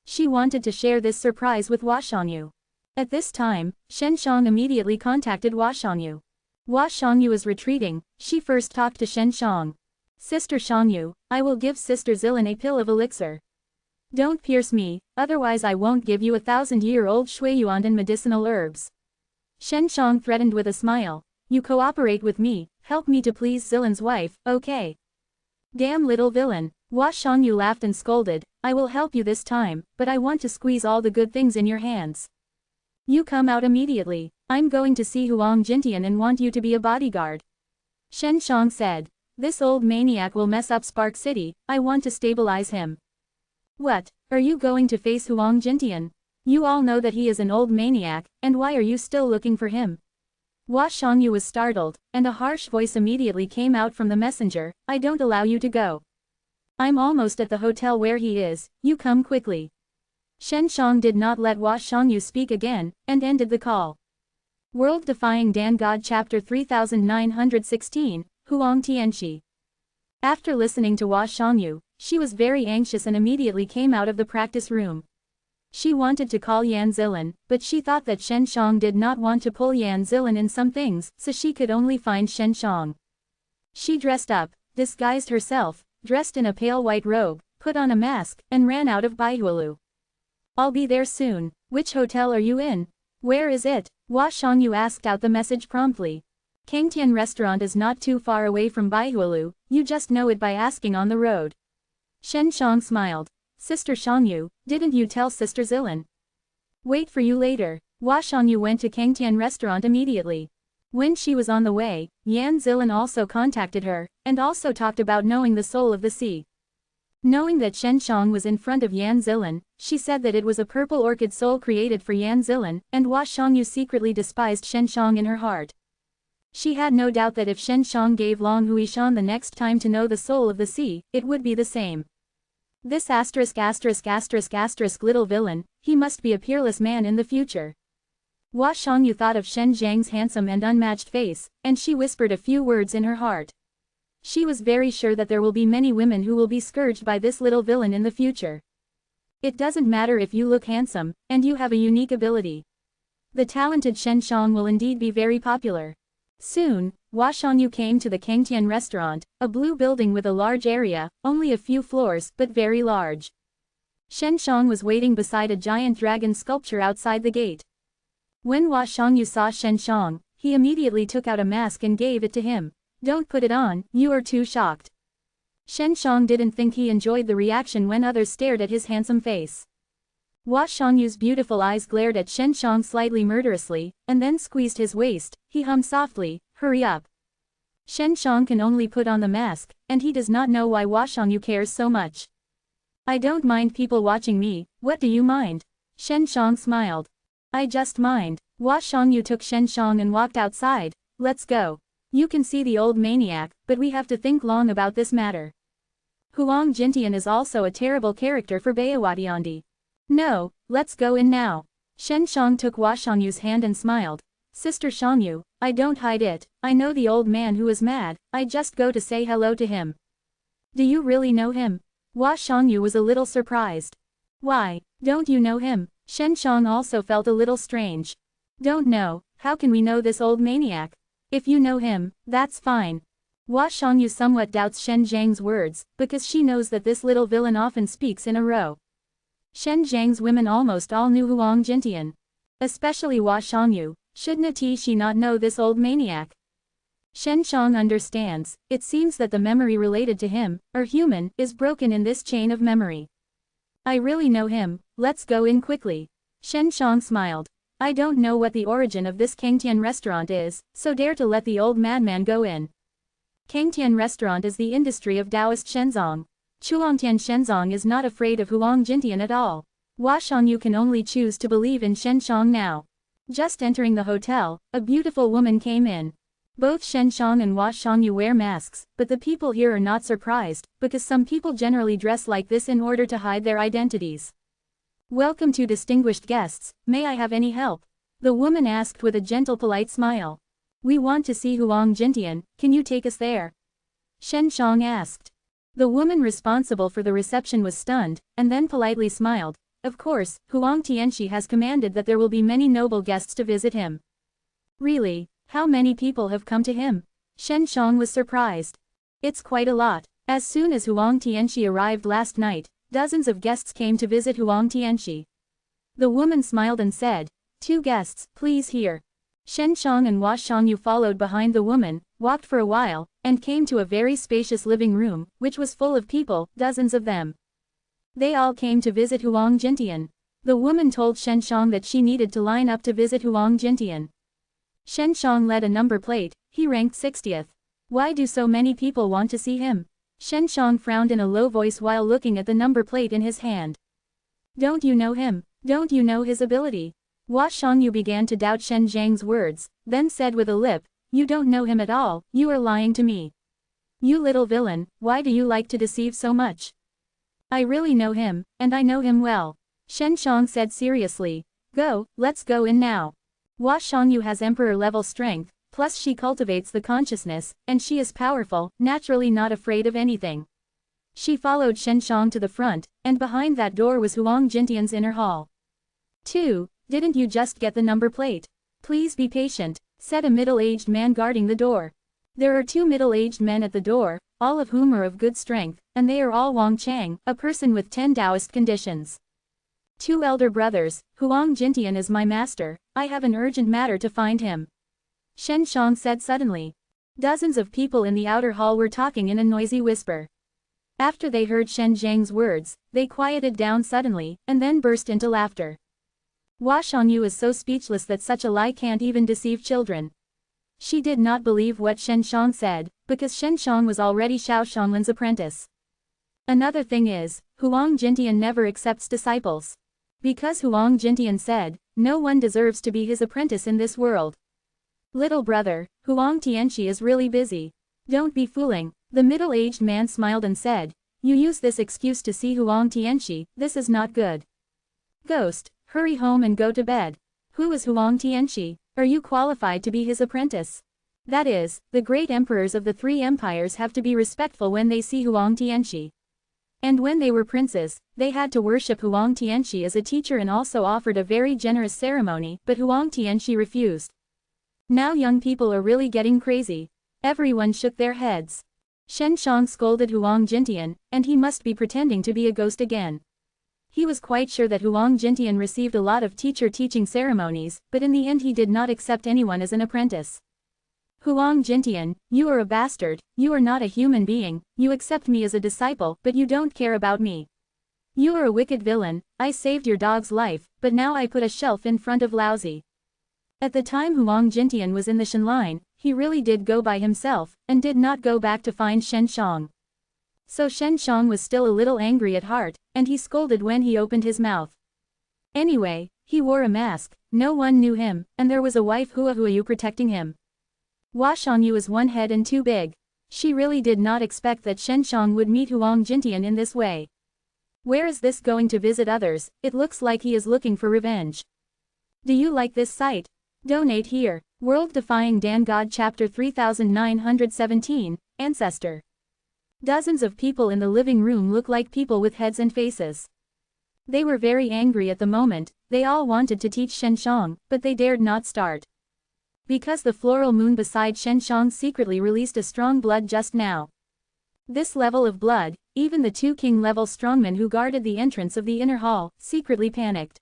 She wanted to share this surprise with Hua Shangyu. At this time, Shen Shang immediately contacted Hua Shangyu. Hua Shangyu is retreating, she first talked to Shen Shang. Sister Shangyu, I will give Sister Zilin a pill of elixir. Don't pierce me, otherwise I won't give you 1,000-year-old Shuiyuan and medicinal herbs. Shen Shang threatened with a smile. You cooperate with me, help me to please Zilin's wife, okay? Damn little villain. Hua Shangyu laughed and scolded, I will help you this time, but I want to squeeze all the good things in your hands. You come out immediately. I'm going to see Huang Jintian and want you to be a bodyguard. Shen Shang said. This old maniac will mess up Spark City, I want to stabilize him. What, are you going to face Huang Jintian? You all know that he is an old maniac, and why are you still looking for him? Hua Shangyu was startled, and a harsh voice immediately came out from the messenger, I don't allow you to go. I'm almost at the hotel where he is, you come quickly. Shen Shang did not let Hua Shangyu speak again, and ended the call. World Defying Dan God Chapter 3916, Huang Tianxi. After listening to Hua Shangyu, she was very anxious and immediately came out of the practice room. She wanted to call Yan Zilin, but she thought that Shen Shang did not want to pull Yan Zilin in some things, so she could only find Shen Shang. She dressed up, disguised herself, dressed in a pale white robe, put on a mask, and ran out of Baihualu. I'll be there soon. Which hotel are you in? Where is it? Hua Shangyu asked out the message promptly. Kangtian restaurant is not too far away from Baihualu, you just know it by asking on the road. Shen Shang smiled. Sister Shangyu, didn't you tell Sister Zilin? Wait for you later. Hua Shangyu went to Kangtian restaurant immediately. When she was on the way, Yan Zilin also contacted her, and also talked about knowing the soul of the sea. Knowing that Shen Shang was in front of Yan Zilin, she said that it was a purple orchid soul created for Yan Zilin, and Hua Shangyu secretly despised Shen Shang in her heart. She had no doubt that if Shen Shang gave Long Huishan the next time to know the soul of the sea, it would be the same. This little villain, he must be a peerless man in the future. Hua Shangyu thought of Shen Zhang's handsome and unmatched face, and she whispered a few words in her heart. She was very sure that there will be many women who will be scourged by this little villain in the future. It doesn't matter if you look handsome, and you have a unique ability. The talented Shen Shang will indeed be very popular. Soon, Hua Shangyu came to the Kangtian restaurant, a blue building with a large area, only a few floors, but very large. Shen Shang was waiting beside a giant dragon sculpture outside the gate. When Hua Shangyu saw Shen Shang, he immediately took out a mask and gave it to him. Don't put it on, you are too shocked. Shen Shang didn't think he enjoyed the reaction when others stared at his handsome face. Hua Shangyu's beautiful eyes glared at Shen Shang slightly murderously, and then squeezed his waist. He hummed softly, hurry up. Shen Shang can only put on the mask, and he does not know why Hua Shangyu cares so much. I don't mind people watching me, what do you mind? Shen Shang smiled. I just mind. Hua Shangyu took Shen Shang and walked outside. Let's go. You can see the old maniac, but we have to think long about this matter. Huang Jintian is also a terrible character for Bayawatiandi. No, let's go in now. Shen Shang took Hua Shangyu's hand and smiled. Sister Shangyu, I don't hide it, I know the old man who is mad, I just go to say hello to him. Do you really know him? Hua Shangyu was a little surprised. Why, don't you know him? Shen Shang also felt a little strange. Don't know, how can we know this old maniac? If you know him, that's fine. Hua Shangyu somewhat doubts Shen Zhang's words, because she knows that this little villain often speaks in a row. Shen Zhang's women almost all knew Huang Jintian. Especially Hua Shangyu, shouldn't she not know this old maniac? Shen Shang understands, it seems that the memory related to him, or human, is broken in this chain of memory. I really know him, let's go in quickly. Shen Shang smiled. I don't know what the origin of this Kangtian restaurant is, so dare to let the old madman go in. Kangtian restaurant is the industry of Taoist Shenzong. Chuangtian Shenzong is not afraid of Huang Jintian at all. Hua Shangyu can only choose to believe in Shen Shang now. Just entering the hotel, a beautiful woman came in. Both Shen Shang and Hua Shangyu wear masks, but the people here are not surprised, because some people generally dress like this in order to hide their identities. Welcome to distinguished guests, may I have any help? The woman asked with a gentle polite smile. We want to see Huang Jintian, can you take us there? Shen Shang asked. The woman responsible for the reception was stunned, and then politely smiled. Of course, Huang Tianxi has commanded that there will be many noble guests to visit him. Really, how many people have come to him? Shen Shang was surprised. It's quite a lot. As soon as Huang Tianxi arrived last night, Dozens of guests came to visit Huang Tianxi. The woman smiled and said, 2 guests, please here. Shen Shang and Hua Shangyu followed behind the woman, walked for a while, and came to a very spacious living room, which was full of people, dozens of them. They all came to visit Huang Jintian. The woman told Shen Shang that she needed to line up to visit Huang Jintian. Shen Shang led a number plate, he ranked 60th. Why do so many people want to see him? Shen Shang frowned in a low voice while looking at the number plate in his hand. Don't you know him? Don't you know his ability? Hua Shangyu began to doubt Shen Zhang's words, then said with a lip, you don't know him at all, you are lying to me. You little villain, why do you like to deceive so much? I really know him, and I know him well. Shen Shang said seriously. Go, let's go in now. Hua Shangyu has emperor-level strength, plus she cultivates the consciousness, and she is powerful, naturally not afraid of anything. She followed Shen Shang to the front, and behind that door was Huang Jintian's inner hall. 2. Didn't you just get the number plate? Please be patient, said a middle-aged man guarding the door. There are 2 middle-aged men at the door, all of whom are of good strength, and they are all Wang Chang, a person with 10 Taoist conditions. 2 elder brothers, Huang Jintian is my master, I have an urgent matter to find him. Shen Shang said suddenly. Dozens of people in the outer hall were talking in a noisy whisper. After they heard Shen Zhang's words, they quieted down suddenly, and then burst into laughter. Hua Shangyu is so speechless that such a lie can't even deceive children. She did not believe what Shen Shang said, because Shen Shang was already Xiao Shanglin's apprentice. Another thing is, Huang Jintian never accepts disciples. Because Huang Jintian said, no one deserves to be his apprentice in this world. Little brother, Huang Tianxi is really busy. Don't be fooling. The middle-aged man smiled and said, you use this excuse to see Huang Tianxi, this is not good. Ghost, hurry home and go to bed. Who is Huang Tianxi? Are you qualified to be his apprentice? That is, the great emperors of the 3 empires have to be respectful when they see Huang Tianxi. And when they were princes, they had to worship Huang Tianxi as a teacher and also offered a very generous ceremony, but Huang Tianxi refused. Now young people are really getting crazy. Everyone shook their heads. Shen Shang scolded Huang Jintian, and he must be pretending to be a ghost again. He was quite sure that Huang Jintian received a lot of teacher teaching ceremonies, but in the end he did not accept anyone as an apprentice. Huang Jintian, you are a bastard, you are not a human being, you accept me as a disciple, but you don't care about me. You are a wicked villain, I saved your dog's life, but now I put a shelf in front of Lousy. At the time Huang Jintian was in the Shen line, he really did go by himself, and did not go back to find Shen Shang. So Shen Shang was still a little angry at heart, and he scolded when he opened his mouth. Anyway, he wore a mask, no one knew him, and there was a wife Huahuayu protecting him. Hua Shangyu is 1 head and too big. She really did not expect that Shen Shang would meet Huang Jintian in this way. Where is this going to visit others? It looks like he is looking for revenge. Do you like this site? Donate here. World Defying Dan God Chapter 3917, Ancestor. Dozens of people in the living room look like people with heads and faces. They were very angry at the moment, they all wanted to teach Shen Shang, but they dared not start. Because the floral moon beside Shen Shang secretly released a strong blood just now. This level of blood, even the 2 king-level strongmen who guarded the entrance of the inner hall, secretly panicked.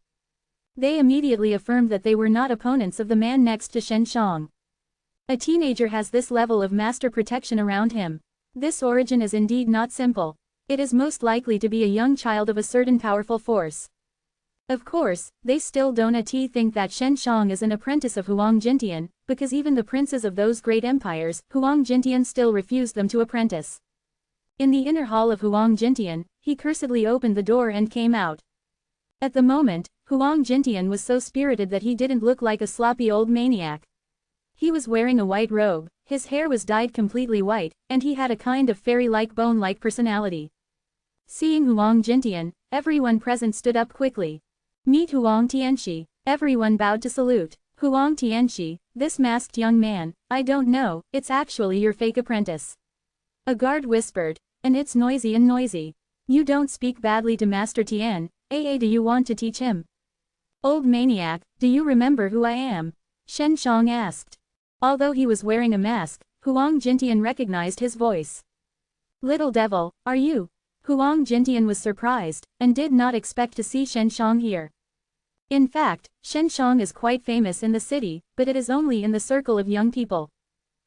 They immediately affirmed that they were not opponents of the man next to Shen Shang. A teenager has this level of master protection around him. This origin is indeed not simple. It is most likely to be a young child of a certain powerful force. Of course, they still don't think that Shen Shang is an apprentice of Huang Jintian, because even the princes of those great empires, Huang Jintian still refused them to apprentice. In the inner hall of Huang Jintian, he cursedly opened the door and came out. At the moment, Huang Jintian was so spirited that he didn't look like a sloppy old maniac. He was wearing a white robe, his hair was dyed completely white, and he had a kind of fairy-like bone-like personality. Seeing Huang Jintian, everyone present stood up quickly. Meet Huang Tianxi. Everyone bowed to salute. Huang Tianxi, this masked young man, I don't know, it's actually your fake apprentice. A guard whispered, and it's noisy and noisy. You don't speak badly to Master Tian, do you want to teach him? Old maniac, do you remember who I am? Shen Shang asked. Although he was wearing a mask, Huang Jintian recognized his voice. Little devil, are you? Huang Jintian was surprised, and did not expect to see Shen Shang here. In fact, Shen Shang is quite famous in the city, but it is only in the circle of young people.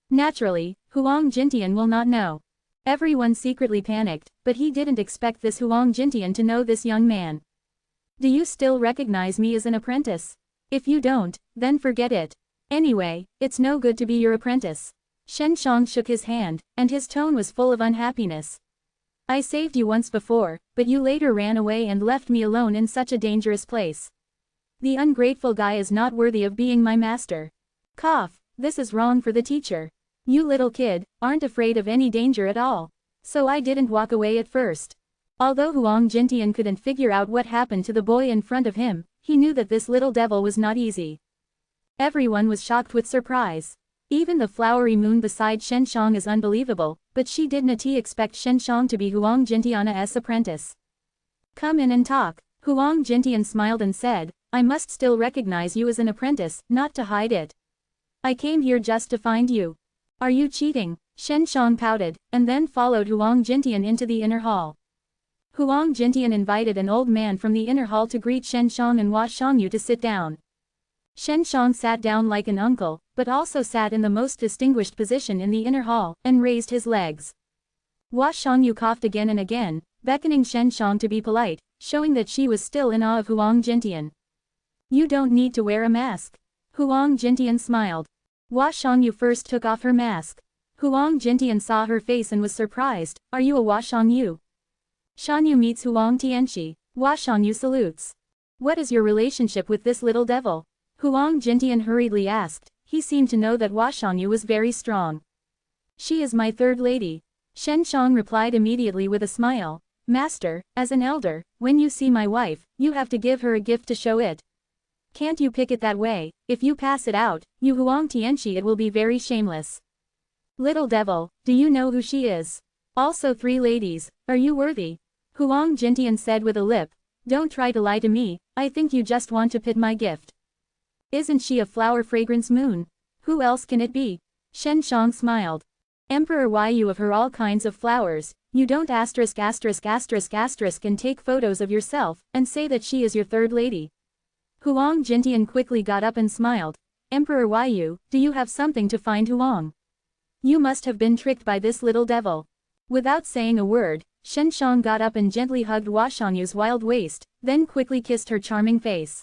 Naturally, Huang Jintian will not know. Everyone secretly panicked, but he didn't expect this Huang Jintian to know this young man. Do you still recognize me as an apprentice? If you don't, then forget it. Anyway, it's no good to be your apprentice. Shen Shang shook his hand, and his tone was full of unhappiness. I saved you once before, but you later ran away and left me alone in such a dangerous place. The ungrateful guy is not worthy of being my master. Cough, this is wrong for the teacher. You little kid, aren't afraid of any danger at all. So I didn't walk away at first. Although Huang Jintian couldn't figure out what happened to the boy in front of him, he knew that this little devil was not easy. Everyone was shocked with surprise. Even the flowery moon beside Shen Shang is unbelievable, but she did not expect Shen Shang to be Huang Jintian's apprentice. Come in and talk. Huang Jintian smiled and said, I must still recognize you as an apprentice, not to hide it. I came here just to find you. Are you cheating? Shen Shang pouted, and then followed Huang Jintian into the inner hall. Huang Jintian invited an old man from the inner hall to greet Shen Shang and Hua Shangyu to sit down. Shen Shang sat down like an uncle, but also sat in the most distinguished position in the inner hall, and raised his legs. Hua Shangyu coughed again and again, beckoning Shen Shang to be polite, showing that she was still in awe of Huang Jintian. You don't need to wear a mask. Huang Jintian smiled. Hua Shangyu first took off her mask. Huang Jintian saw her face and was surprised. Are you a Hua Shangyu? Shangyu meets Huang Tianxi. Hua Shangyu salutes. What is your relationship with this little devil? Huang Jintian hurriedly asked. He seemed to know that Hua Shangyu was very strong. She is my third lady. Shen Shang replied immediately with a smile. Master, as an elder, when you see my wife, you have to give her a gift to show it. Can't you pick it that way? If you pass it out, you Huang Tianxi, it will be very shameless. Little devil, do you know who she is? Also 3 ladies, are you worthy? Huang Jintian said with a lip. Don't try to lie to me, I think you just want to pit my gift. Isn't she a flower fragrance moon? Who else can it be? Shen Shang smiled. Emperor Yu of her all kinds of flowers, you don't and take photos of yourself, and say that she is your third lady. Huang Jintian quickly got up and smiled. Emperor Yu, do you have something to find Huang? You must have been tricked by this little devil. Without saying a word, Shen Shang got up and gently hugged Hua Shangyu's wild waist, then quickly kissed her charming face.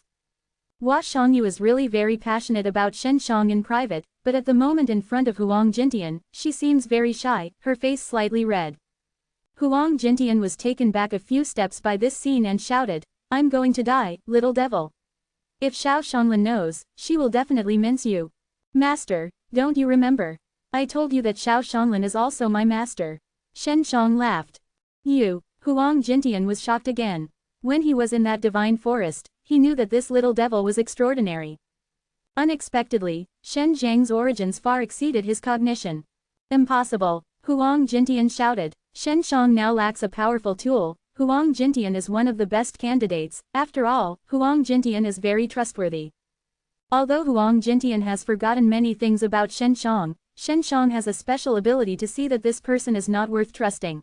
Hua Shangyu is really very passionate about Shen Shang in private, but at the moment in front of Huang Jintian, she seems very shy, her face slightly red. Huang Jintian was taken back a few steps by this scene and shouted, I'm going to die, little devil. If Xiao Shanglan knows, she will definitely mince you. Master, don't you remember? I told you that Xiao Shanglan is also my master. Shen Shang laughed. You, Huang Jintian was shocked again. When he was in that divine forest, he knew that this little devil was extraordinary. Unexpectedly, Shen Zhang's origins far exceeded his cognition. Impossible, Huang Jintian shouted. Shen Shang now lacks a powerful tool. Huang Jintian is one of the best candidates. After all, Huang Jintian is very trustworthy. Although Huang Jintian has forgotten many things about Shen Shang has a special ability to see that this person is not worth trusting.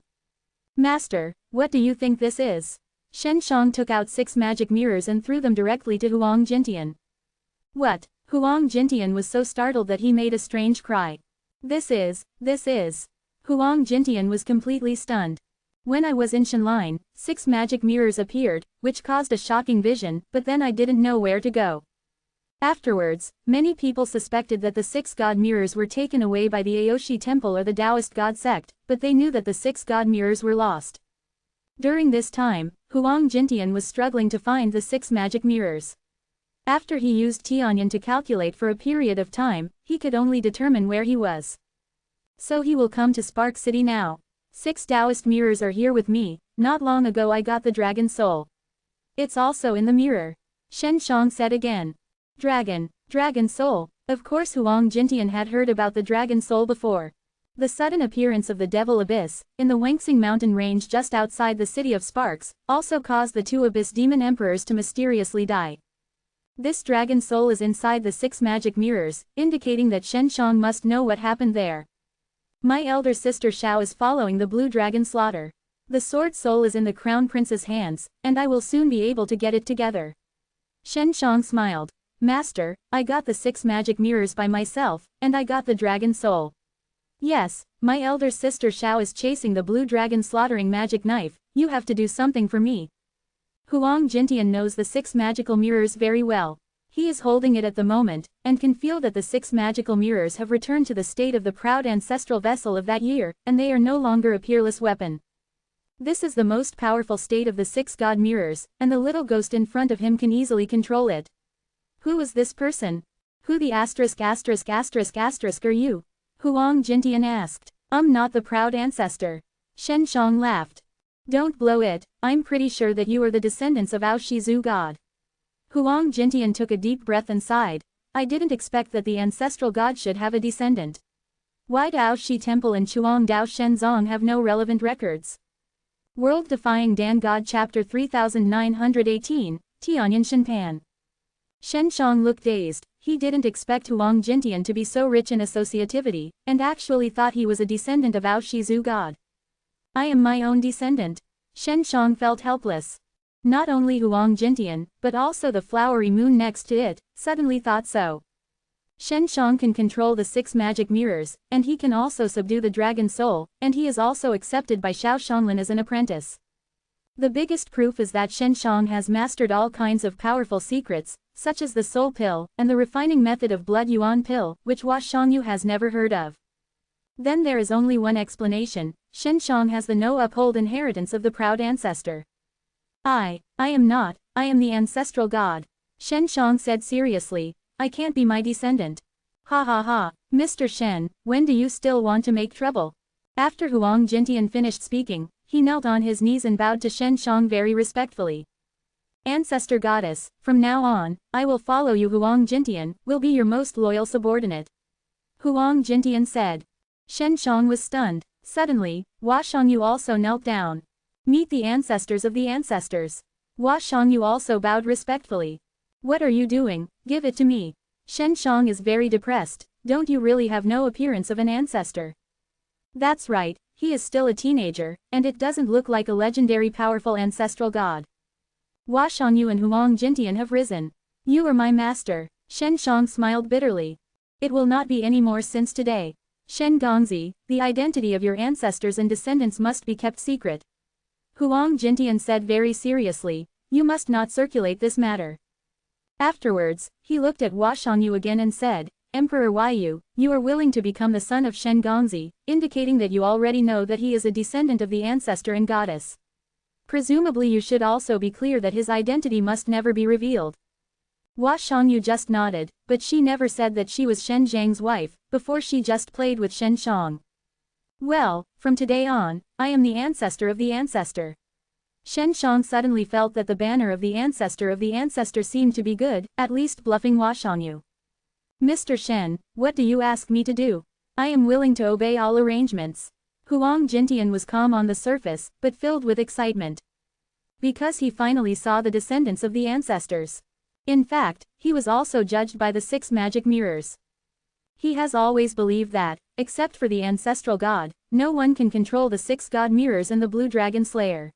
Master, what do you think this is? Shen Shang took out 6 magic mirrors and threw them directly to Huang Jintian. What? Huang Jintian was so startled that he made a strange cry. This is. Huang Jintian was completely stunned. When I was in Shenline, 6 magic mirrors appeared, which caused a shocking vision, but then I didn't know where to go. Afterwards, many people suspected that the 6 god mirrors were taken away by the Aoshi temple or the Taoist god sect, but they knew that the 6 god mirrors were lost. During this time, Huang Jintian was struggling to find the 6 magic mirrors. After he used Tianyan to calculate for a period of time, he could only determine where he was. So he will come to Spark City now. 6 Taoist mirrors are here with me. Not long ago I got the dragon soul. It's also in the mirror. Shen Shang said again. Dragon soul. Of course Huang Jintian had heard about the dragon soul before. The sudden appearance of the Devil Abyss, in the Wangxing mountain range just outside the city of Sparks, also caused the 2 Abyss demon emperors to mysteriously die. This dragon soul is inside the 6 magic mirrors, indicating that Shen Shang must know what happened there. My elder sister Xiao is following the blue dragon slaughter. The sword soul is in the crown prince's hands, and I will soon be able to get it together. Shen Shang smiled. Master, I got the 6 magic mirrors by myself, and I got the dragon soul. Yes, my elder sister Xiao is chasing the blue dragon slaughtering magic knife, you have to do something for me. Huang Jintian knows the 6 magical mirrors very well. He is holding it at the moment, and can feel that the 6 magical mirrors have returned to the state of the proud ancestral vessel of that year, and they are no longer a peerless weapon. This is the most powerful state of the 6 god mirrors, and the little ghost in front of him can easily control it. Who is this person? Who the **** are you? Huang Jintian asked. Not the proud ancestor. Shen Shang laughed. Don't blow it, I'm pretty sure that you are the descendants of Ao Shizu god. Huang Jintian took a deep breath and sighed. I didn't expect that the ancestral god should have a descendant. Why Dao Shi Temple and Chuang Dao Shenzong have no relevant records? World Defying Dan God Chapter 3918, Tianyan Shenpan. Shen Shang looked dazed. He didn't expect Huang Jintian to be so rich in associativity, and actually thought he was a descendant of Ao Shizu god. I am my own descendant. Shen Shang felt helpless. Not only Huang Jintian, but also the flowery moon next to it, suddenly thought so. Shen Shang can control the 6 magic mirrors, and he can also subdue the dragon soul, and he is also accepted by Xiao Shonglin as an apprentice. The biggest proof is that Shen Shang has mastered all kinds of powerful secrets, such as the soul pill, and the refining method of blood yuan pill, which Hua Shangyu has never heard of. Then there is only one explanation, Shen Shang has the no uphold inheritance of the proud ancestor. I am not, I am the ancestral god. Shen Shang said seriously, I can't be my descendant. Ha ha ha, Mr. Shen, when do you still want to make trouble? After Huang Jintian finished speaking, he knelt on his knees and bowed to Shen Shang very respectfully. Ancestor goddess, from now on, I will follow you. Huang Jintian will be your most loyal subordinate. Huang Jintian said. Shen Shang was stunned. Suddenly, Hua Shangyu also knelt down. Meet the ancestors of the ancestors. Hua Shangyu also bowed respectfully. What are you doing? Give it to me. Shen Shang is very depressed. Don't you really have no appearance of an ancestor? That's right, he is still a teenager, and it doesn't look like a legendary powerful ancestral god. Hua Shangyu and Huang Jintian have risen. You are my master. Shen Shang smiled bitterly. It will not be any more since today. Shen Gongzi, the identity of your ancestors and descendants must be kept secret. Huang Jintian said very seriously, you must not circulate this matter. Afterwards, he looked at Hua Shangyu again and said, Emperor Yu, you are willing to become the son of Shen Gongzi, indicating that you already know that he is a descendant of the ancestor and goddess. Presumably you should also be clear that his identity must never be revealed. Hua Shangyu just nodded, but she never said that she was Shen Zhang's wife, before she just played with Shen Shang. Well, from today on, I am the ancestor of the ancestor. Shen Shang suddenly felt that the banner of the ancestor seemed to be good, at least bluffing Hua Shangyu. Mr. Shen, what do you ask me to do? I am willing to obey all arrangements. Huang Jintian was calm on the surface, but filled with excitement. Because he finally saw the descendants of the ancestors. In fact, he was also judged by the 6 magic mirrors. He has always believed that, except for the ancestral god, no one can control the 6 god mirrors and the blue dragon slayer.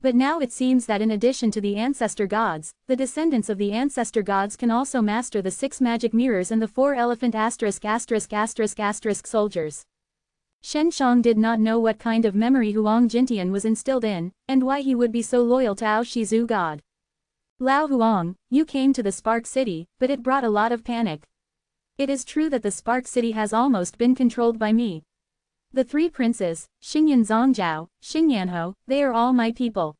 But now it seems that in addition to the ancestor gods, the descendants of the ancestor gods can also master the 6 magic mirrors and the 4 elephant **** soldiers. Shen Shang did not know what kind of memory Huang Jintian was instilled in, and why he would be so loyal to Ao Shizu god. Lao Huang, you came to the Spark City, but it brought a lot of panic. It is true that the Spark City has almost been controlled by me. The 3 princes, Xingyan Zongjiao, Xingyanho, they are all my people.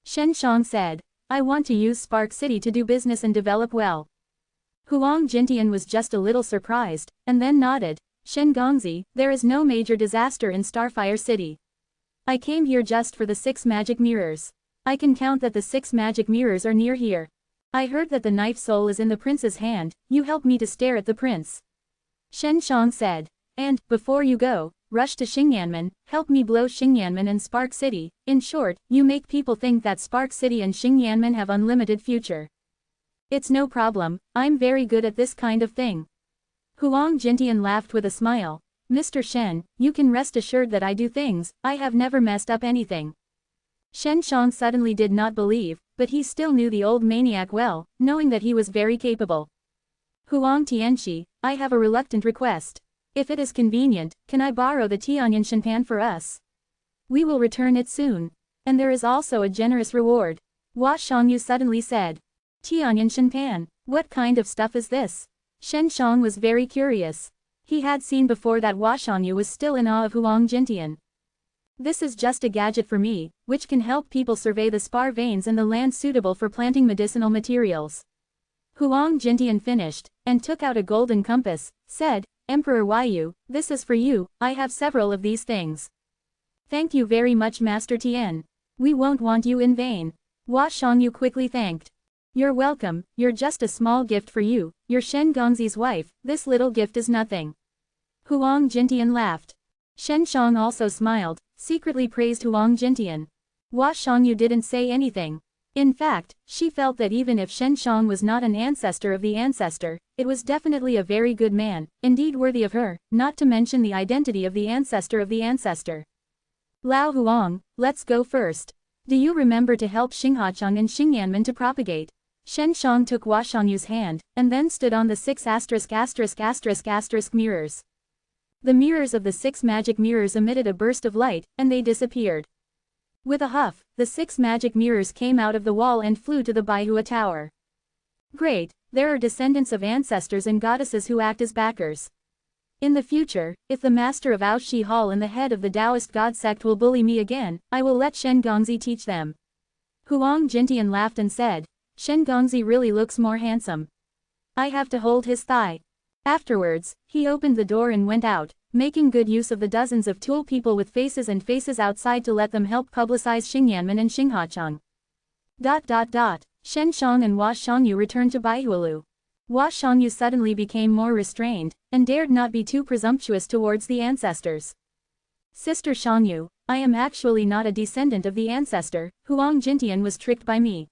Shen Shang said, I want to use Spark City to do business and develop well. Huang Jintian was just a little surprised, and then nodded. Shen Gongzi, there is no major disaster in Starfire City. I came here just for the 6 magic mirrors. I can count that the 6 magic mirrors are near here. I heard that the knife soul is in the prince's hand, you help me to stare at the prince. Shen Shang said, and, before you go, rush to Xingyanmen, help me blow Xingyanmen and Spark City. In short, you make people think that Spark City and Xingyanmen have unlimited future. It's no problem, I'm very good at this kind of thing. Huang Jintian laughed with a smile. Mr. Shen, you can rest assured that I do things, I have never messed up anything. Shen Shang suddenly did not believe, but he still knew the old maniac well, knowing that he was very capable. Huang Tianxi, I have a reluctant request. If it is convenient, can I borrow the Tianyan Shenpan for us? We will return it soon. And there is also a generous reward. Hua Shangyu suddenly said. Tianyan Shenpan, what kind of stuff is this? Shen Shang was very curious. He had seen before that Hua Shangyu was still in awe of Huang Jintian. This is just a gadget for me, which can help people survey the spar veins and the land suitable for planting medicinal materials. Huang Jintian finished, and took out a golden compass, said, Emperor Yu, this is for you, I have several of these things. Thank you very much Master Tian. We won't want you in vain. Hua Shangyu quickly thanked. You're welcome, you're just a small gift for you, you're Shen Gongzi's wife, this little gift is nothing. Huang Jintian laughed. Shen Shang also smiled, secretly praised Huang Jintian. Hua Shangyu didn't say anything. In fact, she felt that even if Shen Shang was not an ancestor of the ancestor, it was definitely a very good man, indeed worthy of her, not to mention the identity of the ancestor of the ancestor. Lao Huang, let's go first. Do you remember to help Xinghacheng and Xingyanmen to propagate? Shen Shang took Hua Shangyu's hand, and then stood on the 6 ***** mirrors. The mirrors of the 6 magic mirrors emitted a burst of light, and they disappeared. With a huff, the 6 magic mirrors came out of the wall and flew to the Baihua Tower. Great, there are descendants of ancestors and goddesses who act as backers. In the future, if the master of Aoshi Hall and the head of the Taoist god sect will bully me again, I will let Shen Gongzi teach them. Huang Jintian laughed and said, Shen Gongzi really looks more handsome. I have to hold his thigh. Afterwards, he opened the door and went out, making good use of the dozens of tool people with faces outside to let them help publicize Xingyanmen and Xinghacheng. Shen Shang and Hua Shangyu returned to Baihualu. Hua Shangyu suddenly became more restrained, and dared not be too presumptuous towards the ancestors. Sister Shangyu, I am actually not a descendant of the ancestor, Huang Jintian was tricked by me.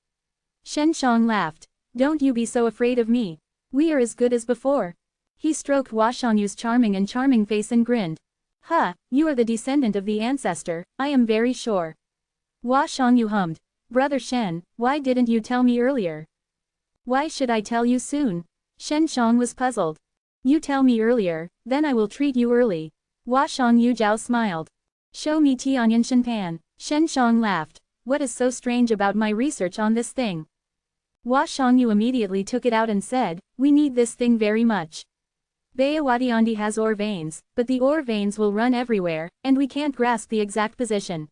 Shen Shang laughed. Don't you be so afraid of me. We are as good as before. He stroked Hua Shangyu's charming face and grinned. Huh, you are the descendant of the ancestor, I am very sure. Hua Shangyu hummed. Brother Shen, why didn't you tell me earlier? Why should I tell you soon? Shen Shang was puzzled. You tell me earlier, then I will treat you early. Hua Shangyu Jiao smiled. Show me Tianyan Shenpan. Shen Shang laughed. What is so strange about my research on this thing? Hua Shangyu immediately took it out and said, we need this thing very much. Bayawadiandi has ore veins, but the ore veins will run everywhere, and we can't grasp the exact position.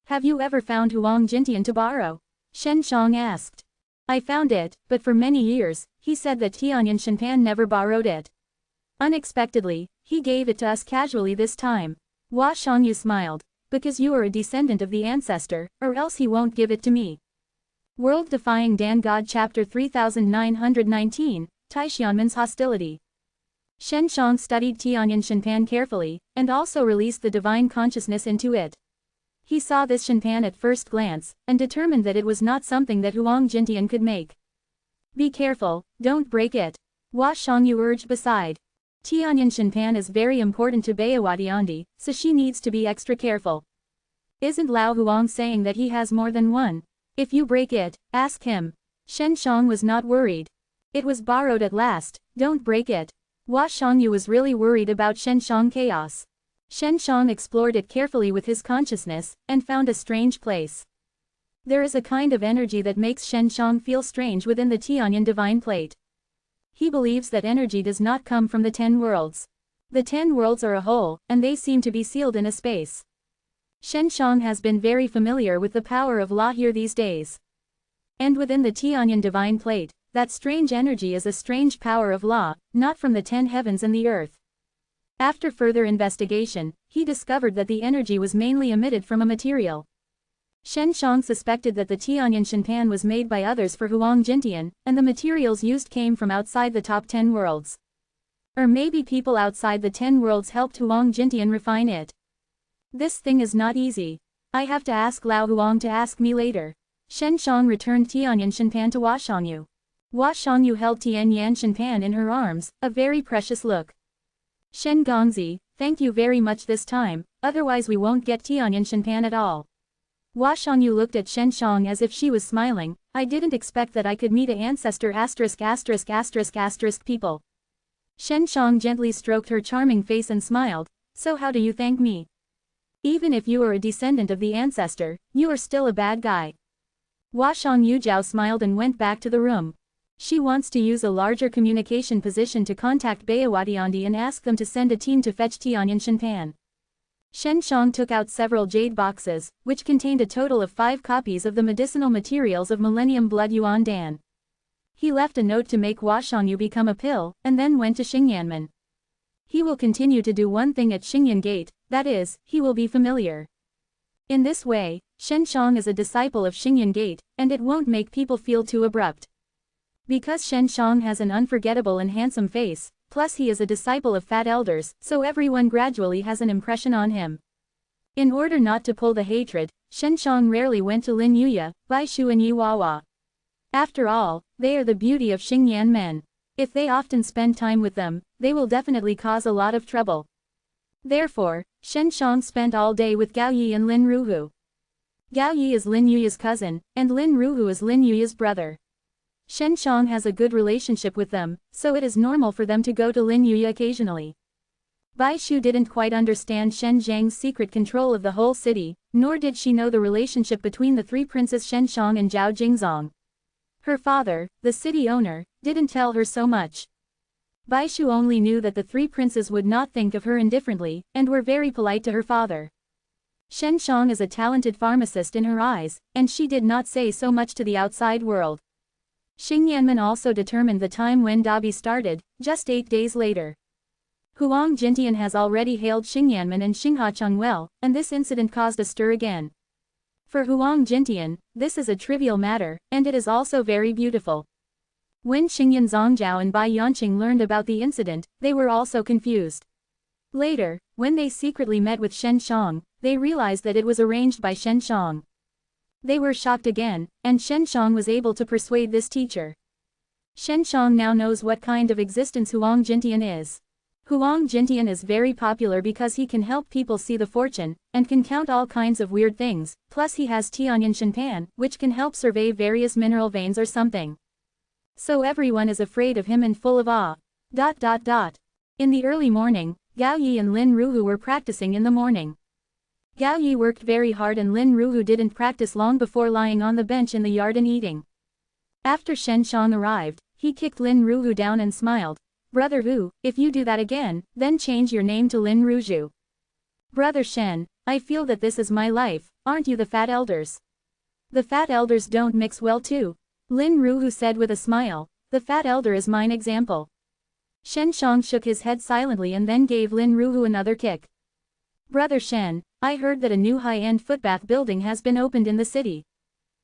Have you ever found Huang Jintian to borrow? Shen Shang asked. I found it, but for many years, he said that Tianyan Shenpan never borrowed it. Unexpectedly, he gave it to us casually this time. Hua Shangyu smiled. Because you are a descendant of the ancestor, or else he won't give it to me. World Defying Dan God Chapter 3919, Taishianmen's Hostility. Shen Shang studied Tianyan Shenpan carefully, and also released the divine consciousness into it. He saw this Shenpan at first glance, and determined that it was not something that Huang Jintian could make. Be careful, don't break it. Hua Shangyu urged beside. Tianyan Shenpan is very important to Bayawadiandi, so she needs to be extra careful. Isn't Lao Huang saying that he has more than one? If you break it, ask him. Shen Shang was not worried. It was borrowed at last, don't break it. Hua Shangyu was really worried about Shen Shang chaos. Shen Shang explored it carefully with his consciousness, and found a strange place. There is a kind of energy that makes Shen Shang feel strange within the Tianyan divine plate. He believes that energy does not come from the 10 worlds. The 10 worlds are a whole, and they seem to be sealed in a space. Shen Shang has been very familiar with the power of law here these days. And within the Tianyan divine plate, that strange energy is a strange power of law, not from the 10 heavens and the earth. After further investigation, he discovered that the energy was mainly emitted from a material. Shen Shang suspected that the Tianyan Shenpan was made by others for Huang Jintian, and the materials used came from outside the top 10 worlds. Or maybe people outside the 10 worlds helped Huang Jintian refine it. This thing is not easy. I have to ask Lao Huang to ask me later. Shen Shang returned Tianyan Shenpan to Hua Shangyu. Hua Shangyu held Tianyan Shenpan in her arms, a very precious look. Shen Gongzi, Thank you very much this time, otherwise we won't get Tianyan Shenpan at all. Hua Shangyu looked at Shen Shang as if she was smiling. I didn't expect that I could meet a ancestor people. Shen Shang gently stroked her charming face and smiled. So how do you thank me? Even if you are a descendant of the ancestor, you are still a bad guy. Hua Shangyu Jiao smiled and went back to the room. She wants to use a larger communication position to contact Bayawadiandi and ask them to send a team to fetch Tianyan Shenpan. Shen Shang took out several jade boxes, which contained a total of 5 copies of the medicinal materials of Millennium Blood Yuan Dan. He left a note to make Hua Shangyu become a pill, and then went to Xingyanmen. He will continue to do one thing at Xingyan Gate, that is, he will be familiar. In this way, Shen Shang is a disciple of Xingyan Gate, and it won't make people feel too abrupt. Because Shen Shang has an unforgettable and handsome face, plus he is a disciple of fat elders, so everyone gradually has an impression on him. In order not to pull the hatred, Shen Shang rarely went to Lin Yuya, Bai Shu and Yi Wawa. After all, they are the beauty of Xingyan men. If they often spend time with them, they will definitely cause a lot of trouble. Therefore, Shen Shang spent all day with Gao Yi and Lin Ruhu. Gao Yi is Lin Yuya's cousin, and Lin Ruhu is Lin Yuya's brother. Shen Shang has a good relationship with them, so it is normal for them to go to Lin Yuya occasionally. Bai Shu didn't quite understand Shen Zhang's secret control of the whole city, nor did she know the relationship between the 3 princes Shen Shang and Zhao Jingzong. Her father, the city owner, didn't tell her so much. Bai Shu only knew that the 3 princes would not think of her indifferently, and were very polite to her father. Shen Shang is a talented pharmacist in her eyes, and she did not say so much to the outside world. Xingyanmen also determined the time when Dabi started, just 8 days later. Huang Jintian has already hailed Xingyanmen and Xinghacheng well, and this incident caused a stir again. For Huang Jintian, this is a trivial matter, and it is also very beautiful. When Xingyan Zongjiao and Bai Yanqing learned about the incident, they were also confused. Later, when they secretly met with Shen Shang, they realized that it was arranged by Shen Shang. They were shocked again, and Shen Shang was able to persuade this teacher. Shen Shang now knows what kind of existence Huang Jintian is. Huang Jintian is very popular because he can help people see the fortune, and can count all kinds of weird things, plus he has Tianyan Shenpan, which can help survey various mineral veins or something. So everyone is afraid of him and full of awe. In the early morning, Gao Yi and Lin Ruhu were practicing in the morning. Gao Yi worked very hard and Lin Ruhu didn't practice long before lying on the bench in the yard and eating. After Shen Shang arrived, he kicked Lin Ruhu down and smiled. Brother Hu, if you do that again, then change your name to Lin Ruju. Brother Shen, I feel that this is my life, aren't you the fat elders? The fat elders don't mix well too. Lin Ruhu said with a smile, the fat elder is mine example. Shen Shang shook his head silently and then gave Lin Ruhu another kick. Brother Shen, I heard that a new high-end footbath building has been opened in the city.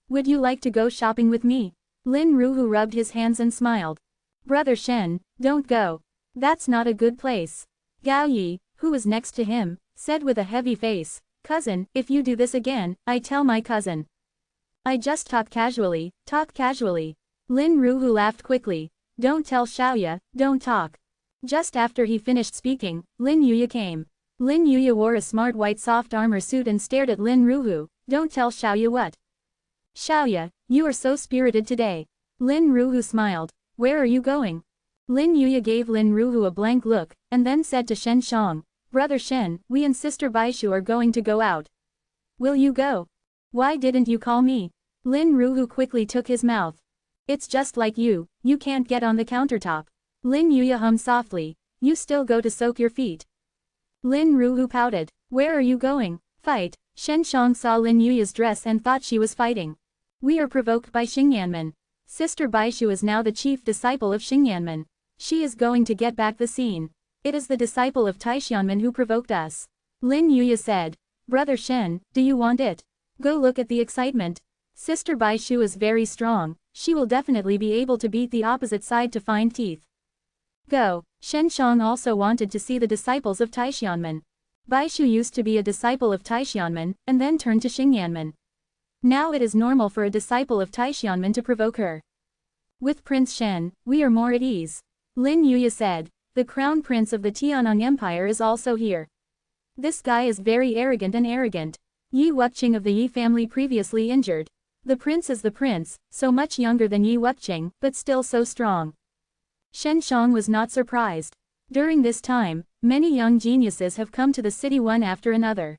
Would you like to go shopping with me? Lin Ruhu rubbed his hands and smiled. Brother Shen, don't go. That's not a good place. Gao Yi, who was next to him, said with a heavy face, Cousin, if you do this again, I tell my cousin. I just talk casually, talk casually. Lin Ruhu laughed quickly. Don't tell Xiaoya, don't talk. Just after he finished speaking, Lin Yuya came. Lin Yuya wore a smart white soft armor suit and stared at Lin Ruhu. Don't tell Xiaoya what? Xiaoya, you are so spirited today. Lin Ruhu smiled. Where are you going? Lin Yuya gave Lin Ruhu a blank look, and then said to Shen Shang, Brother Shen, we and Sister Baishu are going to go out. Will you go? Why didn't you call me? Lin Ruhu quickly took his mouth. It's just like you can't get on the countertop. Lin Yuya hummed softly. You still go to soak your feet. Lin Ruhu pouted. Where are you going? Fight. Shen Shang saw Lin Yuya's dress and thought she was fighting. We are provoked by Xingyanmen. Sister Baishu is now the chief disciple of Xingyanmen. She is going to get back the scene. It is the disciple of Taishanmen who provoked us. Lin Yuya said. Brother Shen, do you want it? Go look at the excitement. Sister Baishu is very strong. She will definitely be able to beat the opposite side to find teeth. Go. Shen Shang also wanted to see the disciples of Taishanmen. Baishu used to be a disciple of Taishanmen, and then turned to Xingyanmen. Now it is normal for a disciple of Taishanmen to provoke her. With Prince Shen, we are more at ease. Lin Yuya said. the crown prince of the Tianang Empire is also here. This guy is very arrogant and arrogant. Yi Wuqing of the Yi family previously injured. The prince is the prince, so much younger than Yi Wuqing, but still so strong. Shen Shang was not surprised. During this time, many young geniuses have come to the city one after another.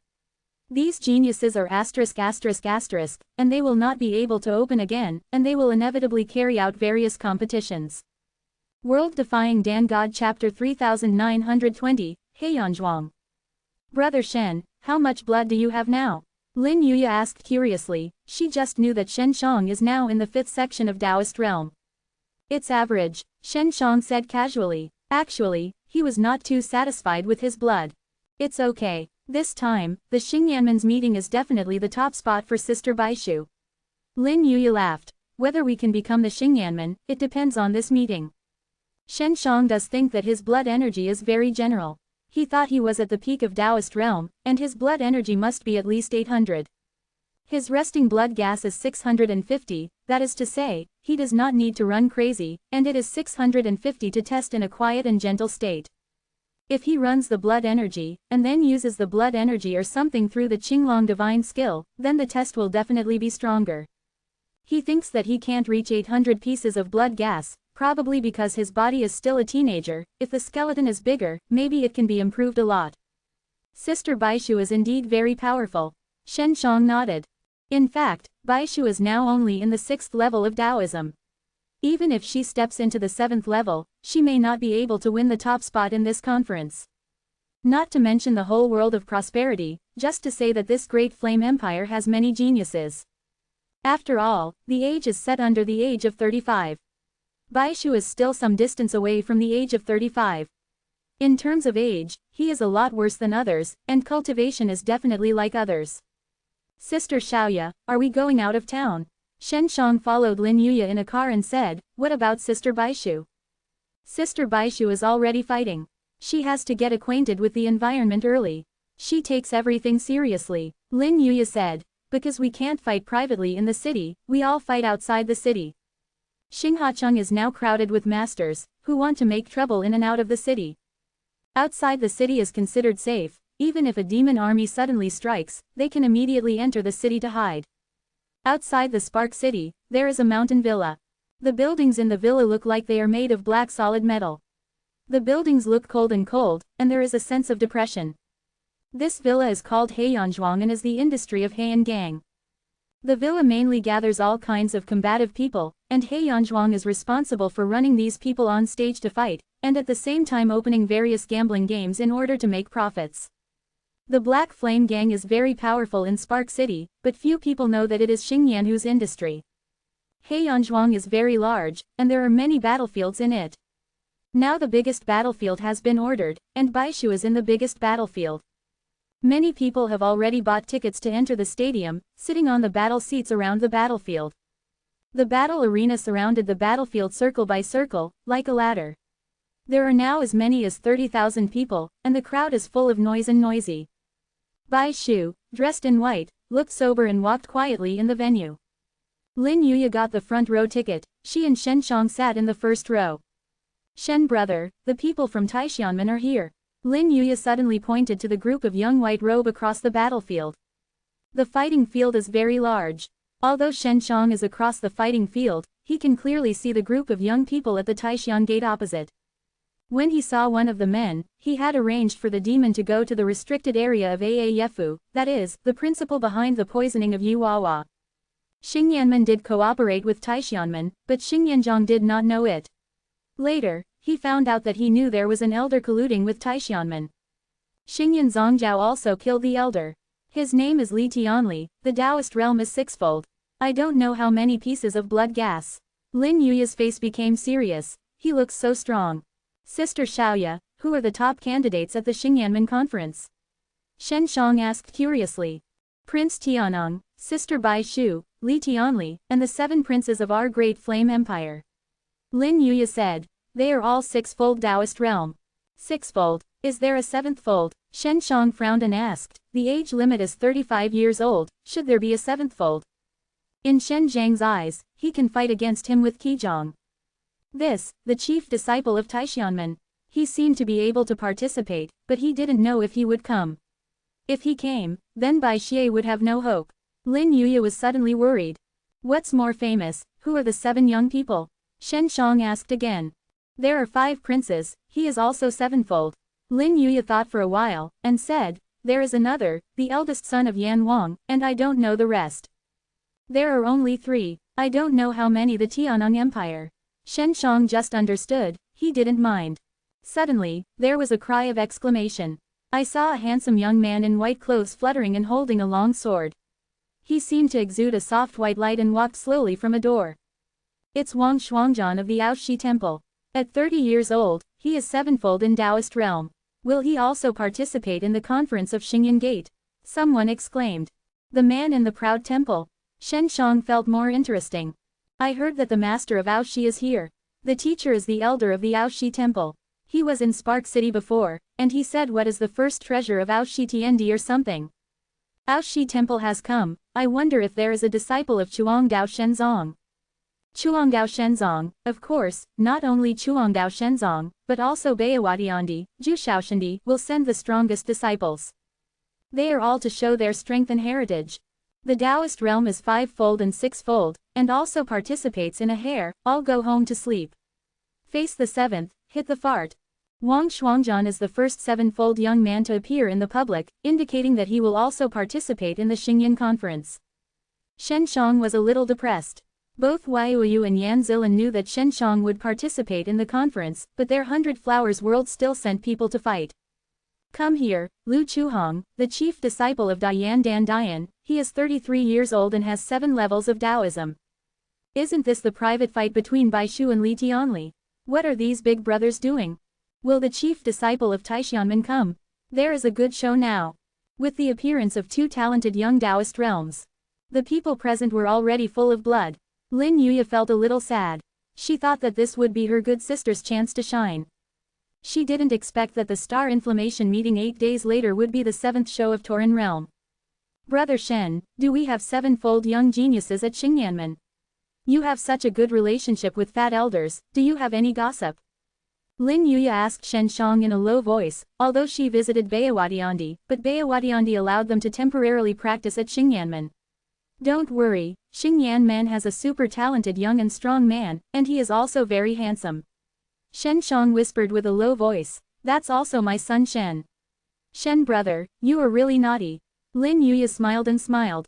These geniuses are ****, and they will not be able to open again, and they will inevitably carry out various competitions. World Defying Dan God Chapter 3920, Heyanzhuang. Brother Shen, how much blood do you have now? Lin Yuya asked curiously. She just knew that Shen Shang is now in the 5th section of Taoist realm. It's average, Shen Shang said casually. Actually, he was not too satisfied with his blood. It's okay. This time, the Xingyanmen's meeting is definitely the top spot for Sister Baishu. Lin Yuya laughed. Whether we can become the Xingyanmen, it depends on this meeting. Shen Shang does think that his blood energy is very general. He thought he was at the peak of Taoist realm, and his blood energy must be at least 800. His resting blood gas is 650, that is to say, he does not need to run crazy, and it is 650 to test in a quiet and gentle state. If he runs the blood energy, and then uses the blood energy or something through the Qinglong divine skill, then the test will definitely be stronger. He thinks that he can't reach 800 pieces of blood gas, probably because his body is still a teenager. If the skeleton is bigger, maybe it can be improved a lot. Sister Baishu is indeed very powerful. Shen Shang nodded. In fact, Baishu is now only in the 6th level of Taoism. Even if she steps into the 7th level, she may not be able to win the top spot in this conference. Not to mention the whole world of prosperity, just to say that this great flame empire has many geniuses. After all, the age is set under the age of 35. Baishu is still some distance away from the age of 35. In terms of age, he is a lot worse than others, and cultivation is definitely like others. Sister Xiaoya, are we going out of town? Shen Shang followed Lin Yuya in a car and said, what about Sister Baishu? Sister Baishu is already fighting. She has to get acquainted with the environment early. She takes everything seriously, Lin Yuya said. Because we can't fight privately in the city, we all fight outside the city. Xinghacheng is now crowded with masters, who want to make trouble in and out of the city. Outside the city is considered safe. Even if a demon army suddenly strikes, they can immediately enter the city to hide. Outside the Spark City, there is a mountain villa. The buildings in the villa look like they are made of black solid metal. The buildings look cold, and there is a sense of depression. This villa is called Heyanzhuang and is the industry of Heian Gang. The villa mainly gathers all kinds of combative people, and Heyanzhuang is responsible for running these people on stage to fight, and at the same time opening various gambling games in order to make profits. The Black Flame Gang is very powerful in Spark City, but few people know that it is Xingyanhu's industry. Heyanzhuang is very large, and there are many battlefields in it. Now the biggest battlefield has been ordered, and Baishu is in the biggest battlefield. Many people have already bought tickets to enter the stadium, sitting on the battle seats around the battlefield. The battle arena surrounded the battlefield circle by circle, like a ladder. There are now as many as 30,000 people, and the crowd is full of noise and noisy. Baishu, dressed in white, looked sober and walked quietly in the venue. Lin Yuya got the front row ticket. She and Shen Shang sat in the first row. Shen brother, the people from Taishanmen are here. Lin Yuya suddenly pointed to the group of young white robe across the battlefield. The fighting field is very large. Although Shen Shang is across the fighting field, he can clearly see the group of young people at the Taishan gate opposite. When he saw one of the men, he had arranged for the demon to go to the restricted area of Aa Yefu, that is, the principle behind the poisoning of Yuwawa. Xingyanmen did cooperate with Taishanmen, but Xingyanzhang did not know it. Later, he found out that he knew there was an elder colluding with Taishanmen. Xingyan Zongjiao also killed the elder. His name is Li Tianli, the Taoist realm is sixfold. I don't know how many pieces of blood gas. Lin Yuya's face became serious. He looks so strong. Sister Xiaoya, who are the top candidates at the Xingyanmen conference? Shen Shang asked curiously. Prince Tianong, Sister Bai Shu, Li Tianli, and the 7 princes of our great flame empire. Lin Yuya said. They are all sixfold Taoist realm. Sixfold. Is there a 7th fold? Shen Shang frowned and asked. The age limit is 35 years old, should there be a 7th fold? In Shen Zhang's eyes, he can fight against him with Qizhong. This, the chief disciple of Taishanmen. He seemed to be able to participate, but he didn't know if he would come. If he came, then Bai Xie would have no hope. Lin Yuya was suddenly worried. What's more famous, who are the 7 young people? Shen Shang asked again. There are 5 princes, he is also sevenfold. Lin Yuya thought for a while, and said, there is another, the eldest son of Yan Wang, and I don't know the rest. There are only 3, I don't know how many the Tianang Empire. Shen Shang just understood, he didn't mind. Suddenly, there was a cry of exclamation. I saw a handsome young man in white clothes fluttering and holding a long sword. He seemed to exude a soft white light and walked slowly from a door. It's Wang Shuangjian of the Aoshi Temple. At 30 years old, he is sevenfold in Taoist realm. Will he also participate in the conference of Xingyan Gate? Someone exclaimed. The man in the proud temple. Shen Shang felt more interesting. I heard that the master of Aoshi is here. The teacher is the elder of the Aoshi Temple. He was in Spark City before, and he said what is the first treasure of Aoshi Tiandi or something. Aoshi Temple has come, I wonder if there is a disciple of Chuangdao Shenzong. Chuangdao Shenzong, of course, not only Chuangdao Shenzong, but also Bayawadiandi, Jushaoshindi will send the strongest disciples. They are all to show their strength and heritage. The Taoist realm is 5-fold and 6-fold, and also participates in a hare, all go home to sleep. Face the 7th, hit the fart. Wang Shuangjian is the first 7-fold young man to appear in the public, indicating that he will also participate in the Xingyan conference. Shen Shang was a little depressed. Both Waiuyu and Yan Zilan knew that Shen Shang would participate in the conference, but their 100 Flowers world still sent people to fight. Come here, Lu Chuhong, the chief disciple of Dian Dan Dian, he is 33 years old and has 7 levels of Taoism. Isn't this the private fight between Bai Shu and Li Tianli? What are these big brothers doing? Will the chief disciple of Taishianmen come? There is a good show now. With the appearance of 2 talented young Taoist realms. The people present were already full of blood. Lin Yuya felt a little sad. She thought that this would be her good sister's chance to shine. She didn't expect that the Star Inflammation meeting 8 days later would be the 7th show of Tauran realm. Brother Shen, do we have 7-fold young geniuses at Xingyanmen? You have such a good relationship with fat elders, do you have any gossip? Lin Yuya asked Shen Shang in a low voice, although she visited Bayawadiandi, but Bayawadiandi allowed them to temporarily practice at Xingyanmen. Don't worry, Xingyanmen has a super talented young and strong man, and he is also very handsome. Shen Shang whispered with a low voice, that's also my son Shen. Shen brother, you are really naughty. Lin Yuya smiled and smiled.